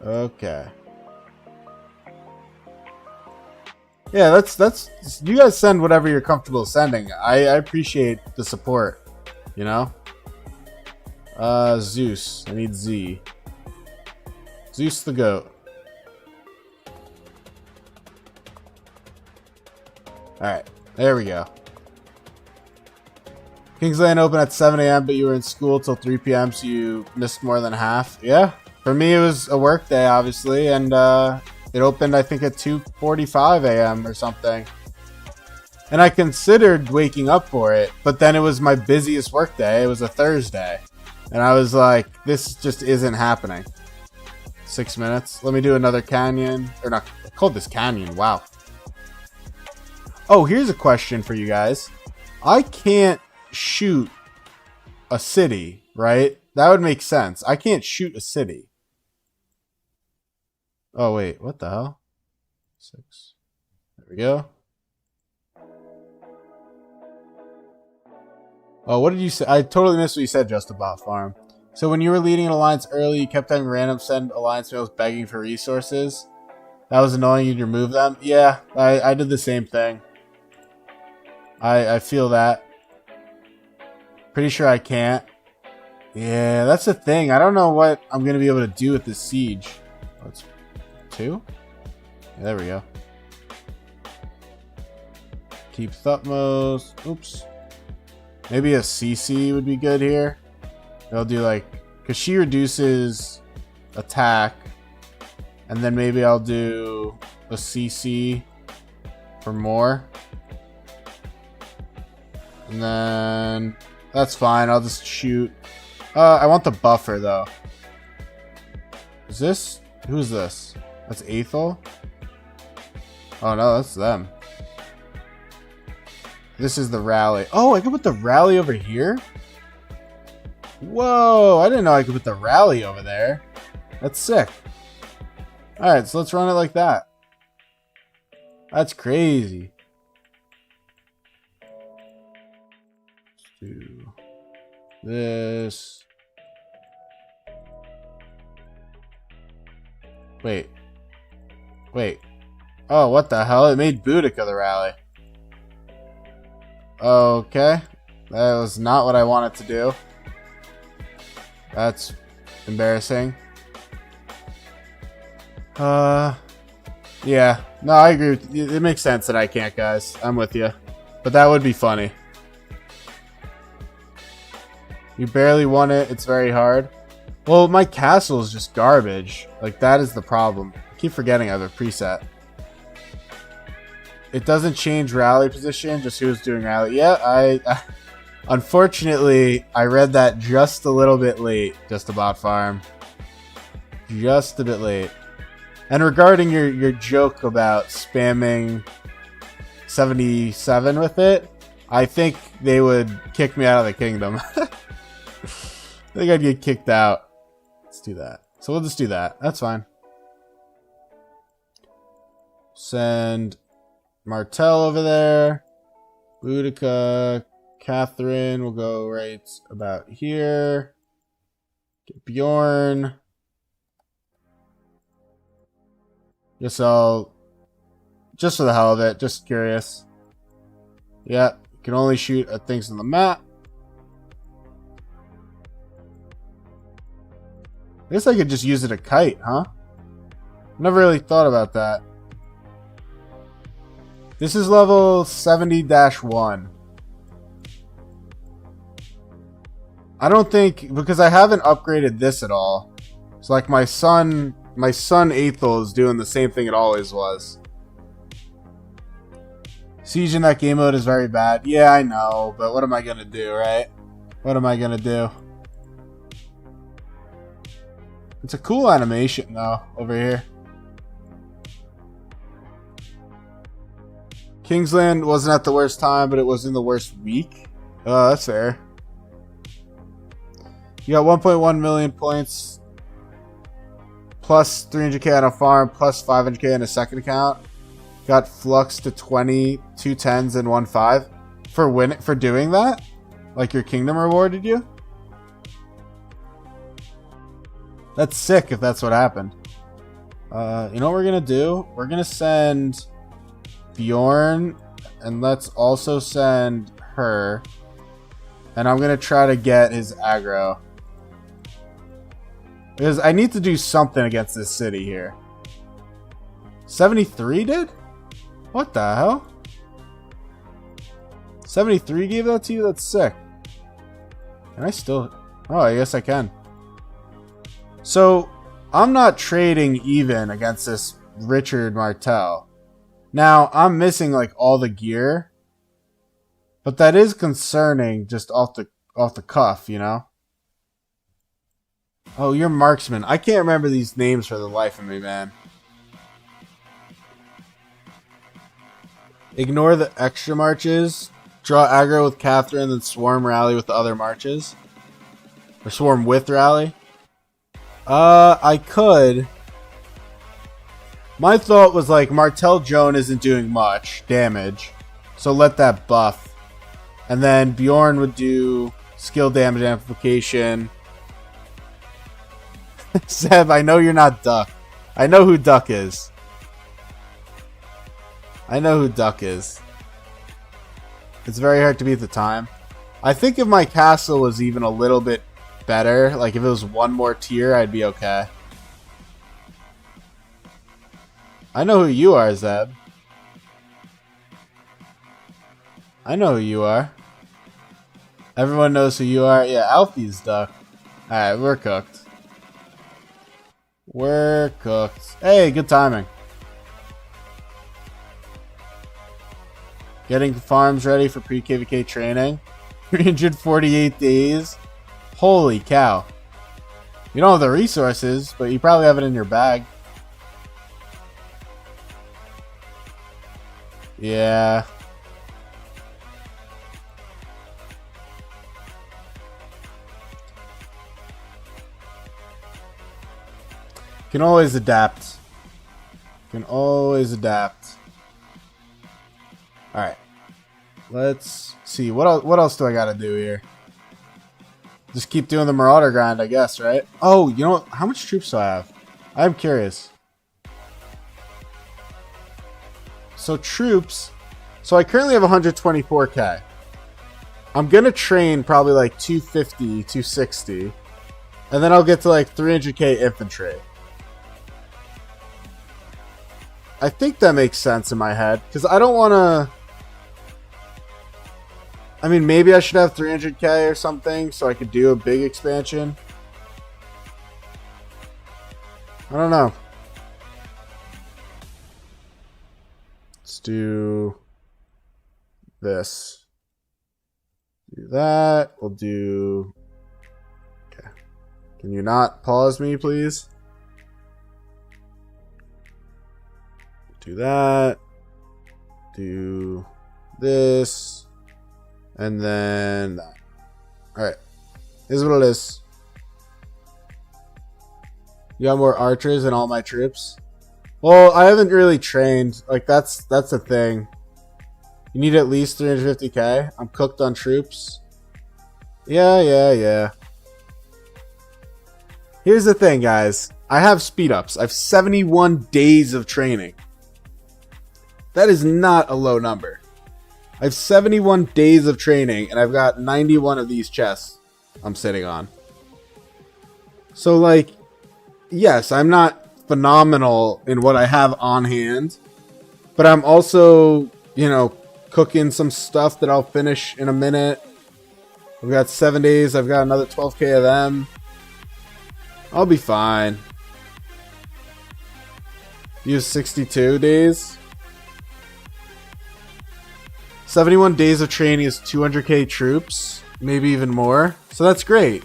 Okay. Yeah, that's you guys send whatever you're comfortable sending. I appreciate the support. You know? Zeus. I need Z. Zeus the goat. Alright, there we go. King's Lane opened at 7 a.m., but you were in school till 3 p.m., so you missed more than half. Yeah, for me it was a work day, obviously, and it opened, I think, at 2:45 a.m. or something. And I considered waking up for it, but then it was my busiest work day. It was a Thursday. And I was like, this just isn't happening. 6 minutes. Let me do another canyon. Or not, I called this canyon. Wow. Oh, here's a question for you guys. I can't shoot a city, right? That would make sense. I can't shoot a city. Oh, wait. What the hell? 6. There we go. Oh, what did you say? I totally missed what you said, Just About Farm. So when you were leading an alliance early, you kept having random send alliance mails begging for resources. That was annoying. You'd remove them. Yeah, I did the same thing. I feel that. Pretty sure I can't. Yeah, that's the thing. I don't know what I'm going to be able to do with this siege. Oh, it's 2? Yeah, there we go. Keep Thutmose. Oops. Maybe a CC would be good here. I'll do like, because she reduces attack. And then maybe I'll do a CC for more. And then that's fine. I'll just shoot I want the buffer, though. Is this? Who's this? That's Aethel? Oh, no, that's them. This is the rally. Oh, I can put the rally over here? Whoa, I didn't know I could put the rally over there. That's sick. Alright, so let's run it like that. That's crazy. Let's do this. Wait. Oh, what the hell? It made Boudica the rally. Okay. That was not what I wanted to do. That's embarrassing. Yeah. No, I agree with you. It makes sense that I can't, guys. I'm with you. But that would be funny. You barely won it. It's very hard. Well, my castle is just garbage. Like, that is the problem. I keep forgetting I have a preset. It doesn't change rally position, just who's doing rally. Yeah, I unfortunately, I read that just a little bit late, just about farm. Just a bit late. And regarding your joke about spamming 77 with it, I think they would kick me out of the kingdom. I think I'd get kicked out. Let's do that. So we'll just do that. That's fine. Send Martell over there. Boudica. Catherine will go right about here. Get Bjorn. Guess I'll... Just for the hell of it. Just curious. Yeah. You can only shoot at things on the map. I guess I could just use it a kite, huh? Never really thought about that. This is level 70-1. I don't think, because I haven't upgraded this at all. So like my son Aethel is doing the same thing it always was. Siege in that game mode is very bad. Yeah, I know, but what am I gonna do, right? What am I gonna do? It's a cool animation, though, over here. Kingsland wasn't at the worst time, but it was in the worst week. Oh, that's fair. You got 1.1 million points, plus 300k on a farm, plus 500k in a second account. Got flux to 20, 2 10s, and 1 5 for doing that. Like your kingdom rewarded you. That's sick if that's what happened. You know what we're gonna do? We're gonna send Bjorn, and let's also send her. And I'm gonna try to get his aggro. Because I need to do something against this city here. 73 did? What the hell? 73 gave that to you? That's sick. And I still... Oh, I guess I can. So, I'm not trading even against this Richard Martell. Now, I'm missing like all the gear. But that is concerning just off the cuff, you know? Oh, you're marksman. I can't remember these names for the life of me, man. Ignore the extra marches. Draw aggro with Catherine, then swarm rally with the other marches. Or swarm with rally. I could. My thought was like, Martell Joan isn't doing much damage. So let that buff. And then Bjorn would do skill damage amplification. Seb, I know you're not Duck. I know who Duck is. I know who Duck is. It's very hard to beat the time. I think if my castle was even a little bit better, like if it was one more tier, I'd be okay. I know who you are, Zeb. I know who you are. Everyone knows who you are. Yeah, Alfie's Duck. Alright, we're cooked. We're cooked. Hey, good timing. Getting farms ready for pre-KVK training. 348 days. Holy cow. You don't have the resources, but you probably have it in your bag. Yeah. Can always adapt. Can always adapt. Alright. Let's see. What else do I gotta do here? Just keep doing the Marauder grind, I guess, right? Oh, you know what? How much troops do I have? I'm curious. So troops. So I currently have 124k. I'm gonna train probably like 250, 260. And then I'll get to like 300k infantry. I think that makes sense in my head. Because I don't want to... I mean, maybe I should have 300k or something so I could do a big expansion. I don't know. Let's do this. Do that. We'll do... Okay. Can you not pause me, please? Do that. Do this. And then that. Alright. Here's what it is. You got more archers than all my troops? Well, I haven't really trained. Like, that's the thing. You need at least 350k. I'm cooked on troops. Yeah. Here's the thing, guys. I have speed ups. I have 71 days of training. That is not a low number. I have 71 days of training, and I've got 91 of these chests I'm sitting on. So, like, yes, I'm not phenomenal in what I have on hand, but I'm also, you know, cooking some stuff that I'll finish in a minute. We've got 7 days. I've got another 12k of them. I'll be fine. You have 62 days. 71 days of training is 200k troops, maybe even more. So that's great.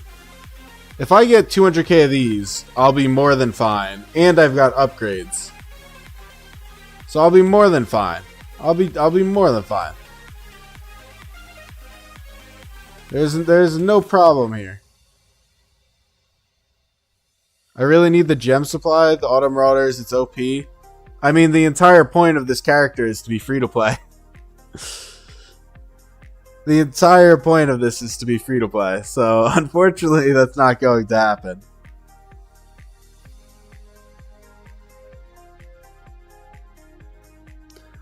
If I get 200k of these, I'll be more than fine. And I've got upgrades. So I'll be more than fine. I'll be more than fine. There's no problem here. I really need the gem supply, the auto marauders, it's OP. I mean, the entire point of this character is to be free to play. The entire point of this is to be free to play. So, unfortunately, that's not going to happen.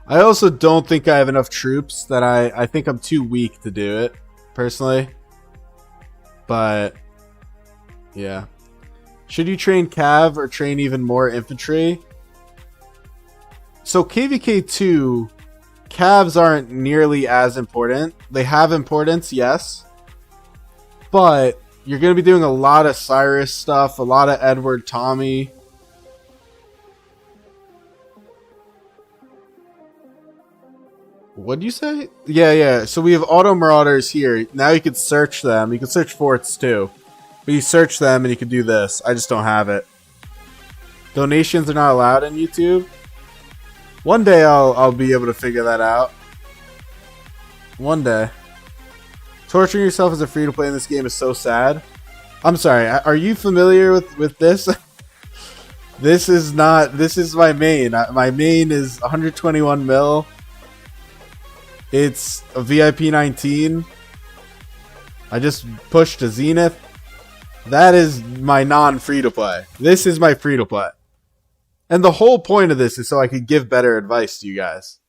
I also don't think I have enough troops that I think I'm too weak to do it, personally. But, yeah. Should you train Cav or train even more infantry? So, KVK 2... Cavs aren't nearly as important. They have importance, yes. But you're going to be doing a lot of Cyrus stuff, a lot of Edward Tommy. What'd you say? Yeah. So we have auto marauders here. Now you can search them. You can search forts too. But you search them and you can do this. I just don't have it. Donations are not allowed on YouTube. One day I'll be able to figure that out. One day. Torturing yourself as a free-to-play in this game is so sad. I'm sorry, are you familiar with this? This is my main. My main is 121 mil. It's a VIP 19. I just pushed to Zenith. That is my non-free-to-play. This is my free-to-play. And the whole point of this is so I could give better advice to you guys.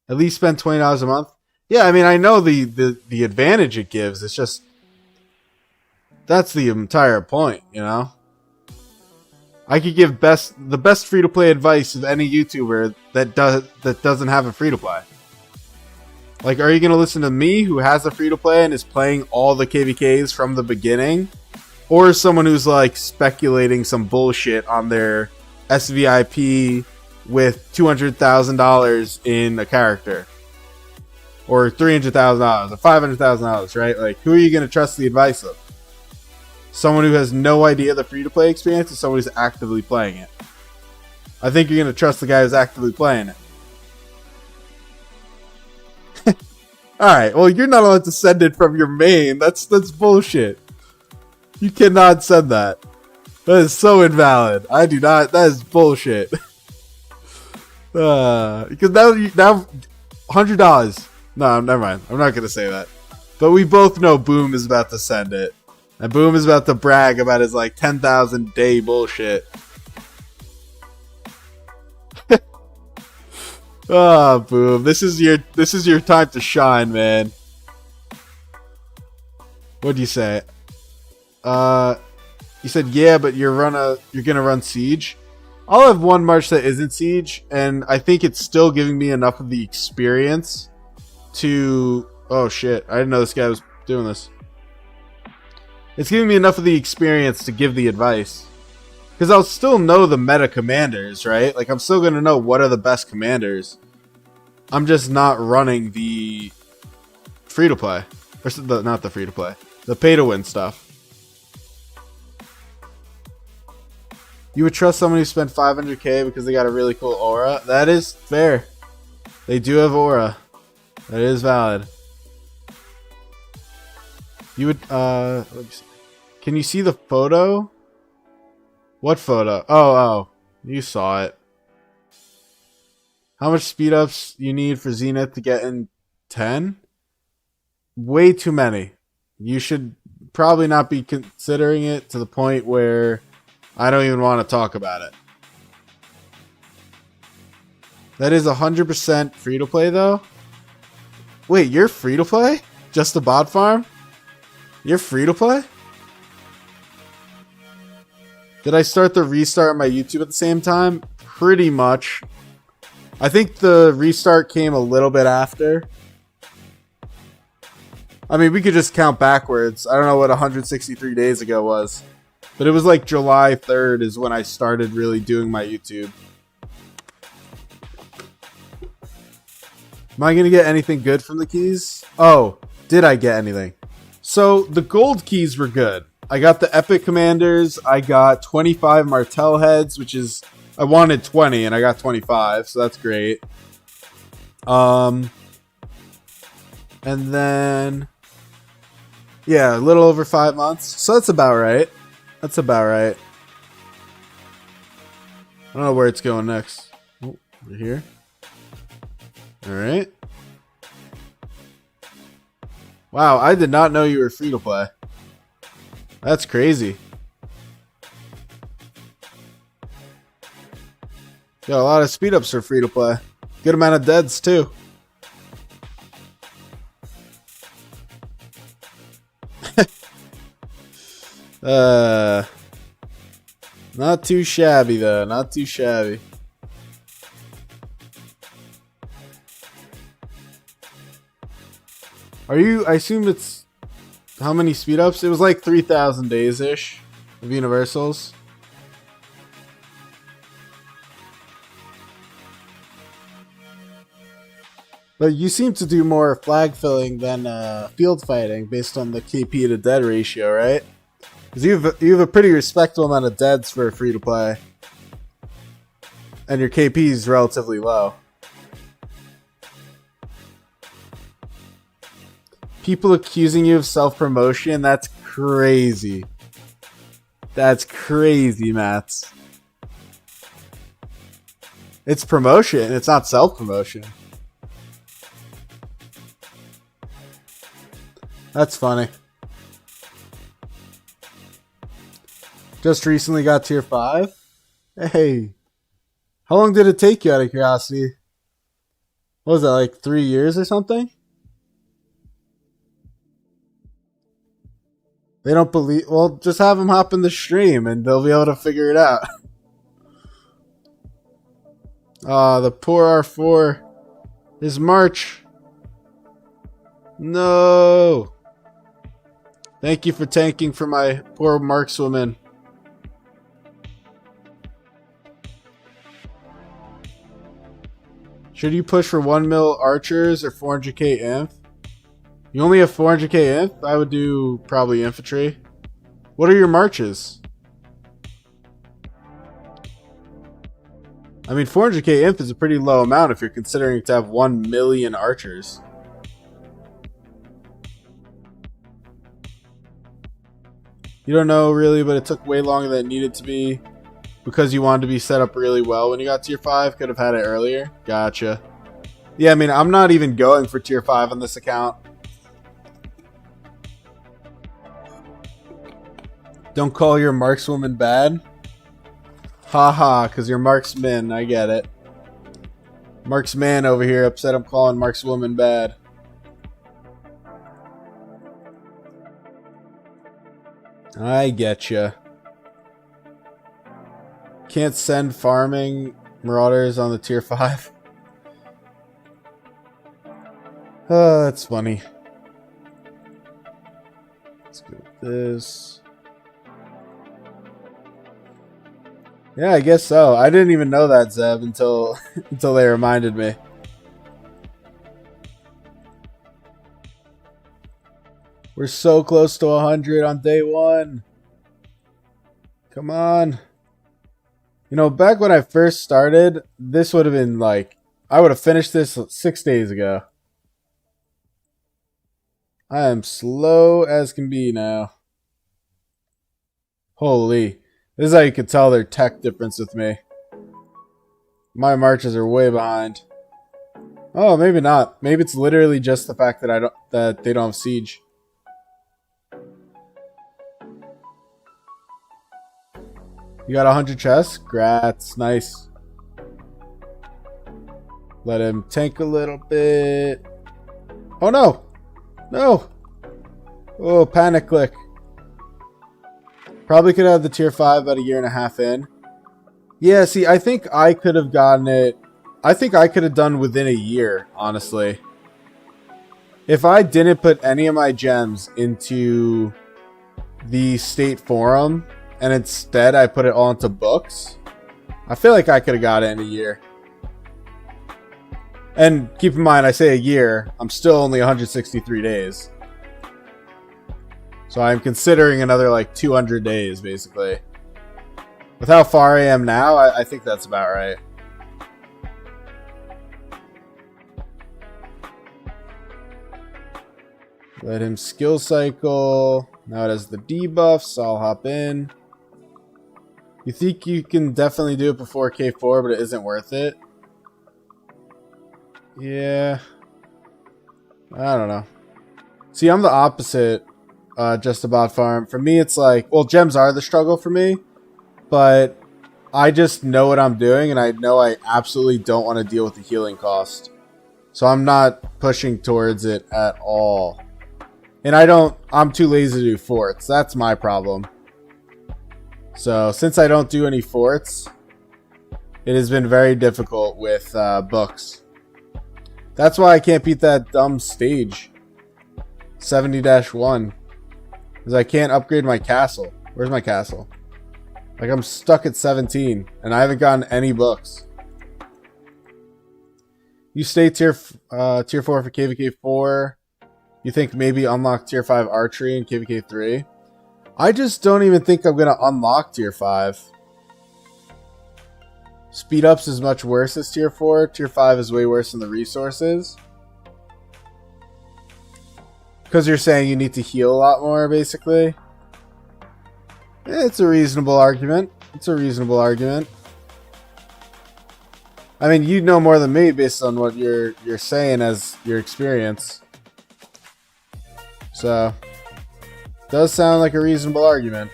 At least spend $20 a month. Yeah, I mean, I know the advantage it gives. It's just... That's the entire point, you know? I could give the best free-to-play advice of any YouTuber that doesn't have a free-to-play. Like, are you going to listen to me, who has a free-to-play and is playing all the KVKs from the beginning? Or someone who's like speculating some bullshit on their SVIP with $200,000 in a character. or $300,000 or $500,000, right? Like, who are you going to trust the advice of? Someone who has no idea the free-to-play experience or someone who's actively playing it? I think you're going to trust the guy who's actively playing it. Alright, well, you're not allowed to send it from your main. That's bullshit. You cannot send that. That is so invalid. I do not. That is bullshit. Because now $100. No, never mind. I'm not going to say that. But we both know Boom is about to send it. And Boom is about to brag about his like 10,000 day bullshit. Oh, Boom. This is your time to shine, man. What'd you say? You said yeah, but you're gonna run Siege. I'll have one march that isn't Siege, and I think it's still giving me enough of the experience to... Oh shit, I didn't know this guy was doing this. It's giving me enough of the experience to give the advice. Because I'll still know the meta commanders, right? Like, I'm still going to know what are the best commanders. I'm just not running the free-to-play. Or not the free-to-play. The pay-to-win stuff. You would trust someone who spent 500k because they got a really cool aura? That is fair. They do have aura. That is valid. You would, can you see the photo? What photo? Oh, you saw it. How much speed ups you need for Zenith to get in 10? Way too many. You should probably not be considering it to the point where I don't even want to talk about it. That is 100% free to play though. Wait, you're free to play? Just the bot farm? You're free to play? Did I start the restart on my YouTube at the same time? Pretty much. I think the restart came a little bit after. I mean, we could just count backwards. I don't know what 163 days ago was. But it was like July 3rd is when I started really doing my YouTube. Am I going to get anything good from the keys? Oh, did I get anything? So, the gold keys were good. I got the epic commanders. I got 25 martel heads, which is... I wanted 20 and I got 25, so that's great. And then... yeah, a little over 5 months. So that's about right. That's about right. I don't know where it's going next. Oh, we're here. Alright. Wow, I did not know you were free to play. That's crazy. Got a lot of speed ups for free to play. Good amount of deads too. Not too shabby though, not too shabby. Are you, I assume it's, how many speed ups? It was like 3,000 days-ish of universals. But you seem to do more flag filling than field fighting based on the KP to dead ratio, right? Because you have a pretty respectable amount of deads for free to play. And your KP is relatively low. People accusing you of self-promotion, that's crazy. That's crazy, Mats. It's promotion, it's not self-promotion. That's funny. Just recently got tier 5? Hey. How long did it take you, out of curiosity? What was that, like 3 years or something? They don't believe... well, just have them hop in the stream and they'll be able to figure it out. Ah, the poor R4. His March. No. Thank you for tanking for my poor markswoman. Should you push for 1 mil archers or 400k inf? You only have 400k inf? I would do probably infantry. What are your marches? I mean, 400k inf is a pretty low amount if you're considering to have 1 million archers. You don't know really, but it took way longer than it needed to be because you wanted to be set up really well when you got tier 5. Could have had it earlier. Gotcha. Yeah, I mean, I'm not even going for tier 5 on this account. Don't call your markswoman bad. Haha, because you're marksman. I get it. Marksman over here upset I'm calling markswoman bad. I getcha. Can't send farming marauders on the tier 5. Oh, that's funny. Let's go with this. Yeah, I guess so. I didn't even know that, Zeb, until until they reminded me. We're so close to 100 on day 1. Come on. You know, back when I first started, this would have been like, I would have finished this 6 days ago. I am slow as can be now. Holy. This is how you can tell their tech difference with me. My marches are way behind. Oh, maybe not. Maybe it's literally just the fact that they don't have siege. You got 100 chests? Grats. Nice. Let him tank a little bit. Oh no! No! Oh, panic click. Probably could have the tier 5 about 1.5 years in. Yeah, see, I think I could have gotten it. I think I could have done within a year, honestly. If I didn't put any of my gems into the state forum, and instead I put it all into books, I feel like I could have got it in a year. And keep in mind, I say a year, I'm still only 163 days. So I'm considering another like 200 days, basically. With how far I am now, I think that's about right. Let him skill cycle. Now it has the debuffs, so I'll hop in. You think you can definitely do it before K4, but it isn't worth it? Yeah. I don't know. See, I'm the opposite. Just about farm. For me, it's like, well, gems are the struggle for me, but I just know what I'm doing, and I know I absolutely don't want to deal with the healing cost. So I'm not pushing towards it at all. And I'm too lazy to do forts. That's my problem. So since I don't do any forts, it has been very difficult with books. That's why I can't beat that dumb stage. 70-1. Because I can't upgrade my castle. Where's my castle? Like, I'm stuck at 17. And I haven't gotten any books. You stay tier 4 for KVK 4. You think maybe unlock tier 5 archery in KVK 3. I just don't even think I'm going to unlock tier 5. Speed ups is much worse as tier 4. Tier 5 is way worse than the resources. Because you're saying you need to heal a lot more, basically. It's a reasonable argument. It's a reasonable argument. I mean, you know more than me based on what you're saying as your experience. So, does sound like a reasonable argument.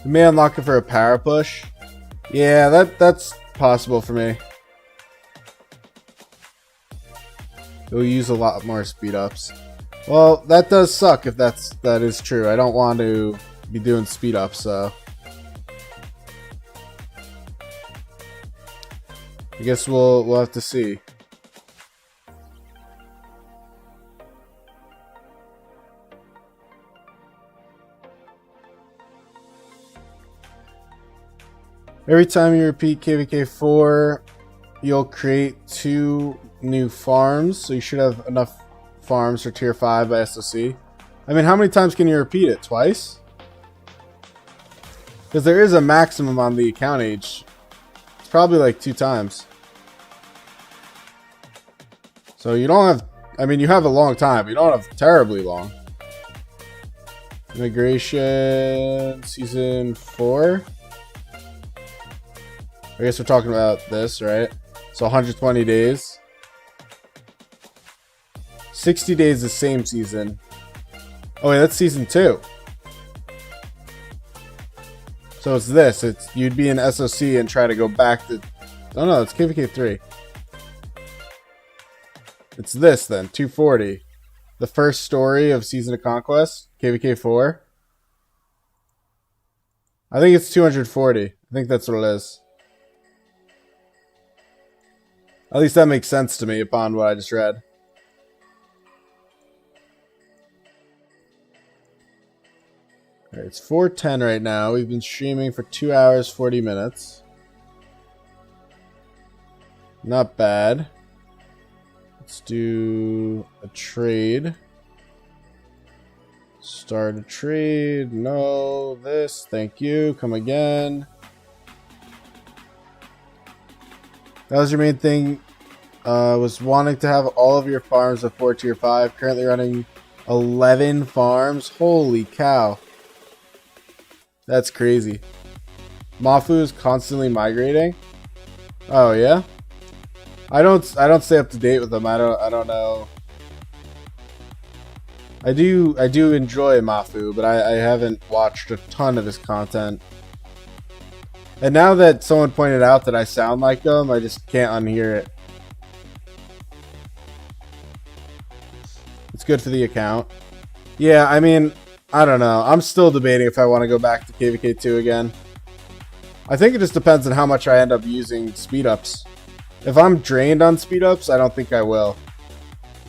You may unlock it for a power push. Yeah, that's possible for me. It'll use a lot more speed ups. Well, that does suck if that is true. I don't want to be doing speed ups, so I guess we'll have to see. Every time you repeat KVK 4, you'll create 2 new farms. So you should have enough farms for tier 5 by SOC. I mean, how many times can you repeat it? Twice? Because there is a maximum on the account age. It's probably like 2 times. So you don't have... I mean, you have a long time. You don't have terribly long. Immigration season 4. I guess we're talking about this, right? So 120 days. 60 days the same season. Oh wait, that's season 2. So it's this. You'd be in SOC and try to go back to... Oh no, it's KVK 3. It's this then, 240. The first story of Season of Conquest, KVK 4. I think it's 240. I think that's what it is. At least that makes sense to me upon what I just read. Alright, it's 4:10 right now. We've been streaming for 2 hours, 40 minutes. Not bad. Let's do a trade. Start a trade. No, this. Thank you. Come again. That was your main thing. Was wanting to have all of your farms before tier 5. Currently running 11 farms. Holy cow. That's crazy. Mafu is constantly migrating. Oh yeah? I don't stay up to date with them. I don't know. I do enjoy Mafu, but I haven't watched a ton of his content. And now that someone pointed out that I sound like him, I just can't unhear it. It's good for the account. Yeah, I mean, I don't know. I'm still debating if I want to go back to KVK 2 again. I think it just depends on how much I end up using speed ups. If I'm drained on speed ups, I don't think I will.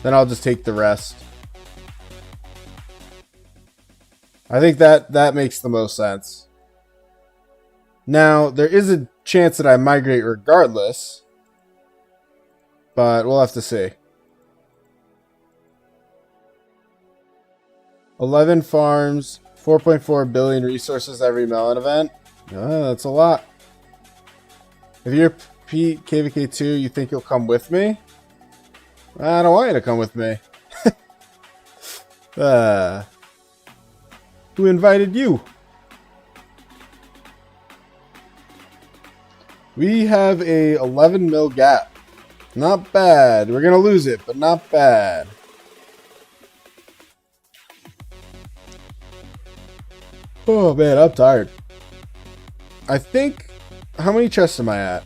Then I'll just take the rest. I think that makes the most sense. Now, there is a chance that I migrate regardless. But we'll have to see. 11 farms, 4.4 billion resources every melon event. That's a lot. If you're KVK2, you think you'll come with me? I don't want you to come with me. Who invited you? We have a 11 mil gap. Not bad. We're gonna lose it, but not bad. Oh man, I'm tired. I think... How many chests am I at?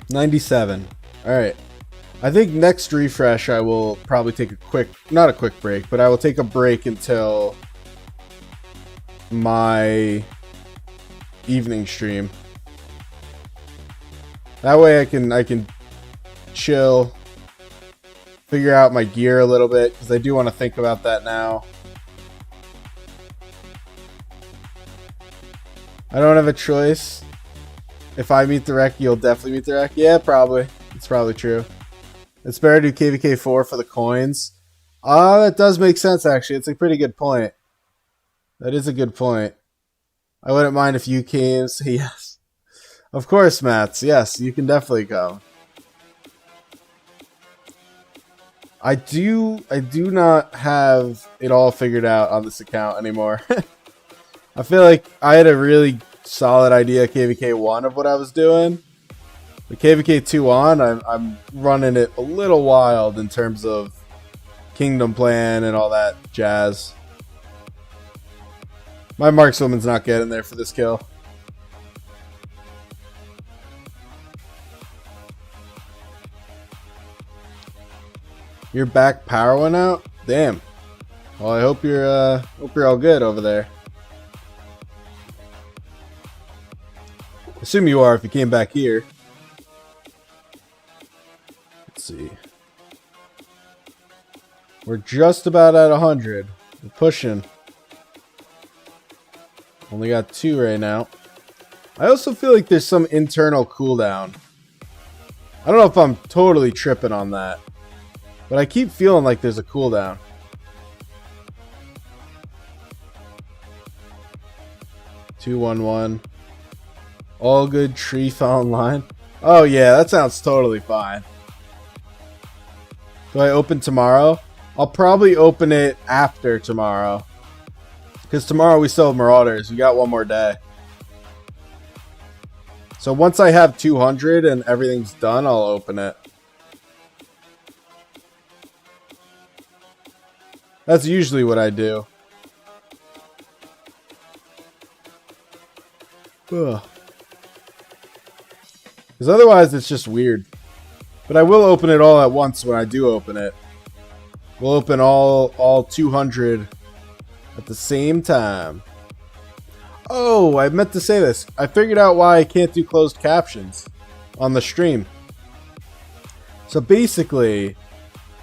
97. Alright. I think next refresh I will probably take a quick... Not a quick break, but I will take a break until my evening stream. That way I can chill, figure out my gear a little bit, because I do want to think about that now. I don't have a choice. If I meet the wreck, you'll definitely meet the wreck. Yeah, probably. It's probably true. It's better to do KVK4 for the coins. That does make sense, actually. It's a pretty good point. That is a good point. I wouldn't mind if you came. Say yes. Of course, Mats. Yes, you can definitely come. I do not have it all figured out on this account anymore. I feel like I had a really solid idea KVK1 of what I was doing. The KVK2 on, I'm running it a little wild in terms of kingdom plan and all that jazz. My markswoman's not getting there for this kill. Your back power went out? Damn. Well, I hope you're all good over there. Assume you are if you came back here. Let's see. We're just about at 100. We're pushing. Only got 2 right now. I also feel like there's some internal cooldown. I don't know if I'm totally tripping on that, but I keep feeling like there's a cooldown. $211. All good tree fell in line. Oh yeah, that sounds totally fine. Do I open tomorrow? I'll probably open it after tomorrow. Because tomorrow we still have Marauders. We got one more day. So once I have 200 and everything's done, I'll open it. That's usually what I do. Because otherwise it's just weird. But I will open it all at once when I do open it. We'll open all 200 at the same time. Oh, I meant to say this. I figured out why I can't do closed captions on the stream. So basically,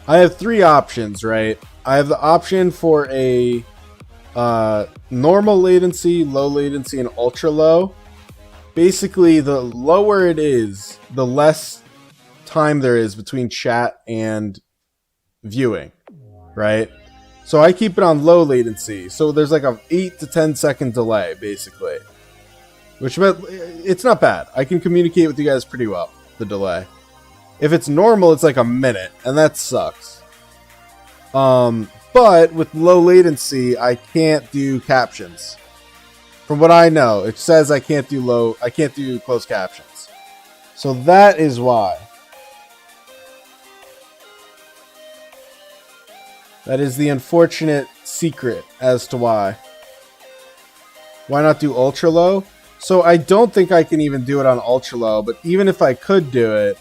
I have three options, right? I have the option for a normal latency, low latency, and ultra low. Basically, the lower it is, the less time there is between chat and viewing, right? So I keep it on low latency. So there's like a 8 to 10 second delay, basically. Which meant it's not bad. I can communicate with you guys pretty well, the delay. If it's normal, it's like a minute, and that sucks. But with low latency, I can't do captions. From what I know, it says I can't do closed captions. So that is why. That is the unfortunate secret as to why. Why not do ultra low? So I don't think I can even do it on ultra low, but even if I could do it,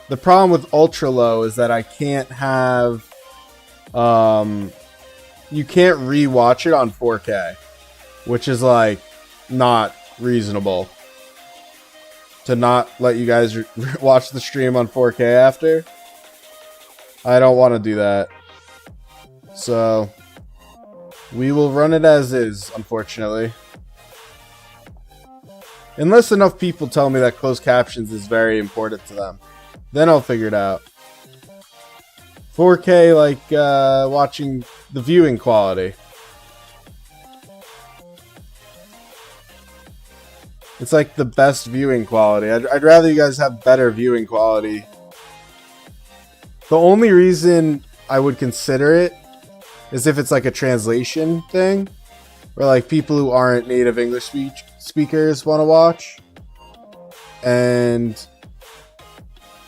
the problem with ultra low is that I can't have, you can't re-watch it on 4K, which is like not reasonable to not let you guys watch the stream on 4K after. I don't want to do that. So we will run it as is, unfortunately. Unless enough people tell me that closed captions is very important to them. Then I'll figure it out. 4K, like watching the viewing quality. It's like the best viewing quality. I'd rather you guys have better viewing quality. The only reason I would consider it is if it's like a translation thing, where like people who aren't native English speakers want to watch, and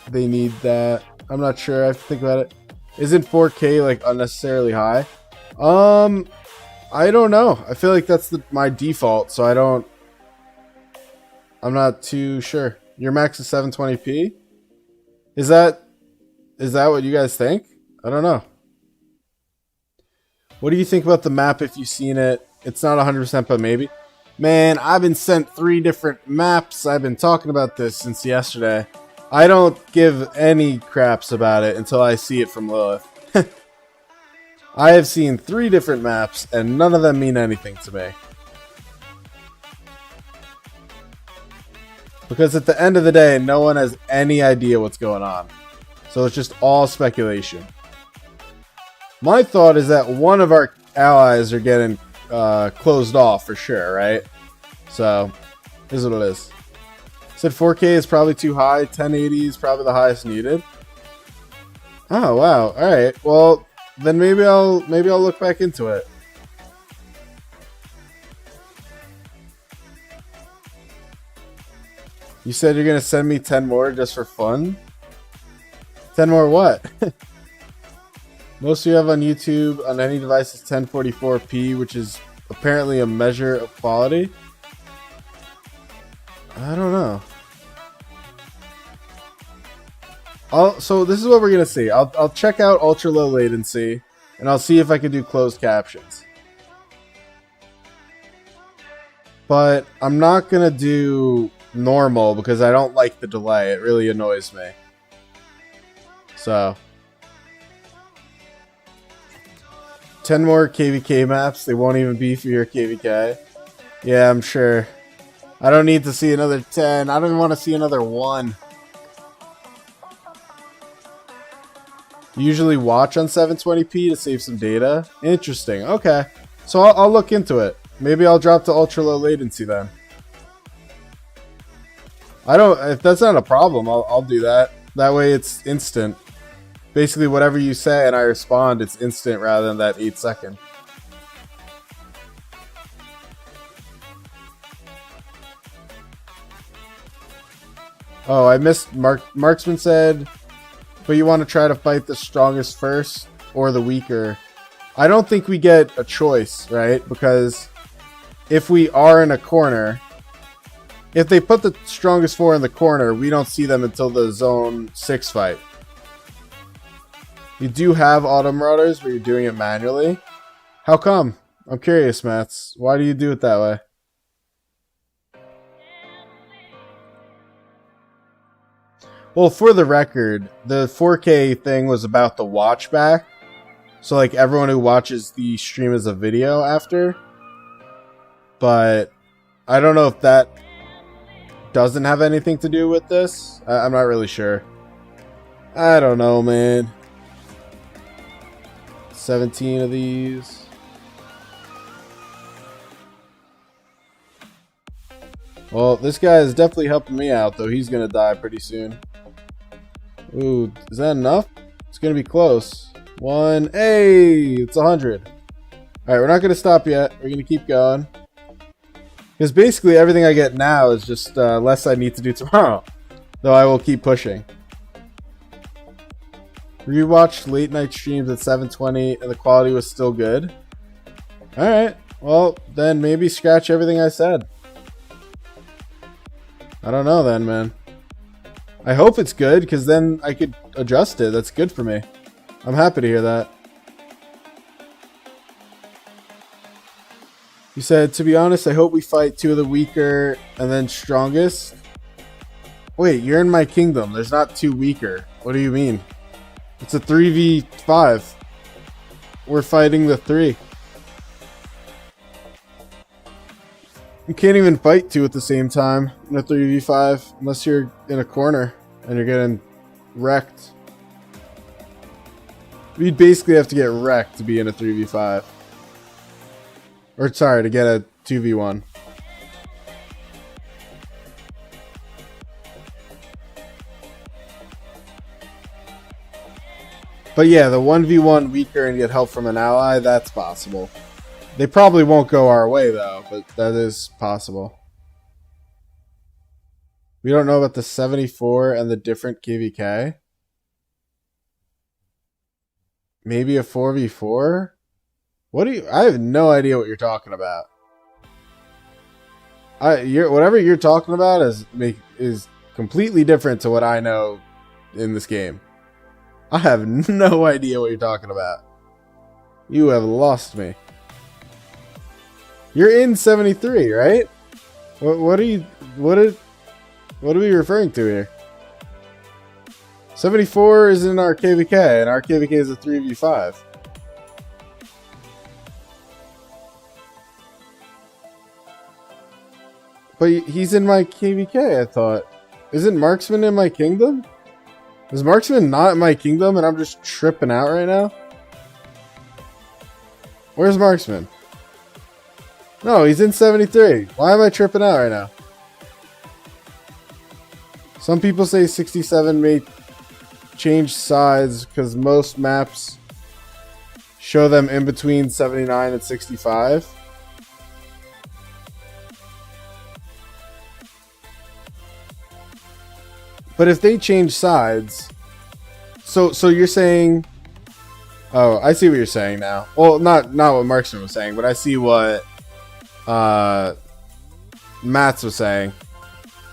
they need that. I'm not sure. I have to think about it. Isn't 4K like unnecessarily high? I don't know. I feel like that's my default, so I'm not too sure. Your max is 720p? Is that what you guys think? I don't know. What do you think about the map if you've seen it? It's not 100%, but maybe. Man, I've been sent 3 different maps. I've been talking about this since yesterday. I don't give any craps about it until I see it from Lilith. I have seen 3 different maps, and none of them mean anything to me. Because at the end of the day, no one has any idea what's going on. So it's just all speculation. My thought is that one of our allies are getting closed off for sure, right? So, here's what it is. Said 4K is probably too high. 1080 is probably the highest needed. Oh wow! All right. Well, then maybe I'll look back into it. You said you're gonna send me 10 more just for fun. 10 more what? Most you have on YouTube on any device is 1044p, which is apparently a measure of quality. I don't know. So this is what we're gonna see. I'll check out ultra low latency, and I'll see if I can do closed captions. But I'm not gonna do normal because I don't like the delay. It really annoys me. So 10 more KVK maps. They won't even be for your KVK. Yeah, I'm sure. I don't need to see another 10. I don't even want to see another 1. Usually watch on 720p to save some data. Interesting. Okay. So I'll look into it. Maybe I'll drop to ultra low latency then. If that's not a problem, I'll do that. That way it's instant. Basically whatever you say and I respond, it's instant rather than that 8-second. Oh, I missed Marksman said, but you want to try to fight the strongest first or the weaker. I don't think we get a choice, right? Because if we are in a corner, if they put the strongest 4 in the corner, we don't see them until the zone 6 fight. You do have auto marauders where you're doing it manually. How come? I'm curious, Mats. Why do you do it that way? Well, for the record, the 4K thing was about the watch back. So, like, everyone who watches the stream as a video after. But I don't know if that doesn't have anything to do with this. I'm not really sure. I don't know, man. 17 of these. Well, this guy is definitely helping me out, though. He's going to die pretty soon. Ooh, is that enough? It's going to be close. 1. Hey, it's 100. Alright, we're not going to stop yet. We're going to keep going. Because basically everything I get now is just less I need to do tomorrow. Though I will keep pushing. Rewatched late night streams at 720 and the quality was still good. Alright, well, then maybe scratch everything I said. I don't know then, man. I hope it's good, because then I could adjust it. That's good for me. I'm happy to hear that. You said, to be honest, I hope we fight 2 of the weaker and then strongest. Wait, you're in my kingdom. There's not 2 weaker. What do you mean? It's a 3v5. We're fighting the 3. You can't even fight 2 at the same time in a 3v5 unless you're in a corner and you're getting wrecked. You'd basically have to get wrecked to be in a 3v5. Or sorry, to get a 2v1. But yeah, the 1v1 weaker and get help from an ally, that's possible. They probably won't go our way, though, but that is possible. We don't know about the 74 and the different KVK. Maybe a 4v4? What do you... I have no idea what you're talking about. Whatever you're talking about is completely different to what I know in this game. I have no idea what you're talking about. You have lost me. You're in 73, right? What are we referring to here? 74 is in our KVK, and our KVK is a 3v5. But he's in my KVK, I thought. Isn't Marksman in my kingdom? Is Marksman not in my kingdom and I'm just tripping out right now? Where's Marksman? No, he's in 73. Why am I tripping out right now? Some people say 67 may change sides because most maps show them in between 79 and 65. But if they change sides, so you're saying, oh, I see what you're saying now. Well, not what Marksman was saying, but I see what Mats was saying.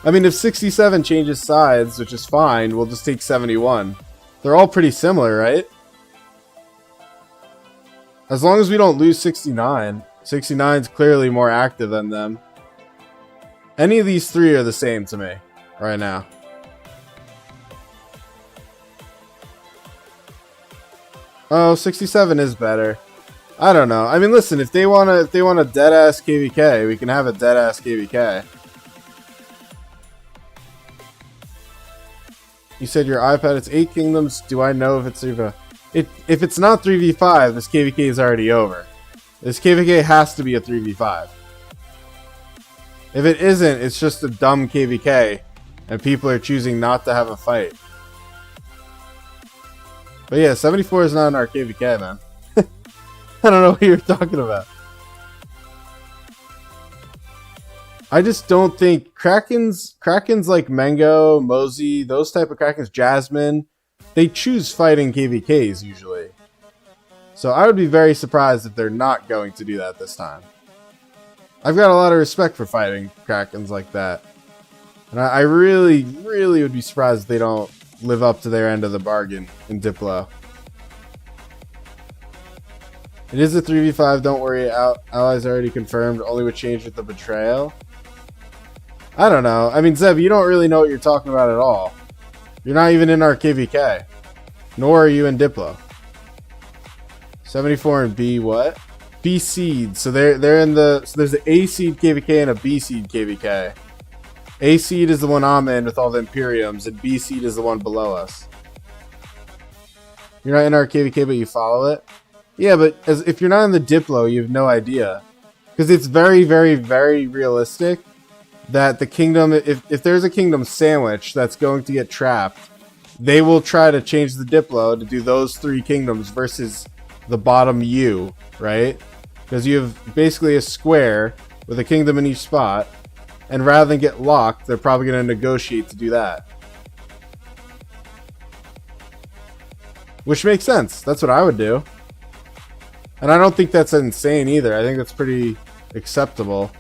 I mean, if 67 changes sides, which is fine, we'll just take 71. They're all pretty similar, right? As long as we don't lose 69. 69 is clearly more active than them. Any of these three are the same to me right now. Oh, 67 is better. I don't know. I mean, listen, if they want a dead ass KVK, we can have a dead ass KVK. You said your iPad, it's 8 kingdoms. Do I know if it's even... If it's not 3v5, this KVK is already over. This KVK has to be a 3v5. If it isn't, it's just a dumb KVK, and people are choosing not to have a fight. But yeah, 74 is not an our KVK, man. I don't know what you're talking about. I just don't think Krakens like Mango, Mosey, those type of Krakens, Jasmine, they choose fighting KVKs usually. So I would be very surprised if they're not going to do that this time. I've got a lot of respect for fighting Krakens like that. And I really, really would be surprised if they don't live up to their end of the bargain in Diplo. It is a 3v5, don't worry, allies already confirmed, only would change with the betrayal. I don't know. I mean, Zeb, you don't really know what you're talking about at all. You're not even in our KVK. Nor are you in Diplo. 74 and B what? B seed. So they're in the... So there's an A seed KVK and a B seed KVK. A seed is the one I'm in with all the Imperiums, and B seed is the one below us. You're not in our KVK, but you follow it? Yeah, but if you're not in the Diplo, you have no idea. Because it's very, very, very realistic that the kingdom, if there's a kingdom sandwich that's going to get trapped, they will try to change the Diplo to do those 3 kingdoms versus the bottom U, right? Because you have basically a square with a kingdom in each spot, and rather than get locked, they're probably going to negotiate to do that. Which makes sense. That's what I would do. And I don't think that's insane either. I think that's pretty acceptable.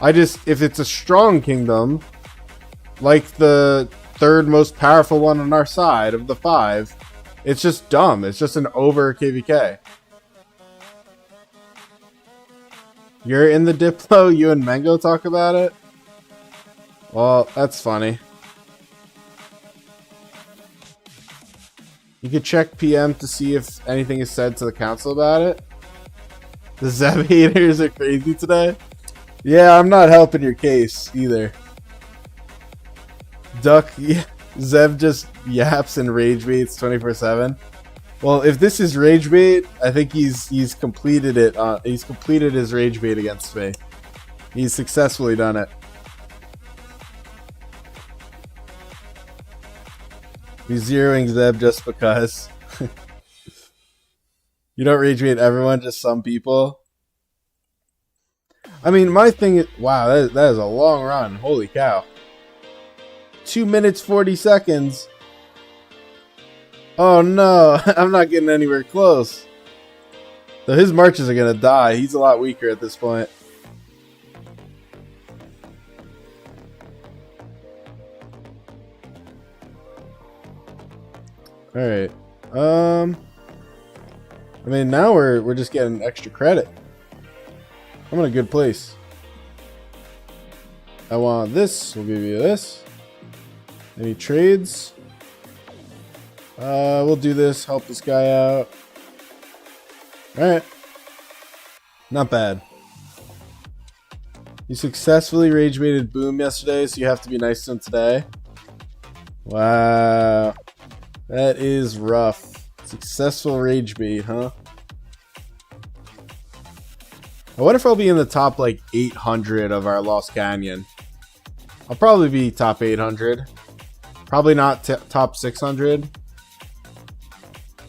If it's a strong kingdom, like the 3rd most powerful one on our side of the 5, it's just dumb. It's just an over KVK. You're in the Diplo, you and Mango talk about it? Well, that's funny. You could check PM to see if anything is said to the council about it. The Zeb haters are crazy today. Yeah, I'm not helping your case either. Duck, yeah, Zeb just yaps and rage baits 24/7. Well, if this is rage bait, I think he's completed it. He's completed his rage bait against me. He's successfully done it. He's zeroing Zeb just because. You don't rage bait everyone, just some people. I mean, my thing is... Wow, that is a long run. Holy cow. 2 minutes, 40 seconds. Oh no, I'm not getting anywhere close. So his marches are going to die. He's a lot weaker at this point. Alright. I mean, now we're just getting extra credit. I'm in a good place. I want this. We'll give you this. Any trades? We'll do this. Help this guy out. Alright. Not bad. You successfully rage baited Boom yesterday, so you have to be nice to him today. Wow. That is rough. Successful rage bait, huh? I wonder if I'll be in the top like 800 of our Lost Canyon. I'll probably be top 800. Probably not top 600.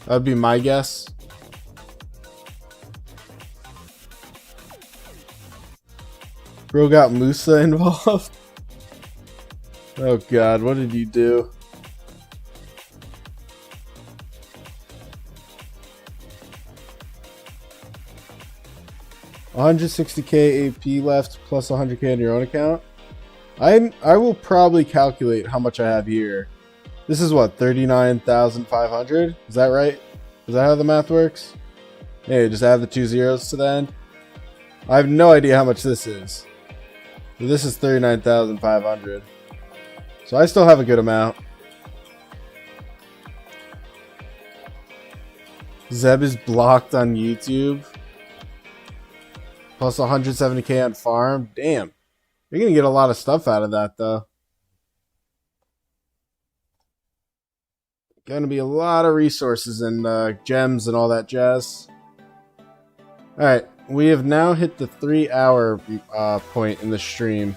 That would be my guess. Bro got Musa involved. Oh god, what did you do? $160k AP left plus 100k on your own account. I will probably calculate how much I have here. This is what, 39,500? Is that right? Is that how the math works? Hey, just add the 2 zeros to the end. I have no idea how much this is. This is 39,500. So I still have a good amount. Zeb is blocked on YouTube. Plus 170k on farm. Damn. You're going to get a lot of stuff out of that, though. Gonna be a lot of resources and gems and all that jazz. Alright, we have now hit the 3-hour point in the stream.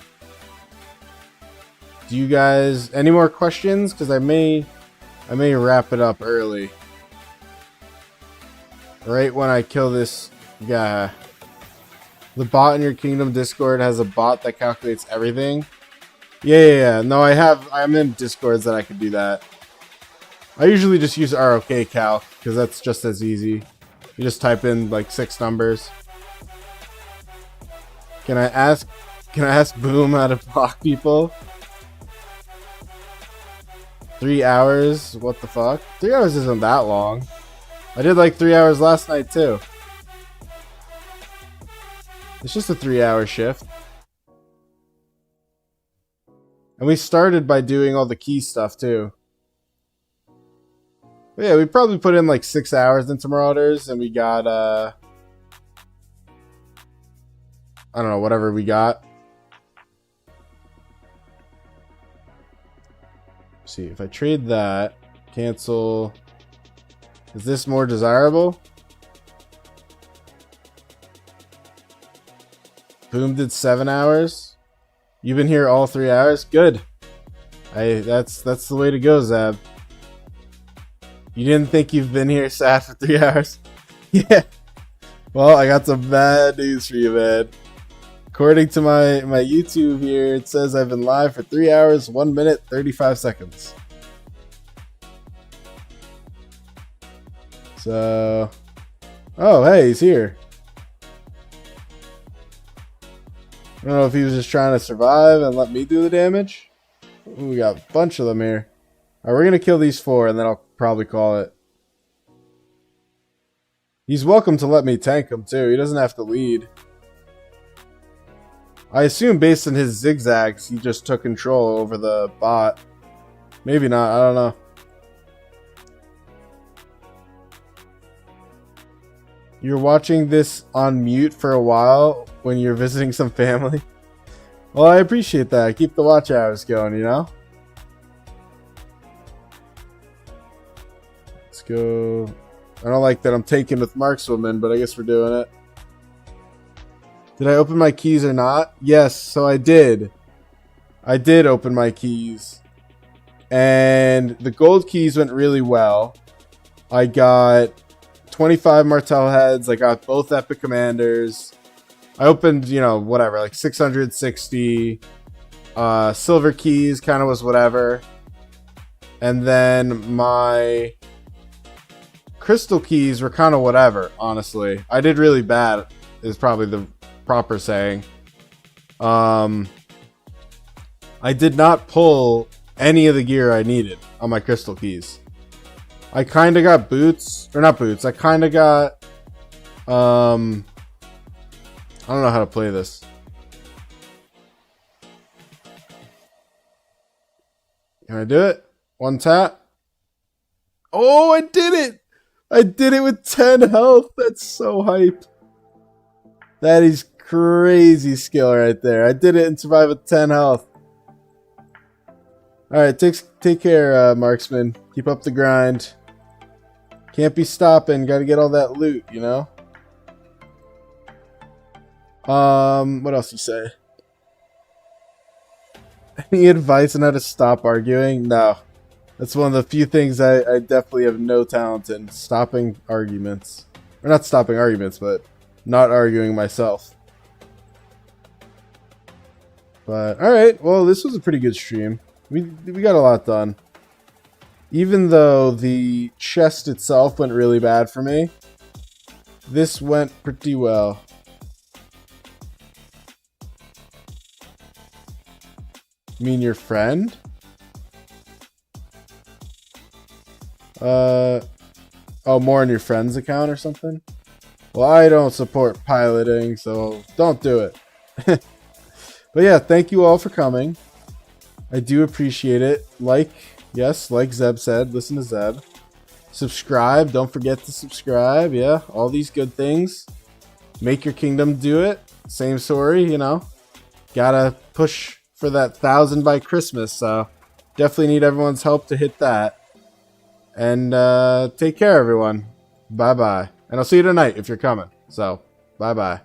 Do you guys... any more questions? Because I may wrap it up early. Right when I kill this guy. The bot in your Kingdom Discord has a bot that calculates everything. Yeah. No, I'm in Discords that I can do that. I usually just use ROK Calc, because that's just as easy. You just type in like 6 numbers. Can I ask Boom how to block people? 3 hours? What the fuck? 3 hours isn't that long. I did like 3 hours last night too. It's just a 3-hour shift. And we started by doing all the key stuff too. But yeah, we probably put in like 6 hours into Marauders, and we got I don't know, whatever we got. Let's see, if I trade that, cancel. Is this more desirable? Boom did 7 hours. You've been here all 3 hours? Good. That's the way to go, Zab. You didn't think you've been here sat for 3 hours? Yeah. Well, I got some bad news for you, man. According to my YouTube here, it says I've been live for 3 hours, 1 minute, 35 seconds. So... oh, hey, he's here. I don't know if he was just trying to survive and let me do the damage. Ooh, we got a bunch of them here. Alright, we're gonna kill these 4 and then I'll probably call it. He's welcome to let me tank him too. He doesn't have to lead. I assume based on his zigzags, he just took control over the bot. Maybe not, I don't know. You're watching this on mute for a while when you're visiting some family? Well, I appreciate that. Keep the watch hours going, you know? Let's go. I don't like that I'm taken with markswoman, but I guess we're doing it. Did I open my keys or not? Yes, so I did. I did open my keys. And the gold keys went really well. I got 25 Martel heads. I got both epic commanders. I opened, you know, whatever, like 660. Silver keys kind of was whatever. And then my crystal keys were kind of whatever, honestly. I did really bad, is probably the proper saying. I did not pull any of the gear I needed on my crystal keys. I kind of got boots, or not boots, I kind of got, I don't know how to play this. Can I do it? One tap. Oh, I did it! I did it with 10 health. That's so hype. That is crazy skill right there. I did it and survived with 10 health. Alright, take care, marksman. Keep up the grind. Can't be stopping. Gotta get all that loot, you know? What else you say? Any advice on how to stop arguing? No. That's one of the few things I definitely have no talent in. Stopping arguments. Or not stopping arguments, but not arguing myself. But, alright. Well, this was a pretty good stream. We got a lot done. Even though the chest itself went really bad for me, this went pretty well. You mean your friend? Oh, more on your friend's account or something? Well, I don't support piloting, so don't do it. But yeah, thank you all for coming. I do appreciate it. Yes, like Zeb said, listen to Zeb. Subscribe, don't forget to subscribe, yeah, all these good things. Make your kingdom do it. Same story, you know. Gotta push for that 1,000 by Christmas, so definitely need everyone's help to hit that. And take care, everyone. Bye-bye. And I'll see you tonight if you're coming. So, bye-bye.